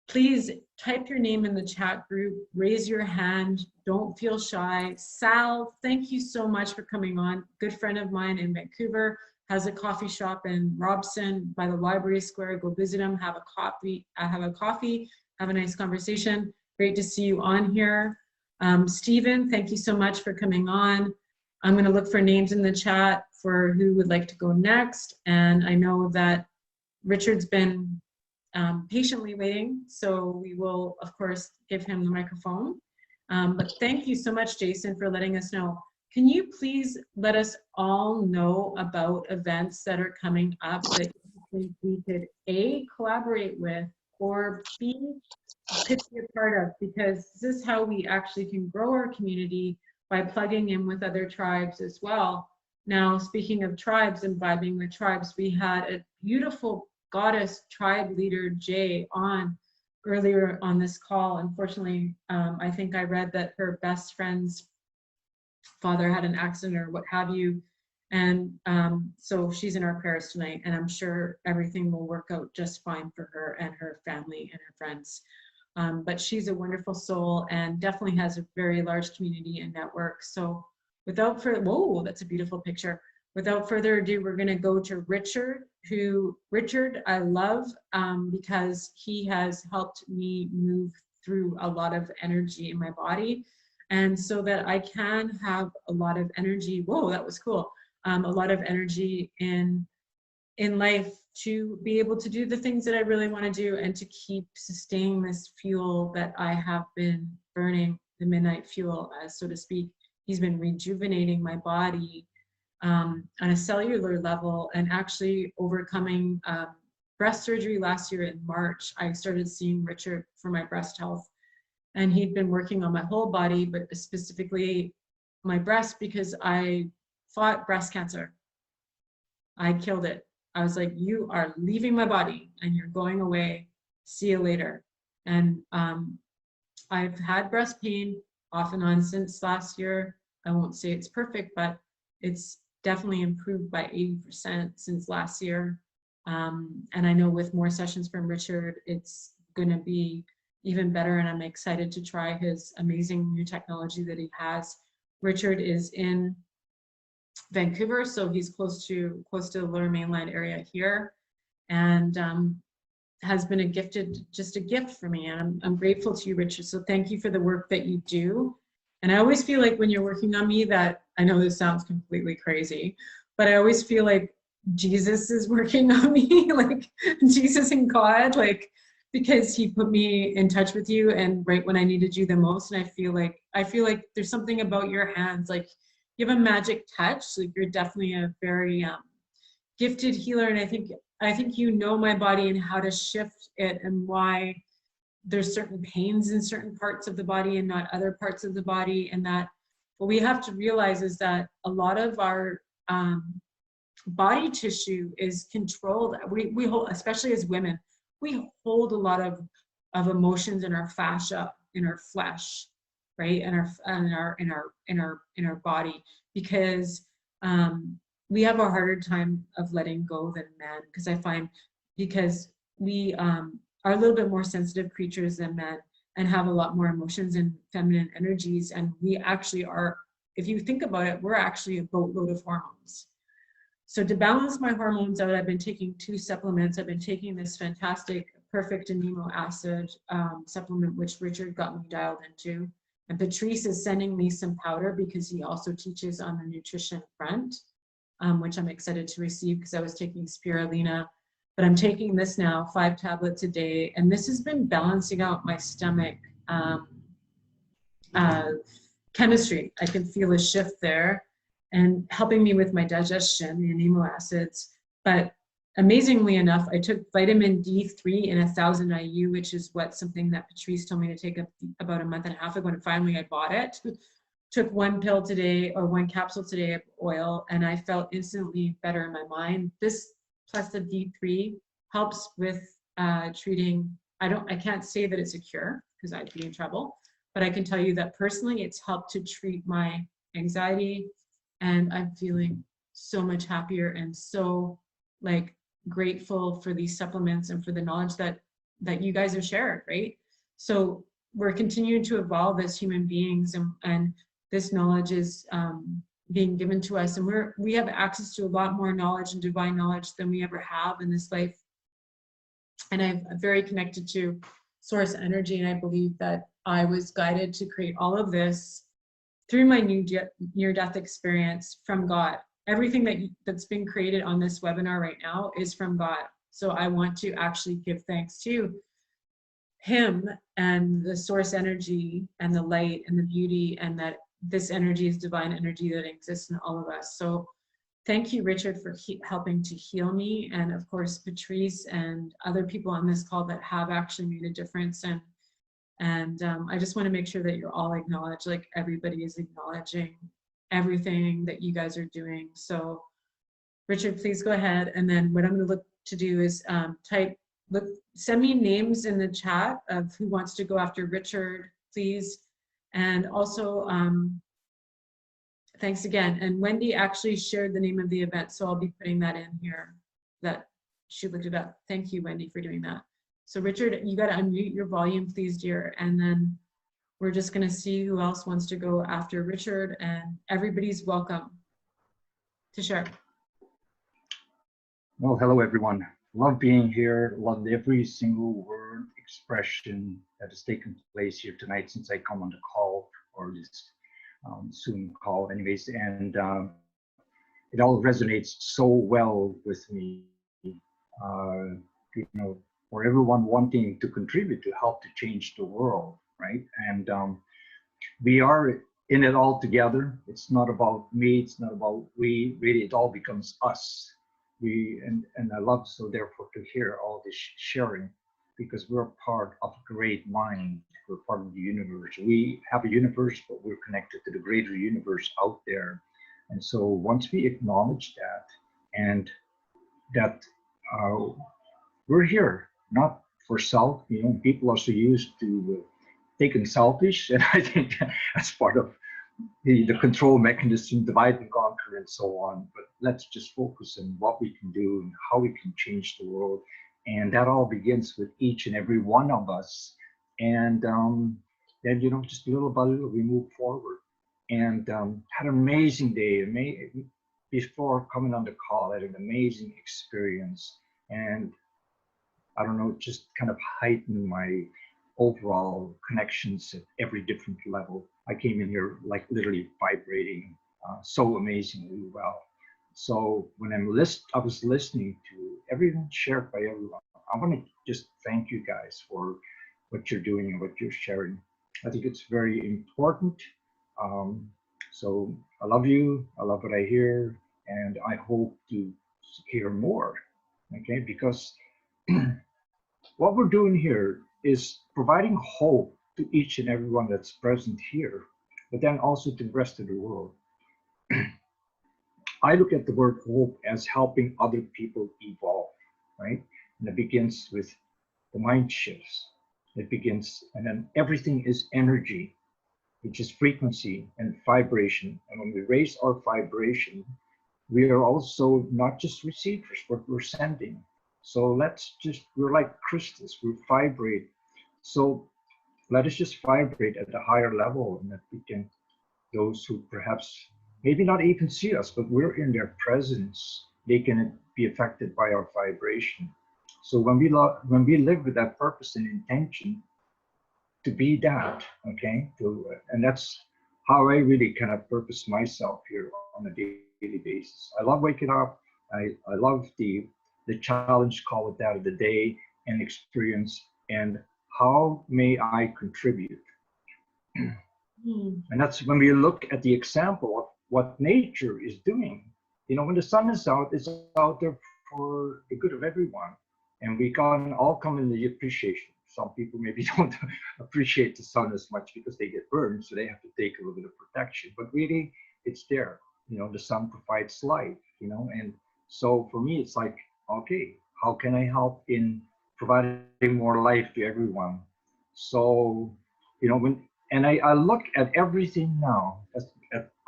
Please type your name in the chat group, raise your hand, don't feel shy. Sal, thank you so much for coming on. Good friend of mine in Vancouver, has a coffee shop in Robson by the Library Square. Go visit him, have a coffee, have a nice conversation. Great to see you on here. Stephen, thank you so much for coming on. I'm gonna look for names in the chat for who would like to go next. And I know that Richard's been patiently waiting, so we will, of course, give him the microphone. But thank you so much, Jason, for letting us know. Can you please let us all know about events that are coming up that you think we could A, collaborate with, or B, could be a part of? Because this is how we actually can grow our community, by plugging in with other tribes as well. Now, speaking of tribes and vibing with tribes, we had a beautiful goddess tribe leader, Jay, on earlier on this call. Unfortunately, I think I read that her best friend's father had an accident or what have you. And so she's in our prayers tonight, and I'm sure everything will work out just fine for her and her family and her friends. But she's a wonderful soul and definitely has a very large community and network. So without further, whoa, that's a beautiful picture. Without further ado, we're gonna go to Richard, Richard I love because he has helped me move through a lot of energy in my body. And so that I can have a lot of energy, whoa, that was cool. A lot of energy in life to be able to do the things that I really want to do and to keep sustaining this fuel that I have been burning, the midnight fuel, so to speak. He's been rejuvenating my body on a cellular level, and actually overcoming breast surgery last year in March. I started seeing Richard for my breast health, and he'd been working on my whole body, but specifically my breast, because I fought breast cancer. I killed it. I was like, you are leaving my body and you're going away. See you later. And I've had breast pain off and on since last year. I won't say it's perfect, but it's definitely improved by 80% since last year. And I know with more sessions from Richard, it's going to be even better. And I'm excited to try his amazing new technology that he has. Richard is in Vancouver, so he's close to the Lower Mainland area here, and has been just a gift for me, and I'm grateful to you, Richard. So thank you for the work that you do. And I always feel like when you're working on me, that I know this sounds completely crazy, but I always feel like Jesus is working on me, like Jesus and God, like, because he put me in touch with you and right when I needed you the most. And I feel like there's something about your hands, like you have a magic touch. Like you're definitely a very gifted healer. And I think you know my body and how to shift it, and why there's certain pains in certain parts of the body and not other parts of the body. And that what we have to realize is that a lot of our body tissue is controlled. We hold, especially as women, we hold a lot of emotions in our fascia, in our flesh, right, in our body, because we have a harder time of letting go than men. Because I find, because we are a little bit more sensitive creatures than men and have a lot more emotions and feminine energies, and we actually are, if you think about it, we're actually a boatload of hormones. So to balance my hormones out, I've been taking 2 supplements. I've been taking this fantastic perfect amino acid supplement, which Richard got me dialed into. And Patrice is sending me some powder because he also teaches on the nutrition front, which I'm excited to receive because I was taking spirulina. But I'm taking this now, 5 tablets a day. And this has been balancing out my stomach chemistry. I can feel a shift there and helping me with my digestion, the amino acids. But amazingly enough, I took vitamin D3 in 1,000 IU, which is something that Patrice told me to take about a month and a half ago, and finally I bought it. Took 1 pill today, or 1 capsule today of oil, and I felt instantly better in my mind. This plus the D3 helps with treating, I can't say that it's a cure because I'd be in trouble, but I can tell you that personally it's helped to treat my anxiety, and I'm feeling so much happier and so grateful for these supplements and for the knowledge that you guys have shared, right? So we're continuing to evolve as human beings, and this knowledge is being given to us, and we have access to a lot more knowledge and divine knowledge than we ever have in this life. And I'm very connected to source energy, and I believe that I was guided to create all of this through my near-death experience from God. Everything that's been created on this webinar right now is from God. So I want to actually give thanks to him and the source energy and the light and the beauty, and that this energy is divine energy that exists in all of us. So thank you, Richard, for helping to heal me. And of course, Patrice and other people on this call that have actually made a difference. And I just want to make sure that you're all acknowledged, like everybody is acknowledging everything that you guys are doing. So Richard, please go ahead. And then what I'm going to look to do is send me names in the chat of who wants to go after Richard, please. And also, thanks again. And Wendy actually shared the name of the event, so I'll be putting that in here, that she looked it up. Thank you, Wendy, for doing that. So Richard, you got to unmute your volume, please, dear. And then we're just going to see who else wants to go after Richard, and everybody's welcome to share. Well, hello, everyone. Love being here. Loved every single word, expression that has taken place here tonight since I come on the call, or this Zoom call anyways. And it all resonates so well with me. You know, for everyone wanting to contribute to help to change the world, right? And we are in it all together. It's not about me, it's not about we, really it all becomes us. And I love, so therefore, to hear all this sharing, because we're part of a great mind. We're part of the universe. We have a universe, but we're connected to the greater universe out there. And so once we acknowledge that, and that we're here not for self, you know, people are so used to taking selfish, and I think that's part of the control mechanism, divide and conquer and so on. But let's just focus on what we can do and how we can change the world. And that all begins with each and every one of us. And then, you know, just little by little, we move forward. And had an amazing day. Before coming on the call, I had an amazing experience. And I don't know, just kind of heightened my overall connections at every different level. I came in here like literally vibrating so amazingly well. So when I was listening to everything shared by everyone, I want to just thank you guys for what you're doing and what you're sharing. I think it's very important. So I love you. I love what I hear, and I hope to hear more. Okay, because what we're doing here is providing hope to each and everyone that's present here, but then also to the rest of the world. I look at the word hope as helping other people evolve, right? And it begins with the mind shifts. It begins, and then everything is energy, which is frequency and vibration. And when we raise our vibration, we are also not just receivers, but we're sending. So we're like crystals, we vibrate. So let us just vibrate at a higher level, and that we can, those who perhaps maybe not even see us, but we're in their presence, they can be affected by our vibration. So when we live with that purpose and intention to be that, okay, and that's how I really kind of purpose myself here on a daily basis. I love waking up. I love the challenge, call it that, of the day and experience, and how may I contribute? And that's when we look at the example of what nature is doing. You know, when the sun is out, it's out there for the good of everyone. And we can all come in the appreciation. Some people maybe don't appreciate the sun as much because they get burned, so they have to take a little bit of protection. But really, it's there. You know, the sun provides light, you know, and so for me, it's like, okay, how can I help in providing more life to everyone? So, you know, and I look at everything now as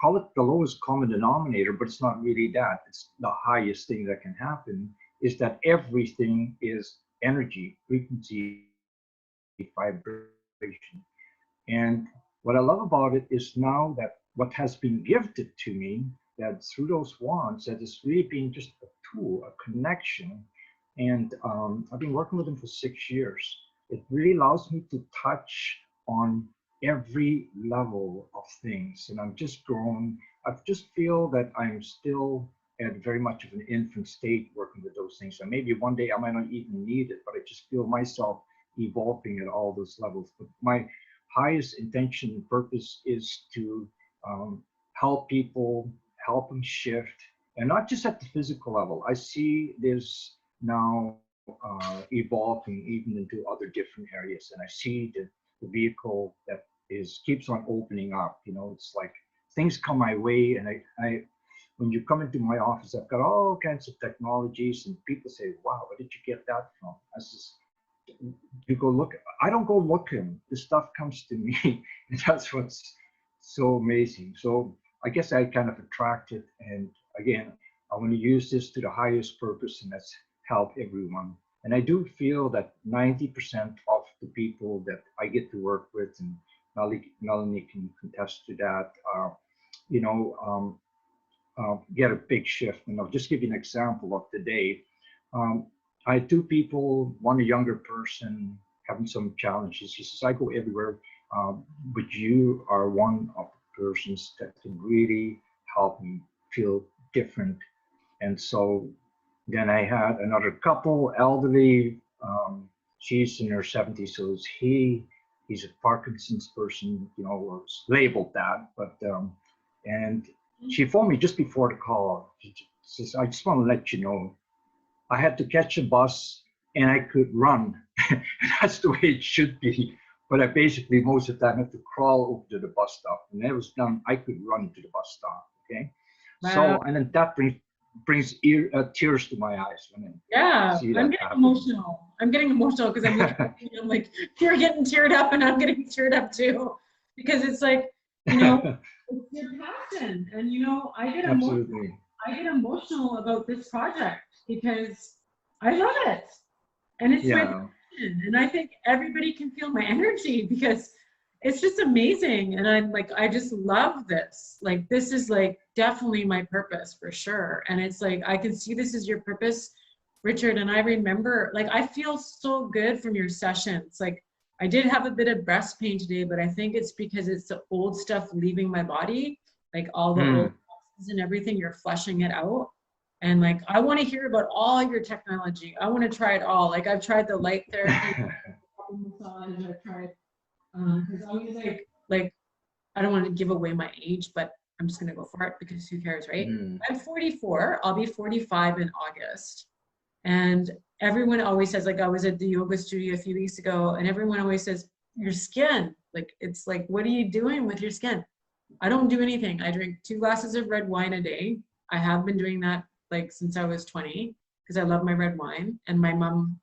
call it the lowest common denominator, but it's not really that. It's the highest thing that can happen is that everything is energy, frequency, vibration. And what I love about it is now that what has been gifted to me, that through those wands, that is really being just a tool, a connection. And I've been working with them for 6 years. It really allows me to touch on every level of things. And I'm just grown. I just feel that I'm still at very much of an infant state working with those things. So maybe one day I might not even need it, but I just feel myself evolving at all those levels. But my highest intention and purpose is to help people, help them shift, and not just at the physical level. I see this now evolving even into other different areas, and I see the vehicle that keeps on opening up. You know, it's like things come my way, and I when you come into my office, I've got all kinds of technologies, and people say, "Wow, where did you get that from?" I says, "You go look." I don't go looking. The stuff comes to me, and that's what's so amazing. So I guess I kind of attract it, and again, I want to use this to the highest purpose, and that's help everyone. And I do feel that 90% of the people that I get to work with, and Melanie can contest to that, you know, get a big shift. And I'll just give you an example of today. I had two people, one a younger person having some challenges. He says, "I go everywhere, but you are one of the persons that can really help me feel different." And so then I had another couple, elderly. She's in her 70s, so he's a Parkinson's person, you know, was labeled that. But and she phoned me just before the call. She says, "I just want to let you know, I had to catch a bus and I could run." That's the way it should be. But I basically most of the time had to crawl over to the bus stop. And that was done, I could run to the bus stop. Okay. Wow. So, and then that brings tears to my eyes when I see that I'm getting happen. emotional. I'm getting emotional because I'm like, you're getting teared up and I'm getting teared up too. Because it's like, you know, it's your passion. And you know, I get emotional about this project because I love it. And it's my passion. And I think everybody can feel my energy because it's just amazing. And I'm like, I just love this. Like, this is like definitely my purpose for sure. And it's like, I can see this is your purpose, Richard. And I remember, like, I feel so good from your sessions. Like, I did have a bit of breast pain today, but I think it's because it's the old stuff leaving my body, like all the old toxins and everything, you're flushing it out. And like, I want to hear about all your technology. I want to try it all. Like, I've tried the light therapy, massage, I've tried, because I was like, I don't want to give away my age, but I'm just going to go for it because who cares, right? I'm 44. I'll be 45 in August. And everyone always says, like, I was at the yoga studio a few weeks ago, and everyone always says, your skin, like, it's like, what are you doing with your skin? I don't do anything. I drink 2 glasses of red wine a day. I have been doing that like since I was 20 because I love my red wine, and my mom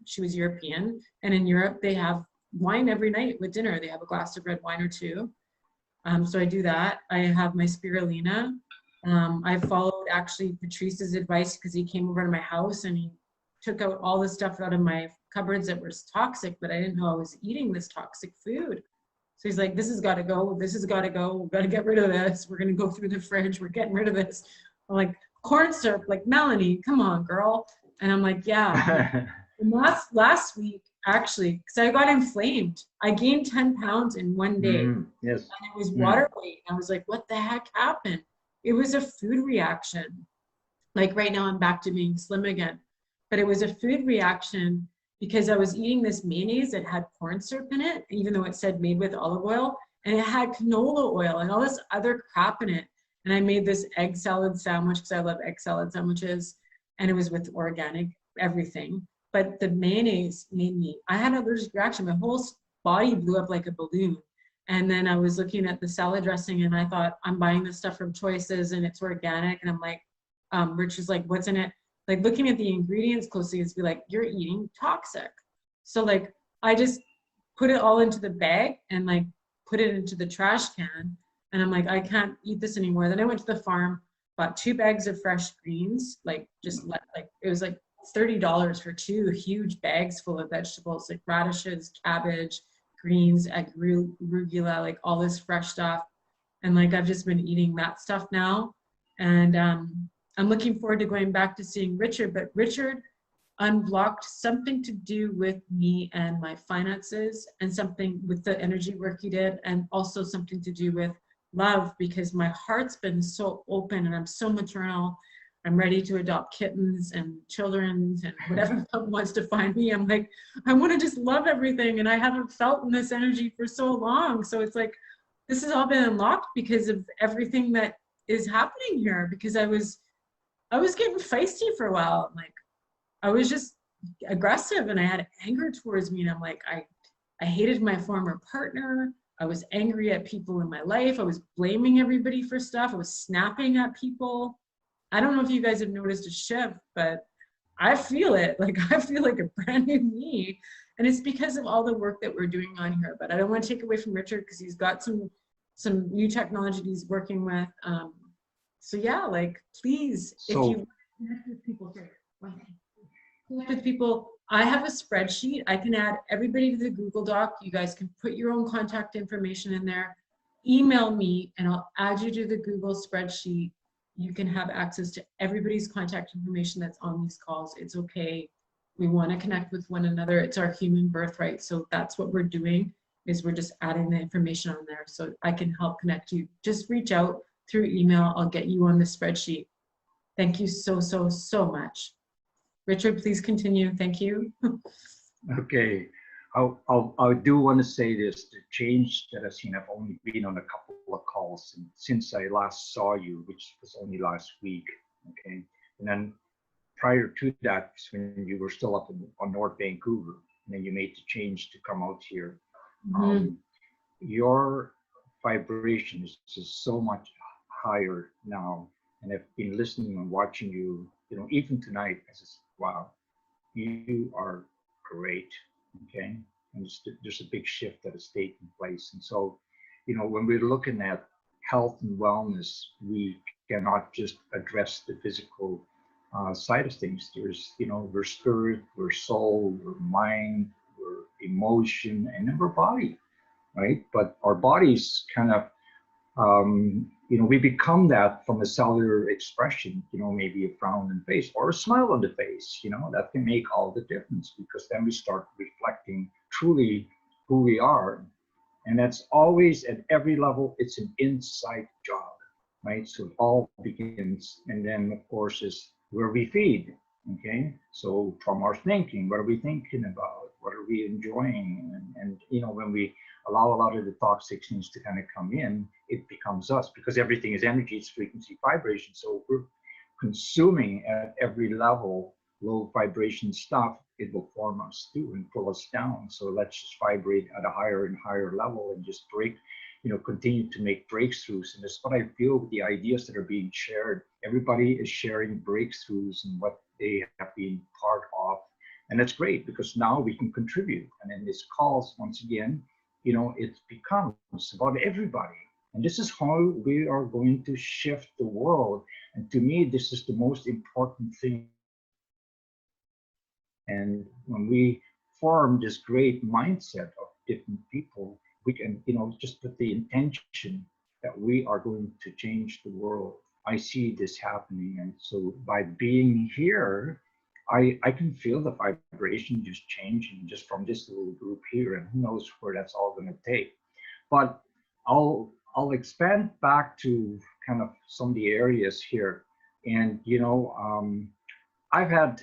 she was European, and in Europe they have wine every night with dinner. They have a glass of red wine or two. So I do that. I have my spirulina. I followed actually Patrice's advice because he came over to my house and he took out all the stuff out of my cupboards that was toxic, but I didn't know I was eating this toxic food. So he's like, this has got to go. This has got to go. We've got to get rid of this. We're going to go through the fridge. We're getting rid of this. I'm like, corn syrup, like Melany, come on, girl. And I'm like, yeah. And last week, actually, because I got inflamed. I gained 10 pounds in one day. Yes. And it was water weight. I was like, what the heck happened? It was a food reaction. Like right now I'm back to being slim again. But it was a food reaction because I was eating this mayonnaise that had corn syrup in it, even though it said made with olive oil, and it had canola oil and all this other crap in it. And I made this egg salad sandwich because I love egg salad sandwiches, and it was with organic everything. But the mayonnaise made me, I had an allergic reaction. My whole body blew up like a balloon. And then I was looking at the salad dressing and I thought, I'm buying this stuff from Choices and it's organic. And I'm like, Rich was like, what's in it? Like looking at the ingredients closely, it's be like, you're eating toxic. So like, I just put it all into the bag and like put it into the trash can. And I'm like, I can't eat this anymore. Then I went to the farm, bought 2 bags of fresh greens, like just like, it was like $30 for 2 huge bags full of vegetables, like radishes, cabbage, greens, arugula, like all this fresh stuff. And like, I've just been eating that stuff now. And I'm looking forward to going back to seeing Richard, but Richard unblocked something to do with me and my finances, and something with the energy work he did, and also something to do with love, because my heart's been so open and I'm so maternal. I'm ready to adopt kittens and children and whatever wants to find me. I'm like, I want to just love everything, and I haven't felt in this energy for so long. So it's like, this has all been unlocked because of everything that is happening here, because I was getting feisty for a while. Like, I was just aggressive and I had anger towards me. And I'm like, I hated my former partner. I was angry at people in my life. I was blaming everybody for stuff. I was snapping at people. I don't know if you guys have noticed a shift, but I feel it. Like, I feel like a brand new me. And it's because of all the work that we're doing on here. But I don't want to take away from Richard because he's got some new technology he's working with. So yeah, like, please, if you connect with people, connect with people. I have a spreadsheet. I can add everybody to the Google Doc. You guys can put your own contact information in there. Email me and I'll add you to the Google spreadsheet. You can have access to everybody's contact information that's on these calls. It's okay. We want to connect with one another. It's our human birthright. So that's what we're doing, is we're just adding the information on there so I can help connect you. Just reach out through email. I'll get you on the spreadsheet. Thank you so, so, so much. Richard, please continue. Thank you. Okay. I do want to say this, the change that I've seen, I've only been on a couple of calls since I last saw you, which was only last week, okay? And then prior to that, when you were still up on North Vancouver, and then you made the change to come out here, your vibration is just so much higher now. And I've been listening and watching you, you know, even tonight, I just, wow, you are great, okay? And there's a big shift that has taken place. And so, you know, when we're looking at health and wellness, we cannot just address the physical side of things. There's, you know, we're spirit, we're soul, we're mind, we're emotion, and then we're body, right? But our bodies kind of, you know, we become that from a cellular expression, you know, maybe a frown on the face or a smile on the face, you know, that can make all the difference, because then we start reflecting truly who we are. And that's always at every level, it's an inside job, right? So it all begins, and then of course is where we feed, okay? So from our thinking, what are we thinking about? What are we enjoying? And you know, when we allow a lot of the toxic things to kind of come in, it becomes us, because everything is energy, it's frequency, vibration. So we're consuming at every level low vibration stuff, it will form us too and pull us down. So let's just vibrate at a higher and higher level and just break, continue to make breakthroughs. And that's what I feel with the ideas that are being shared. Everybody is sharing breakthroughs and what they have been part of. And that's great because now we can contribute. And in this calls, once again, it becomes about everybody. And this is how we are going to shift the world. And to me, this is the most important thing. And when we form this great mindset of different people, we can, just with the intention that we are going to change the world. I see this happening. And so by being here, I can feel the vibration just changing just from this little group here, and who knows where that's all going to take. But I'll expand back to kind of some of the areas here. And I've had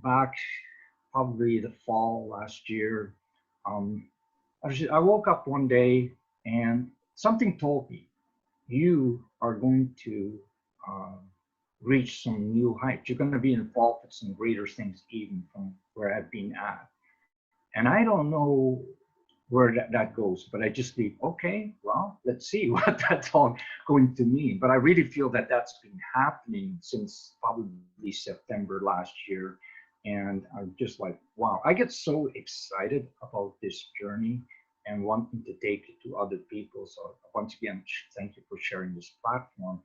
back probably the fall last year. I woke up one day and something told me, you are going to reach some new heights. You're going to be involved with some greater things even from where I've been at. And I don't know where that goes, but I just think, okay, well, let's see what that's all going to mean. But I really feel that that's been happening since probably September last year. And I'm just like, wow, I get so excited about this journey and wanting to take it to other people. So once again, thank you for sharing this platform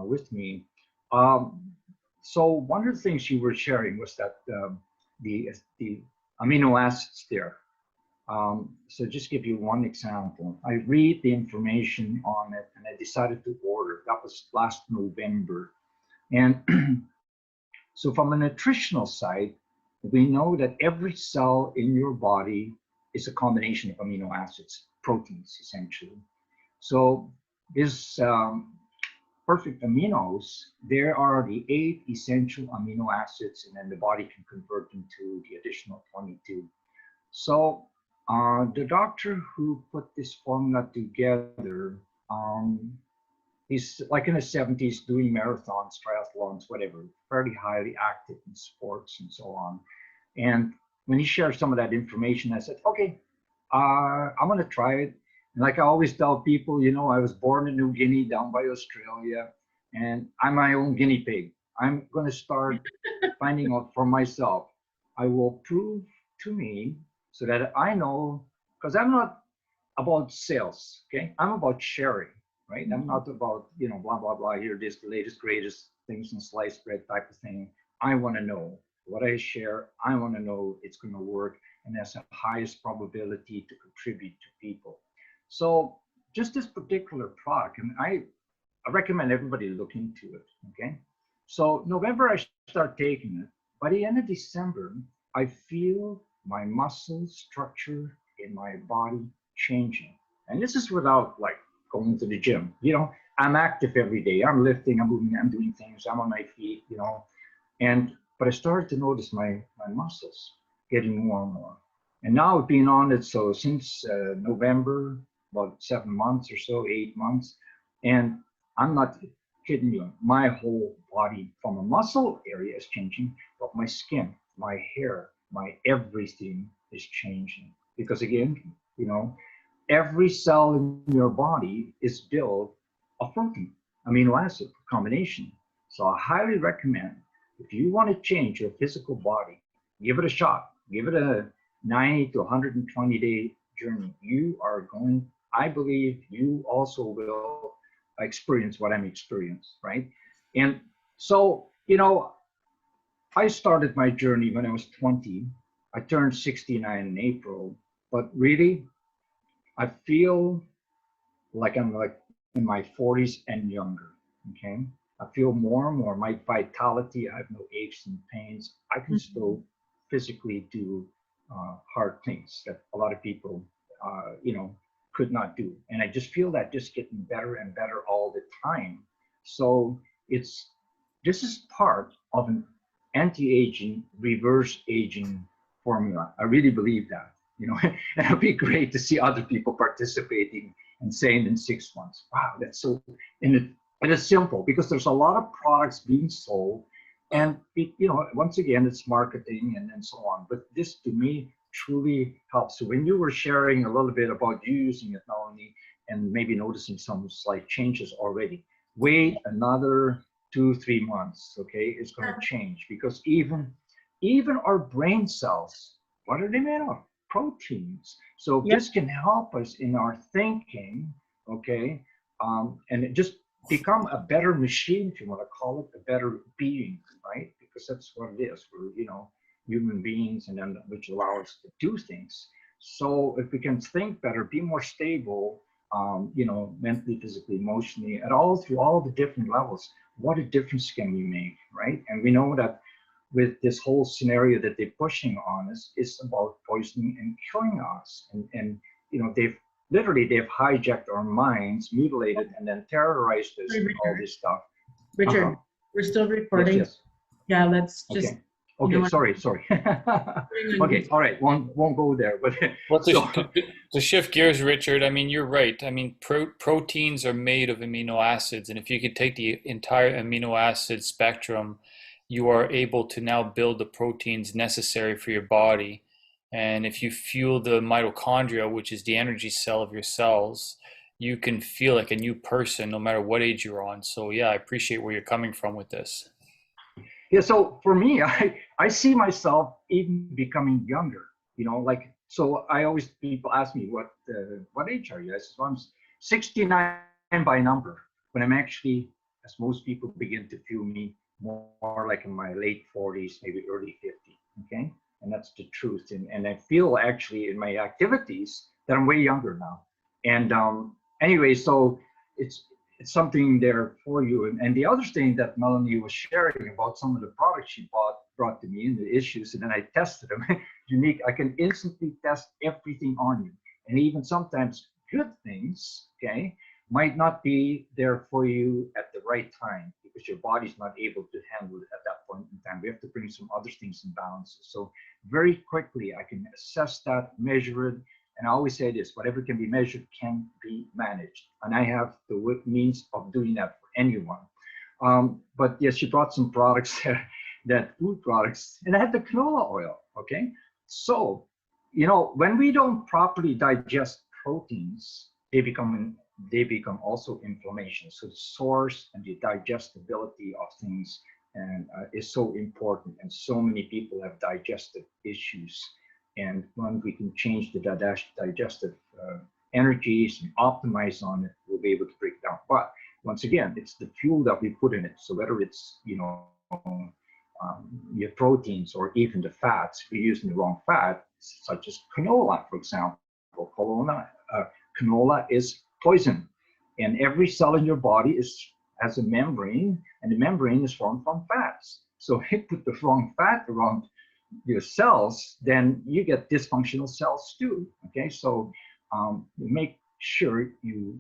with me. So one of the things you were sharing was that the amino acids there. So just give you one example. I read the information on it and I decided to order. That was last November. And so from a nutritional side, we know that every cell in your body is a combination of amino acids, proteins, essentially. So this perfect aminos, there are the 8 essential amino acids, and then the body can convert them to the additional 22. So the doctor who put this formula together, he's like in his 70s doing marathons, triathlons, whatever, fairly highly active in sports and so on. And when he shared some of that information, I said, okay, I'm going to try it. And like I always tell people, I was born in New Guinea down by Australia, and I'm my own guinea pig. I'm going to start finding out for myself. I will prove to me so that I know, because I'm not about sales, okay? I'm about sharing, right? I'm not about, blah, blah, blah, here, this, the latest, greatest things in sliced bread type of thing. I want to know what I share. I want to know it's going to work, and that's the highest probability to contribute to people. So just this particular product, and I recommend everybody look into it, okay? So November, I start taking it. By the end of December, I feel my muscle structure in my body changing. And this is without like going to the gym. I'm active every day. I'm lifting, I'm moving, I'm doing things, I'm on my feet, but I started to notice my muscles getting more and more. And now being on it, so since November, about 7 months or so, 8 months, and I'm not kidding you, my whole body from a muscle area is changing, but my skin, my hair, my everything is changing. Because again, every cell in your body is built of protein, amino acid combination. So I highly recommend, if you want to change your physical body, give it a shot. Give it a 90 to 120 day journey. I believe you also will experience what I'm experiencing, right? And so, I started my journey when I was 20. I turned 69 in April, but really, I feel like I'm like in my 40s and younger, okay? I feel more and more my vitality. I have no aches and pains. I can still physically do hard things that a lot of people, could not do. And I just feel that just getting better and better all the time. So this is part of an anti-aging, reverse aging formula. I really believe that, and it'd be great to see other people participating and saying in 6 months, wow, that's so, and it's simple because there's a lot of products being sold, and once again, it's marketing and so on. But this to me truly helps. So when you were sharing a little bit about you using it, Melany, and maybe noticing some slight changes already. Wait another 2, 3 months, okay? It's going to change because even our brain cells, what are they made of? Proteins. So this can help us in our thinking, okay? And it just become a better machine, if you want to call it, a better being, right? Because that's what it is. We're, human beings, and then which allow us to do things. So if we can think better, be more stable, mentally, physically, emotionally, at all through all the different levels, what a difference can we make, right? And we know that with this whole scenario that they're pushing on us, it's about poisoning and killing us. And they've hijacked our minds, mutilated, and then terrorized us and all this stuff. Richard, we're still recording. Yes. Yeah, let's just. Okay, sorry. Okay, all right, won't go there. But well, to shift gears, Richard, I mean, you're right. I mean, proteins are made of amino acids, and if you could take the entire amino acid spectrum, you are able to now build the proteins necessary for your body. And if you fuel the mitochondria, which is the energy cell of your cells, you can feel like a new person no matter what age you're on. So yeah, I appreciate where you're coming from with this. Yeah, so for me, I see myself even becoming younger, so I always, people ask me, what age are you? I said, well, I'm 69 by number, but I'm actually, as most people begin to feel me, more like in my late 40s, maybe early 50, okay? And that's the truth. And I feel actually in my activities that I'm way younger now. And anyway, so it's something there for you. And the other thing that Melany was sharing about some of the products she brought to me and the issues, and then I tested them. Unique, I can instantly test everything on you. And even sometimes good things, okay, might not be there for you at the right time because your body's not able to handle it at that point in time. We have to bring some other things in balance. So very quickly, I can assess that, measure it. And I always say this, whatever can be measured can be managed. And I have the means of doing that for anyone. But yes, she brought some products, that food products, and I had the canola oil, okay? So, when we don't properly digest proteins, they become also inflammation. So the source and the digestibility of things is so important. And so many people have digestive issues. And when we can change the digestive energies and optimize on it, we'll be able to break it down. But once again, it's the fuel that we put in it. So whether it's, your proteins or even the fats, if you're using the wrong fat, such as canola, for example, canola is poison. And every cell in your body has a membrane, and the membrane is formed from fats. So if you put the wrong fat around your cells, then you get dysfunctional cells too. Okay, so make sure you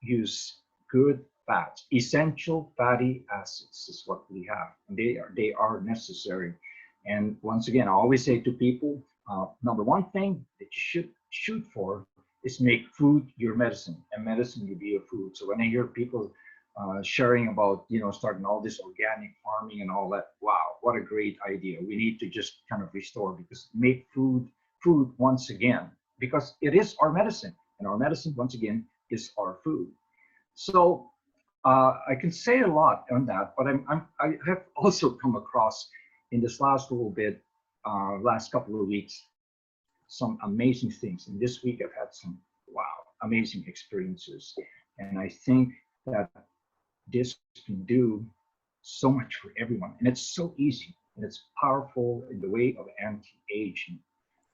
use good fats. Essential fatty acids is what we have. They are necessary. And once again, I always say to people, number one thing that you should shoot for is make food your medicine, and medicine will be your food. So when I hear people sharing about, starting all this organic farming and all that, wow, what a great idea. We need to just kind of restore, because make food once again, because it is our medicine, and our medicine once again is our food. So I can say a lot on that, but I have also come across in this last little bit, last couple of weeks, some amazing things. And this week I've had some, wow, amazing experiences. And I think that this can do so much for everyone. And it's so easy, and it's powerful in the way of anti-aging.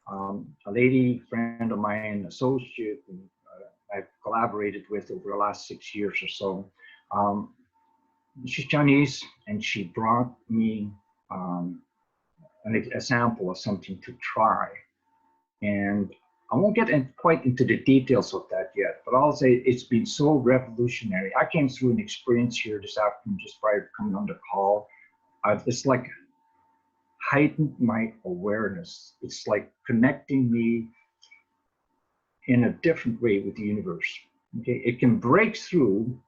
A lady friend of mine, associate, and I've collaborated with over the last 6 years or so. She's Chinese, and she brought me a sample of something to try. And I won't get quite into the details of that yet, but I'll say it's been so revolutionary. I came through an experience here this afternoon just prior to coming on the call. It's like heightened my awareness. It's like connecting me in a different way with the universe. Okay, it can break through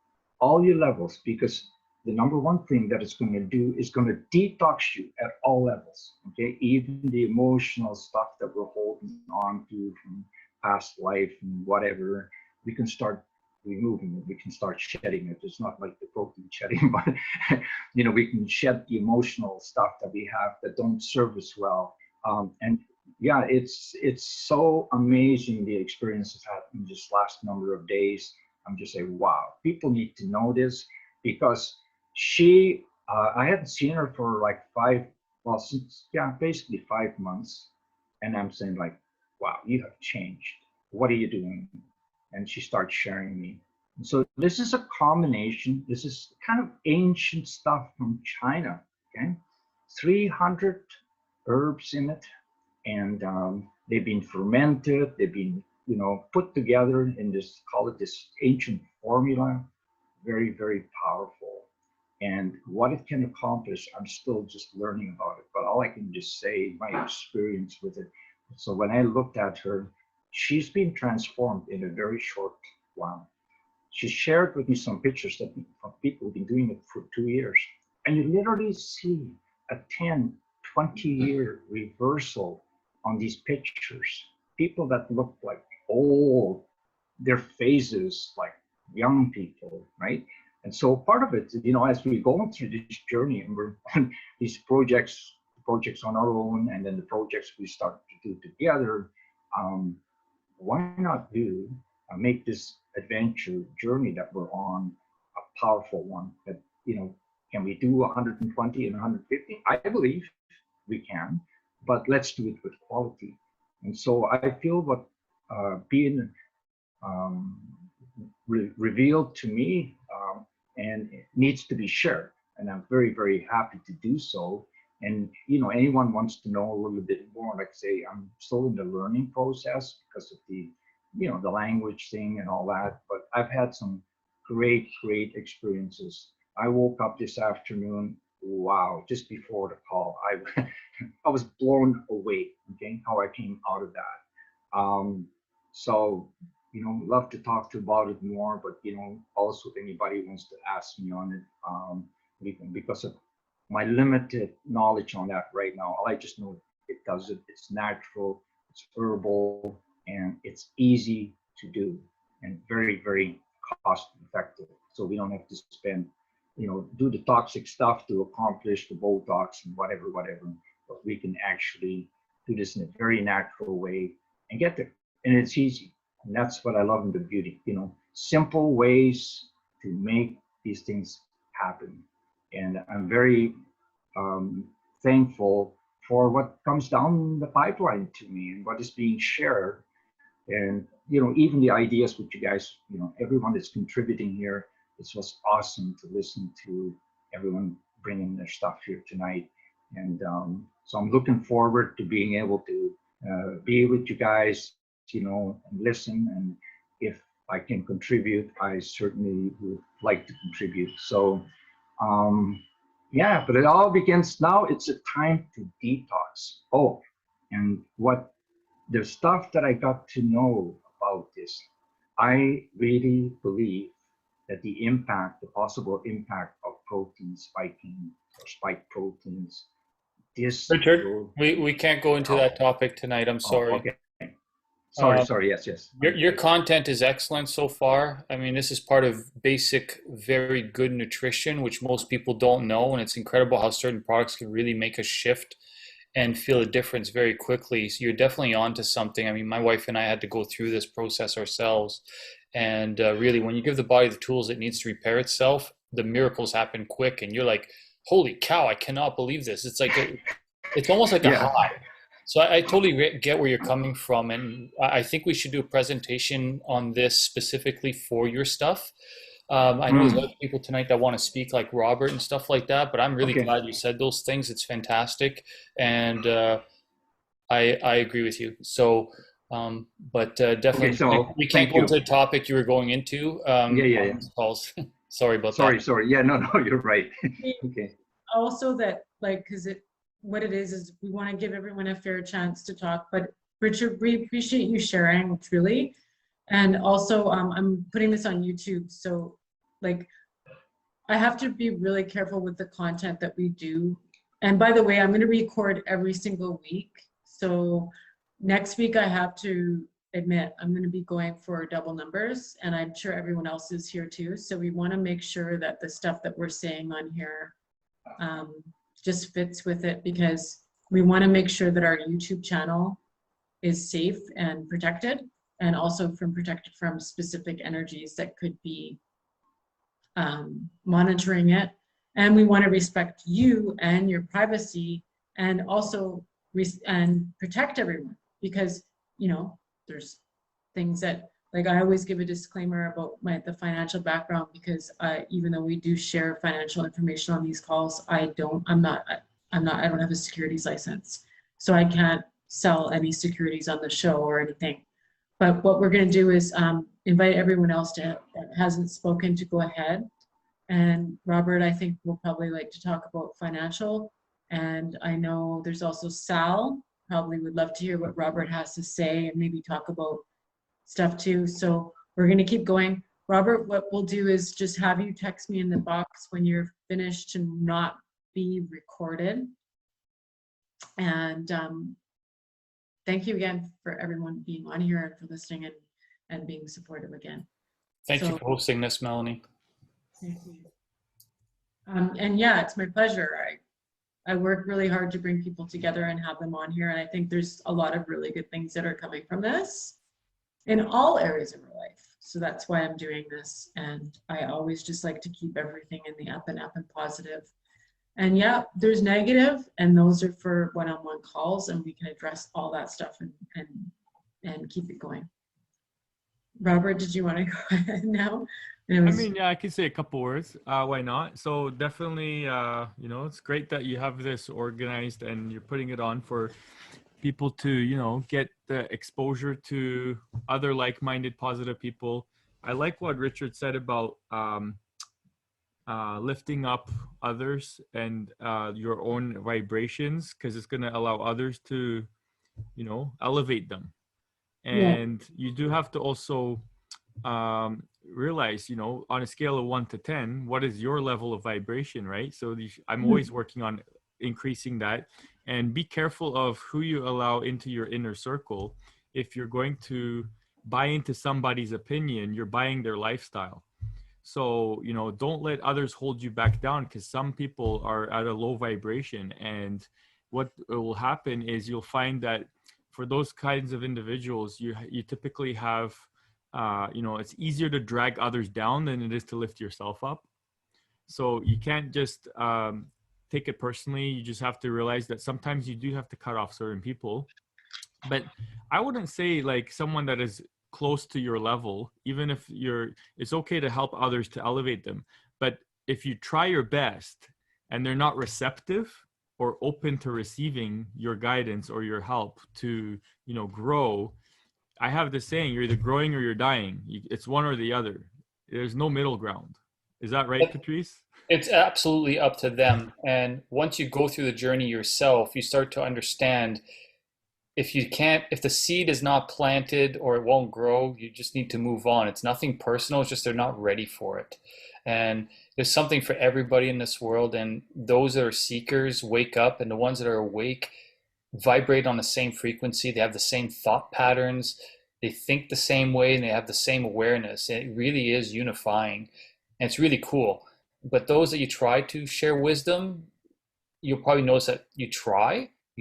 all your levels, because the number one thing that it's going to do is going to detox you at all levels. Okay, even the emotional stuff that we're holding on to from past life and whatever, we can start removing it. We can start shedding it. It's not like the protein shedding, but we can shed the emotional stuff that we have that don't serve us well. And yeah, it's so amazing the experience I've had in this last number of days. I'm just saying, wow, people need to know this, because I hadn't seen her for like basically 5 months. And I'm saying like, wow, you have changed. What are you doing? And she starts sharing me. And so this is a combination. This is kind of ancient stuff from China, okay? 300 herbs in it. And they've been fermented. They've been, put together in this, call it this ancient formula. Very, very powerful. And what it can accomplish, I'm still just learning about it. But all I can just say, my experience with it. So when I looked at her, she's been transformed in a very short while. She shared with me some pictures from people who've been doing it for 2 years. And you literally see a 10, 20-year reversal on these pictures. People that look like old, their faces like young people, right? And so part of it, as we go through this journey and we're on these projects on our own, and then the projects we start to do together, why not make this adventure journey that we're on a powerful one? That, can we do 120 and 150? I believe we can, but let's do it with quality. And so I feel what being revealed to me, and it needs to be shared. And I'm very, very happy to do so. And, anyone wants to know a little bit more, like say, I'm still in the learning process because of the, the language thing and all that, but I've had some great, great experiences. I woke up this afternoon, wow, just before the call, I was blown away, okay, how I came out of that. So, love to talk to about it more, but, also if anybody wants to ask me on it, because of my limited knowledge on that right now. All I just know it does it. It's natural, it's herbal, and it's easy to do, and very, very cost effective. So we don't have to spend, do the toxic stuff to accomplish the Botox and whatever, but we can actually do this in a very natural way and get there. And it's easy. And that's what I love in the beauty, simple ways to make these things happen. And I'm very thankful for what comes down the pipeline to me and what is being shared. And, even the ideas with you guys, everyone that's contributing here, it was awesome to listen to everyone bringing their stuff here tonight. And so I'm looking forward to being able to be with you guys, and listen. And if I can contribute, I certainly would like to contribute. So, yeah, but it all begins now. It's a time to detox. Oh, and what the stuff that I got to know about this, I really believe that the possible impact of protein spiking or spike proteins, Richard, we can't go into that topic tonight. I'm sorry. Okay. Sorry. Yes. Your content is excellent so far. I mean, this is part of basic, very good nutrition, which most people don't know. And it's incredible how certain products can really make a shift and feel a difference very quickly. So you're definitely onto something. I mean, my wife and I had to go through this process ourselves. And really, when you give the body the tools it needs to repair itself, the miracles happen quick. And you're like, holy cow, I cannot believe this. It's like, it's almost like a high. So I totally get where you're coming from, and I think we should do a presentation on this specifically for your stuff. I know there's other people tonight that want to speak, like Robert and stuff like that, but I'm really glad you said those things. It's fantastic, and I agree with you. So, but definitely, we can't go into the topic you were going into. Yeah. Calls. Sorry about that. Sorry. Yeah, no, you're right. Okay. Also that, like, because what it is we want to give everyone a fair chance to talk, but Richard, we appreciate you sharing, truly. And also I'm putting this on YouTube, so like I have to be really careful with the content that we do. And by the way, I'm going to record every single week, so next week I have to admit I'm going to be going for double numbers, and I'm sure everyone else is here too. So we want to make sure that the stuff that we're saying on here just fits with it, because we want to make sure that our YouTube channel is safe and protected, and also protected from specific energies that could be monitoring it. And we want to respect you and your privacy, and also protect everyone, because there's things that, like, I always give a disclaimer about the financial background, because even though we do share financial information on these calls, I don't have a securities license, so I can't sell any securities on the show or anything. But what we're going to do is invite everyone else that hasn't spoken to go ahead. And Robert, I think, will probably like to talk about financial. And I know there's also Sal, probably would love to hear what Robert has to say and maybe talk about stuff too. So we're going to keep going. Robert, what we'll do is just have you text me in the box when you're finished to not be recorded. And thank you again for everyone being on here and for listening and being supportive again. Thank you for hosting this, Melany. Thank you. And yeah, it's my pleasure. I work really hard to bring people together and have them on here. And I think there's a lot of really good things that are coming from this in all areas of our life. So that's why I'm doing this. And I always just like to keep everything in the up and positive. And yeah, there's negative, and those are for one-on-one calls, and we can address all that stuff and keep it going. Robert, did you want to go ahead now? I mean, yeah, I could say a couple words. Why not? So definitely, it's great that you have this organized and you're putting it on for people to, get the exposure to other like-minded, positive people. I like what Richard said about lifting up others and your own vibrations, because it's going to allow others to, elevate them. And you do have to also realize, on a scale of 1 to 10, what is your level of vibration, right? So I'm always working on increasing that. And be careful of who you allow into your inner circle. If you're going to buy into somebody's opinion, you're buying their lifestyle. So, don't let others hold you back down, because some people are at a low vibration. And what will happen is you'll find that for those kinds of individuals, you typically have, it's easier to drag others down than it is to lift yourself up. So you can't just take it personally. You just have to realize that sometimes you do have to cut off certain people. But I wouldn't say like someone that is close to your level, even if it's okay to help others to elevate them. But if you try your best and they're not receptive or open to receiving your guidance or your help to, grow, I have this saying, you're either growing or you're dying. It's one or the other. There's no middle ground. Is that right, Patrice? It's absolutely up to them. And once you go through the journey yourself, you start to understand if the seed is not planted or it won't grow, you just need to move on. It's nothing personal. It's just they're not ready for it. And there's something for everybody in this world. And those that are seekers wake up, and the ones that are awake vibrate on the same frequency. They have the same thought patterns. They think the same way, and they have the same awareness. And it really is unifying. And it's really cool. But those that you try to share wisdom, you'll probably notice that you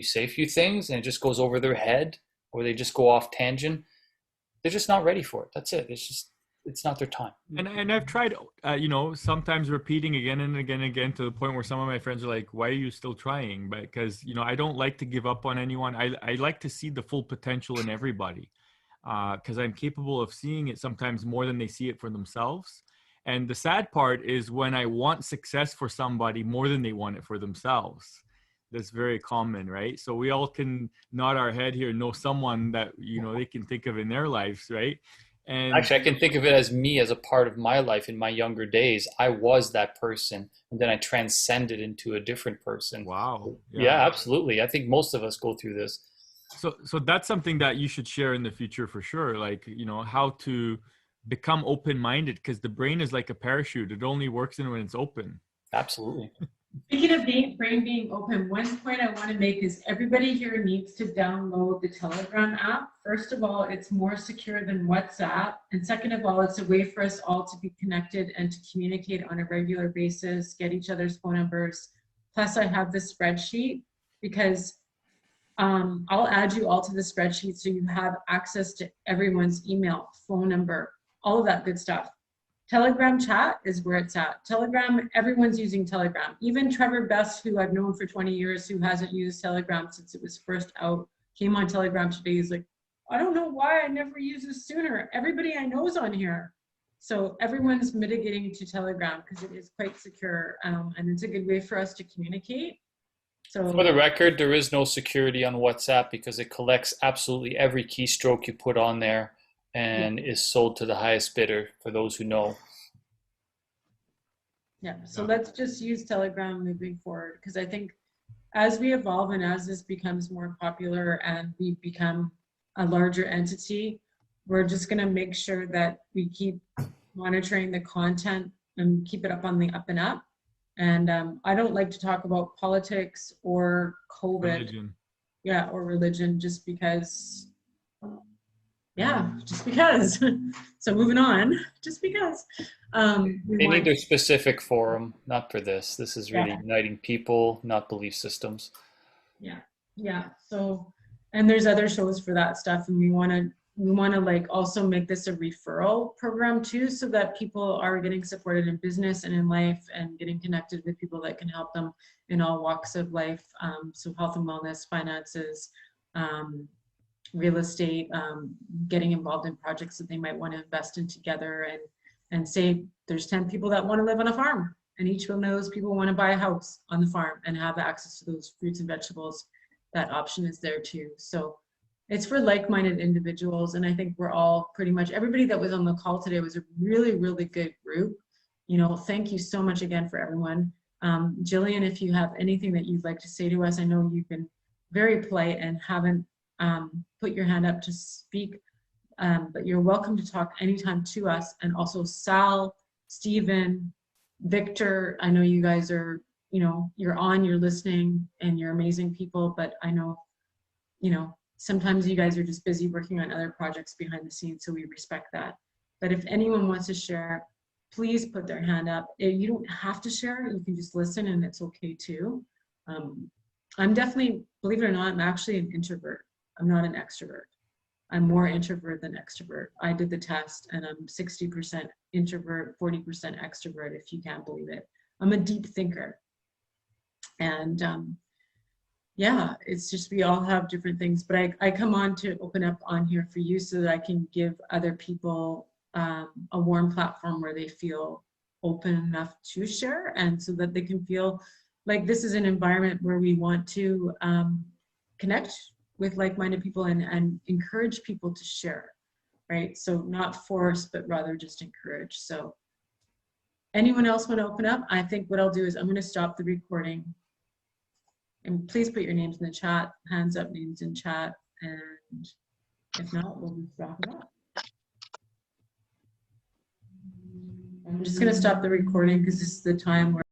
say a few things and it just goes over their head, or they just go off tangent. They're just not ready for it. That's it. It's not their time. And I've tried, sometimes repeating again and again and again, to the point where some of my friends are like, why are you still trying? Because, I don't like to give up on anyone. I like to see the full potential in everybody, because I'm capable of seeing it sometimes more than they see it for themselves. And the sad part is when I want success for somebody more than they want it for themselves. That's very common, right? So we all can nod our head here, know someone that, they can think of in their lives, right? And actually, I can think of it as me as a part of my life in my younger days. I was that person, and then I transcended into a different person. Wow. Yeah, absolutely. I think most of us go through this. So that's something that you should share in the future for sure. Like, how to become open-minded, because the brain is like a parachute. It only works when it's open. Absolutely. Speaking of brain being open, one point I want to make is everybody here needs to download the Telegram app. First of all, it's more secure than WhatsApp. And second of all, it's a way for us all to be connected and to communicate on a regular basis, get each other's phone numbers. Plus, I have this spreadsheet because I'll add you all to the spreadsheet so you have access to everyone's email, phone number, all of that good stuff. Telegram chat is where it's at. Telegram, everyone's using Telegram. Even Trevor Best, who I've known for 20 years, who hasn't used Telegram since it was first out, came on Telegram today. He's like, I don't know why I never used this sooner. Everybody I know is on here. So everyone's mitigating to Telegram because it is quite secure, and it's a good way for us to communicate. So for the record, there is no security on WhatsApp because it collects absolutely every keystroke you put on there and is sold to the highest bidder, for those who know. Yeah, so let's just use Telegram moving forward, because I think as we evolve and as this becomes more popular and we become a larger entity, we're just going to make sure that we keep monitoring the content and keep it up on the up and up. And I don't like to talk about politics or COVID. Religion. Yeah, or religion, just because. Yeah, just because. So moving on, just because. They need their specific forum, not for this. This is really uniting people, not belief systems. Yeah, yeah. So, and there's other shows for that stuff, and we want to like also make this a referral program too, so that people are getting supported in business and in life, and getting connected with people that can help them in all walks of life. So health and wellness, finances, real estate, getting involved in projects that they might want to invest in together, and say there's 10 people that want to live on a farm, and each one of those people want to buy a house on the farm and have access to those fruits and vegetables. That option is there too. So it's for like-minded individuals, and I think we're all pretty much, everybody that was on the call today was a really, really good group. You know, thank you so much again for everyone. Jillian, if you have anything that you'd like to say to us, I know you've been very polite and haven't put your hand up to speak, but you're welcome to talk anytime to us. And also Sal, Stephen, Victor, I know you guys are, you know, you're listening, and you're amazing people, but I know, you know, sometimes you guys are just busy working on other projects behind the scenes, so we respect that. But if anyone wants to share, please put their hand up. You don't have to share, you can just listen, and it's okay too. I'm definitely, believe it or not, I'm actually an introvert. I'm not an extrovert. I'm more introvert than extrovert. I did the test, and I'm 60% introvert, 40% extrovert, if you can't believe it. I'm a deep thinker. And yeah, it's just, we all have different things, but I come on to open up on here for you so that I can give other people a warm platform where they feel open enough to share, and so that they can feel like this is an environment where we want to connect with like-minded people and encourage people to share, right? So not force, but rather just encourage. So anyone else want to open up? I think what I'll do is I'm going to stop the recording, and please put your names in the chat, hands up, names in chat, and if not, we'll just wrap it up. I'm just going to stop the recording because this is the time where